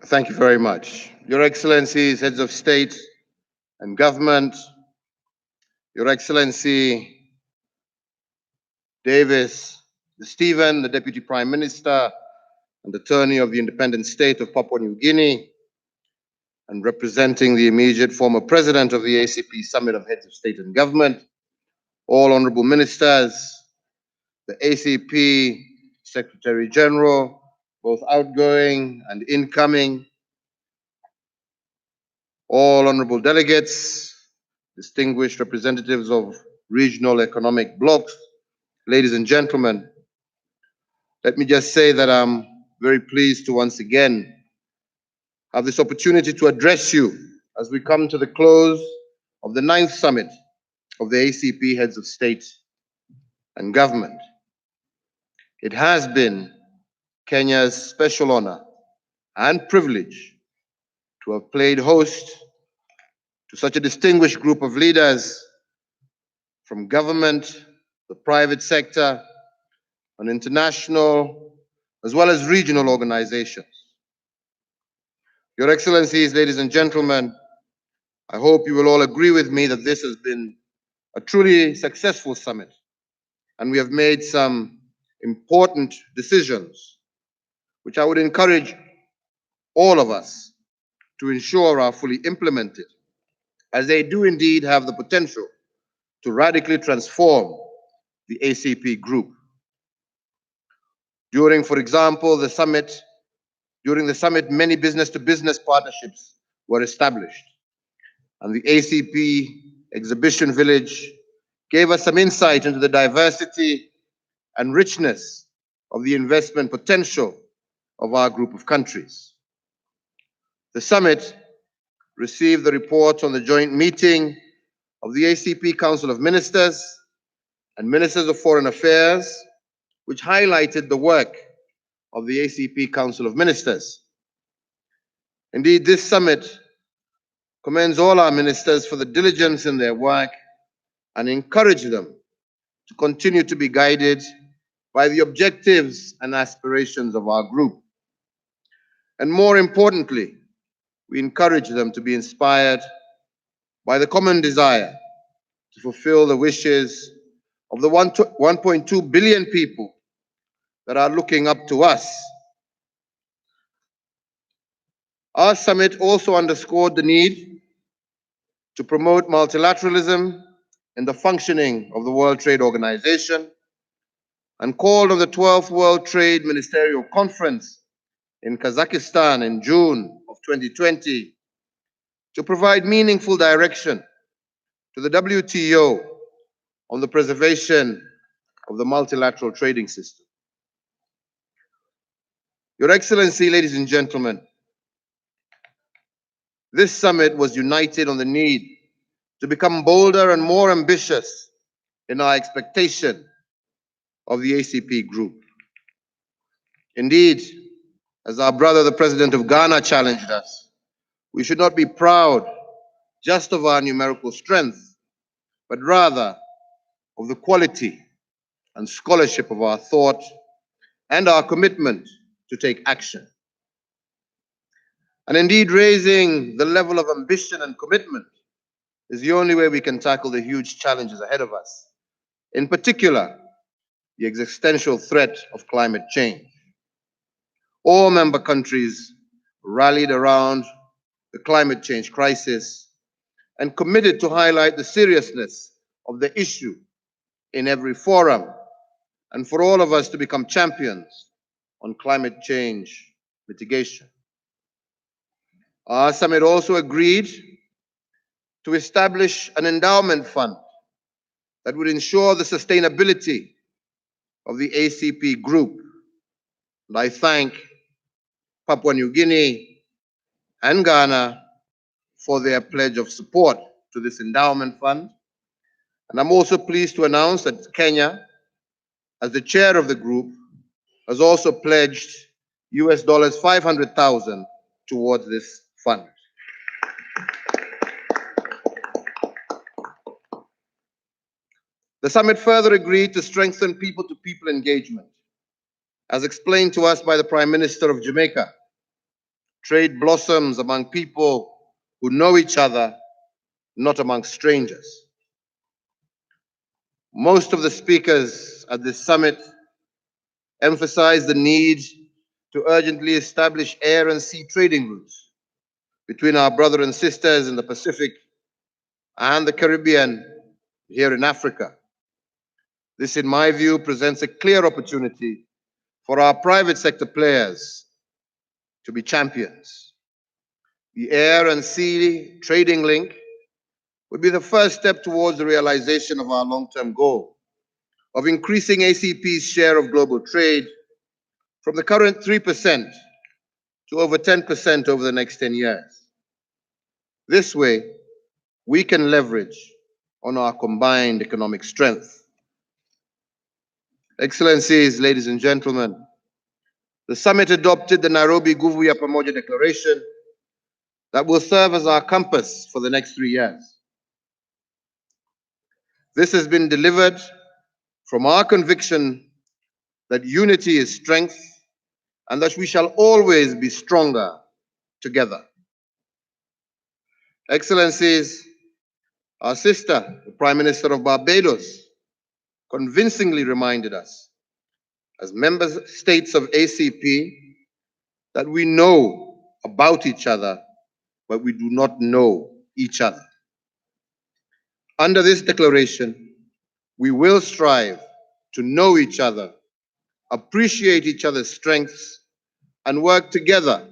Thank you very much. Your Excellencies, heads of state and government, Your Excellency Davis Stephen, the Deputy Prime Minister and Attorney of the Independent State of Papua New Guinea, and representing the immediate former President of the ACP Summit of Heads of State and Government, all honorable ministers, the ACP Secretary General, both outgoing and incoming, all honorable delegates, distinguished representatives of regional economic blocs, ladies and gentlemen, let me just say that I'm very pleased to once again have this opportunity to address you as we come to the close of the 9th summit of the ACP Heads of State and Government. It has been Kenya's special honor and privilege to have played host to such a distinguished group of leaders from government, the private sector, and international, as well as regional organizations. Your Excellencies, ladies and gentlemen, I hope you will all agree with me that this has been a truly successful summit, and we have made some important decisions, which I would encourage all of us to ensure are fully implemented, as they do indeed have the potential to radically transform the ACP group. During, for example, the summit, many business-to-business partnerships were established, and the ACP Exhibition Village gave us some insight into the diversity and richness of the investment potential of our group of countries. The summit received the report on the joint meeting of the ACP Council of Ministers and Ministers of Foreign Affairs, which highlighted the work of the ACP Council of Ministers. Indeed, this summit commends all our ministers for the diligence in their work and encourage them to continue to be guided by the objectives and aspirations of our group. And more importantly, we encourage them to be inspired by the common desire to fulfill the wishes of the 1.2 billion people that are looking up to us. Our summit also underscored the need to promote multilateralism in the functioning of the World Trade Organization and called on the 12th World Trade Ministerial Conference in Kazakhstan in June of 2020 to provide meaningful direction to the WTO on the preservation of the multilateral trading system. Your Excellency, ladies and gentlemen, this summit was united on the need to become bolder and more ambitious in our expectation of the ACP group. Indeed, as our brother, the President of Ghana, challenged us, we should not be proud just of our numerical strength, but rather of the quality and scholarship of our thought and our commitment to take action. And indeed, raising the level of ambition and commitment is the only way we can tackle the huge challenges ahead of us. In particular, the existential threat of climate change. All member countries rallied around the climate change crisis and committed to highlight the seriousness of the issue in every forum, and for all of us to become champions on climate change mitigation. Our summit also agreed to establish an endowment fund that would ensure the sustainability of the ACP group. And I thank Papua New Guinea and Ghana for their pledge of support to this endowment fund. And I'm also pleased to announce that Kenya, as the chair of the group, has also pledged US $500,000 towards this fund. The summit further agreed to strengthen people-to-people engagement. As explained to us by the Prime Minister of Jamaica, trade blossoms among people who know each other, not among strangers. Most of the speakers at this summit emphasized the need to urgently establish air and sea trading routes between our brothers and sisters in the Pacific and the Caribbean here in Africa. This, in my view, presents a clear opportunity for our private sector players to be champions. The air and sea trading link would be the first step towards the realization of our long-term goal of increasing ACP's share of global trade from the current 3% to over 10% over the next 10 years. This way, we can leverage on our combined economic strength. Excellencies, ladies and gentlemen, the summit adopted the Nairobi Guvuya Pamoja Declaration that will serve as our compass for the next 3 years. This has been delivered from our conviction that unity is strength and that we shall always be stronger together. Excellencies, our sister, the Prime Minister of Barbados, convincingly reminded us, as member states of ACP, that we know about each other, but we do not know each other. Under this declaration, we will strive to know each other, appreciate each other's strengths, and work together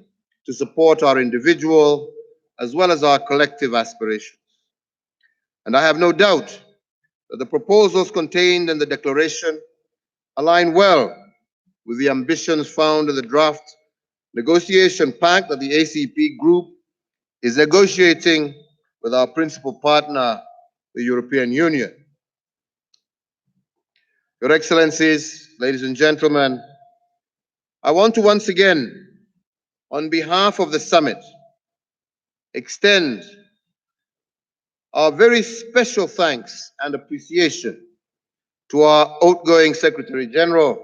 to support our individual as well as our collective aspirations. And I have no doubt that the proposals contained in the declaration align well with the ambitions found in the draft negotiation pact that the ACP group is negotiating with our principal partner, the European Union. Your Excellencies, ladies and gentlemen, I want to once again, on behalf of the summit, extend our very special thanks and appreciation to our outgoing Secretary General,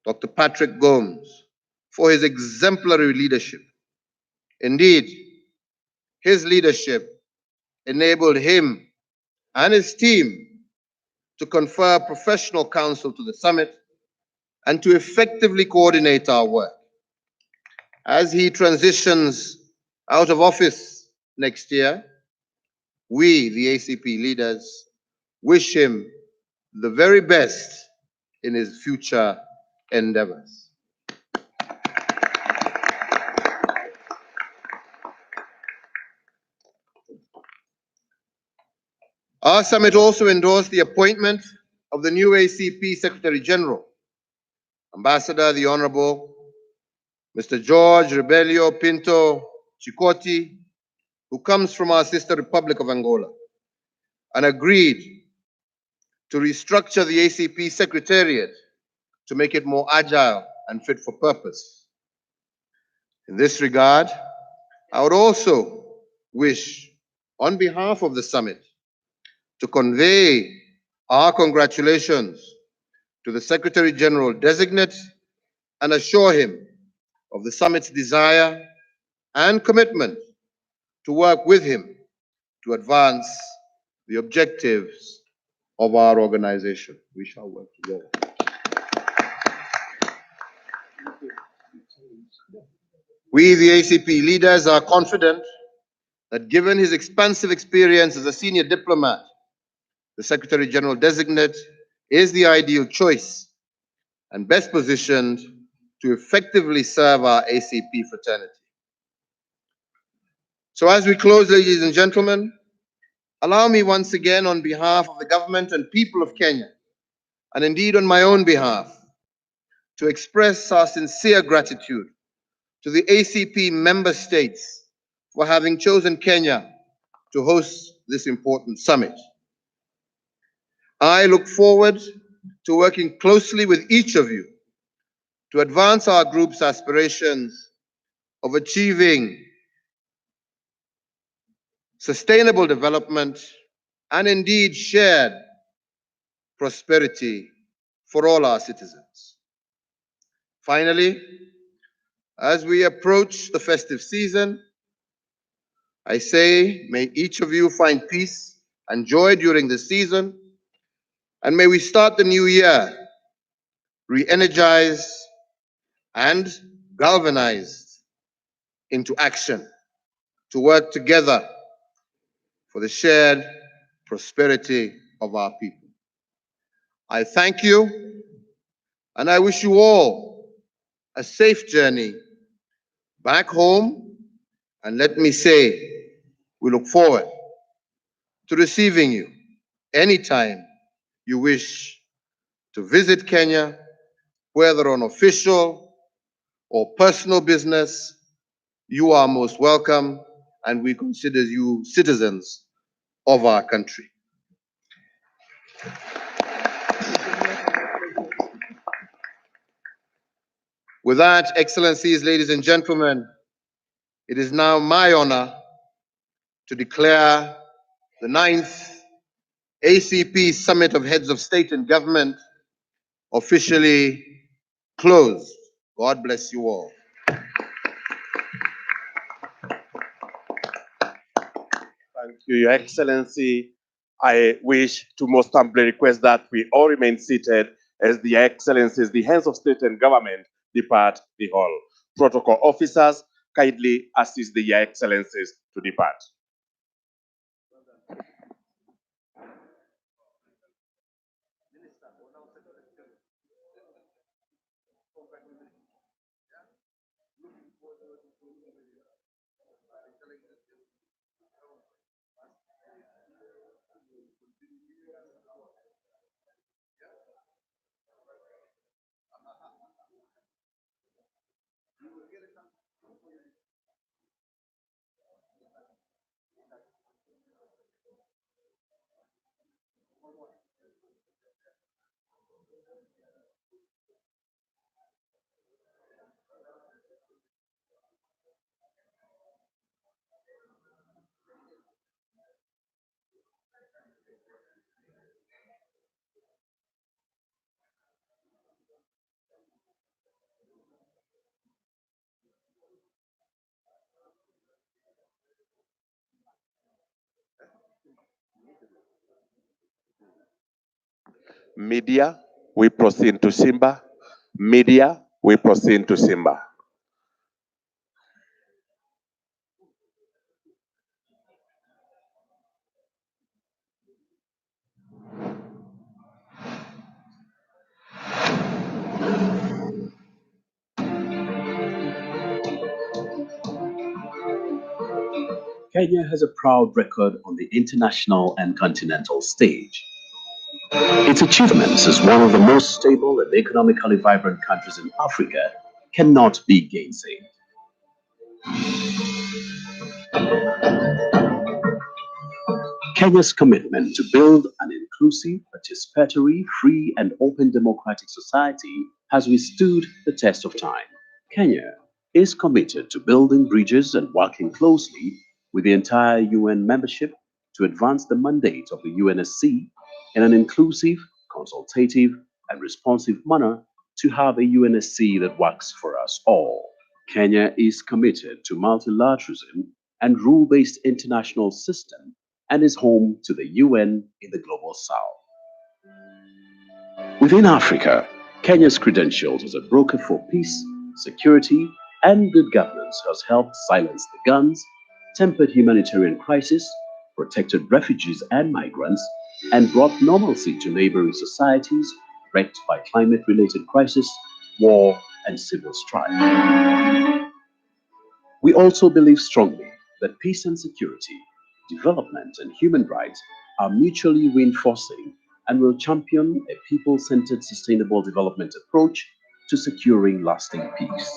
Dr. Patrick Gomes, for his exemplary leadership. Indeed, his leadership enabled him and his team to confer professional counsel to the summit and to effectively coordinate our work. As he transitions out of office next year, we, the ACP leaders, wish him the very best in his future endeavors. Our summit also endorsed the appointment of the new ACP Secretary General, Ambassador the Honorable Mr. George Rebelio Pinto Chikoti, who comes from our sister Republic of Angola, and agreed to restructure the ACP Secretariat to make it more agile and fit for purpose. In this regard, I would also wish, on behalf of the summit, to convey our congratulations to the Secretary General designate and assure him of the summit's desire and commitment to work with him to advance the objectives of our organization. We shall work together. We, the ACP leaders, are confident that given his expansive experience as a senior diplomat, the Secretary General designate is the ideal choice and best positioned to effectively serve our ACP fraternity. So as we close, ladies and gentlemen, allow me once again on behalf of the government and people of Kenya, and indeed on my own behalf, to express our sincere gratitude to the ACP member states for having chosen Kenya to host this important summit. I look forward to working closely with each of you to advance our group's aspirations of achieving sustainable development and indeed shared prosperity for all our citizens. Finally, as we approach the festive season, I say, may each of you find peace and joy during the season, and may we start the new year re-energized and galvanized into action to work together for the shared prosperity of our people. I thank you, and I wish you all a safe journey back home, and let me say, we look forward to receiving you anytime you wish to visit Kenya, whether on official or personal business. You are most welcome, and we consider you citizens of our country. With that, Excellencies, ladies and gentlemen, it is now my honor to declare the 9th ACP Summit of Heads of State and Government officially closed. God bless you all. Thank you, Your Excellency. I wish to most humbly request that we all remain seated as the Excellencies, the heads of state and government, depart the hall. Protocol officers, kindly assist the Your Excellencies to depart. Media, we proceed to Simba. Media, we proceed to Simba. Kenya has a proud record on the international and continental stage. Its achievements as one of the most stable and economically vibrant countries in Africa cannot be gainsaid. Kenya's commitment to build an inclusive, participatory, free and open democratic society has withstood the test of time. Kenya is committed to building bridges and working closely with the entire UN membership to advance the mandate of the UNSC in an inclusive, consultative and responsive manner to have a UNSC that works for us all. Kenya is committed to multilateralism and rule-based international system and is home to the UN in the Global South. Within Africa, Kenya's credentials as a broker for peace, security, and good governance has helped silence the guns, tempered humanitarian crisis, protected refugees and migrants, and brought normalcy to neighboring societies wrecked by climate-related crisis, war, and civil strife. We also believe strongly that peace and security, development and human rights are mutually reinforcing and will champion a people-centered sustainable development approach to securing lasting peace.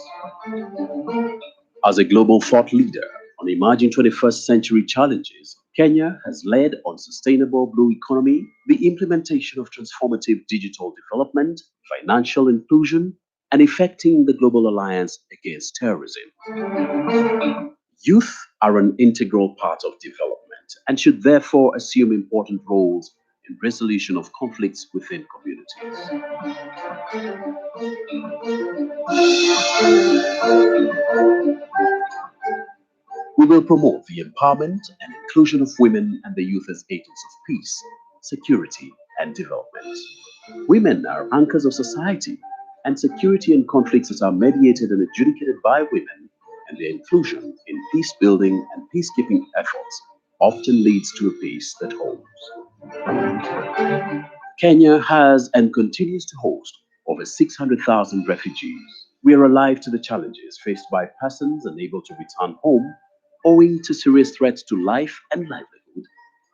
As a global thought leader on emerging 21st century challenges, Kenya has led on sustainable blue economy, the implementation of transformative digital development, financial inclusion, and effecting the Global Alliance Against Terrorism. Youth are an integral part of development and should therefore assume important roles in resolution of conflicts within communities. We will promote the empowerment and inclusion of women and the youth as agents of peace, security, and development. Women are anchors of society, and security and conflicts that are mediated and adjudicated by women and their inclusion in peace building and peacekeeping efforts often leads to a peace that holds. Kenya has and continues to host over 600,000 refugees. We are alive to the challenges faced by persons unable to return home owing to serious threats to life and livelihood,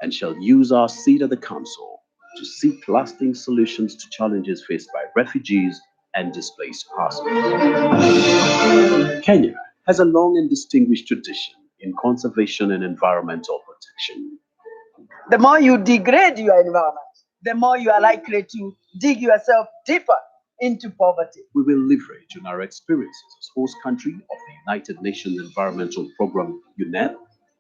and shall use our seat at the Council to seek lasting solutions to challenges faced by refugees and displaced persons. Kenya has a long and distinguished tradition in conservation and environmental protection. The more you degrade your environment, the more you are likely to dig yourself deeper into poverty. We will leverage on our experiences as host country of the United Nations Environmental Programme, UNEP,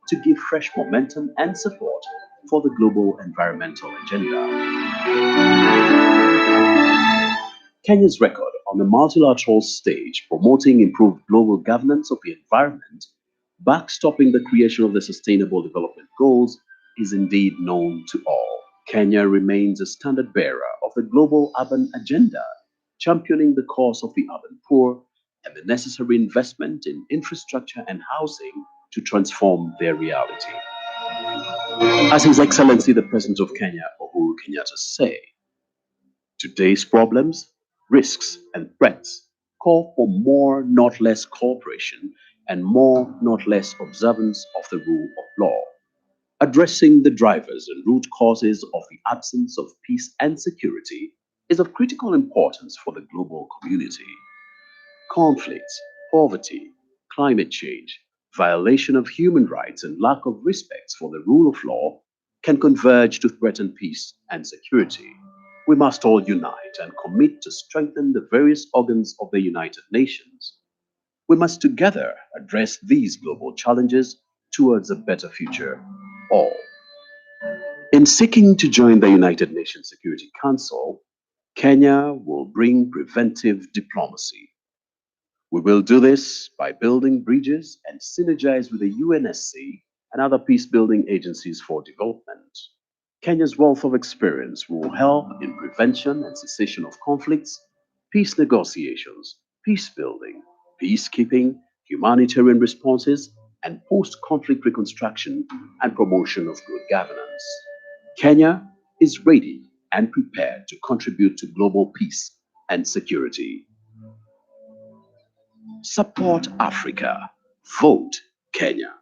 to give fresh momentum and support for the global environmental agenda. Kenya's record on the multilateral stage promoting improved global governance of the environment, backstopping the creation of the Sustainable Development Goals, is indeed known to all. Kenya remains a standard bearer of the global urban agenda, championing the cause of the urban poor and the necessary investment in infrastructure and housing to transform their reality. As His Excellency the President of Kenya, Uhuru Kenyatta, say, today's problems, risks, and threats call for more, not less cooperation and more, not less observance of the rule of law. Addressing the drivers and root causes of the absence of peace and security is of critical importance for the global community. Conflicts, poverty, climate change, violation of human rights, and lack of respect for the rule of law can converge to threaten peace and security. We must all unite and commit to strengthen the various organs of the United Nations. We must together address these global challenges towards a better future for all. In seeking to join the United Nations Security Council, Kenya will bring preventive diplomacy. We will do this by building bridges and synergize with the UNSC and other peace-building agencies for development. Kenya's wealth of experience will help in prevention and cessation of conflicts, peace negotiations, peace building, peacekeeping, humanitarian responses, and post-conflict reconstruction and promotion of good governance. Kenya is ready and prepared to contribute to global peace and security. Support Africa. Vote Kenya.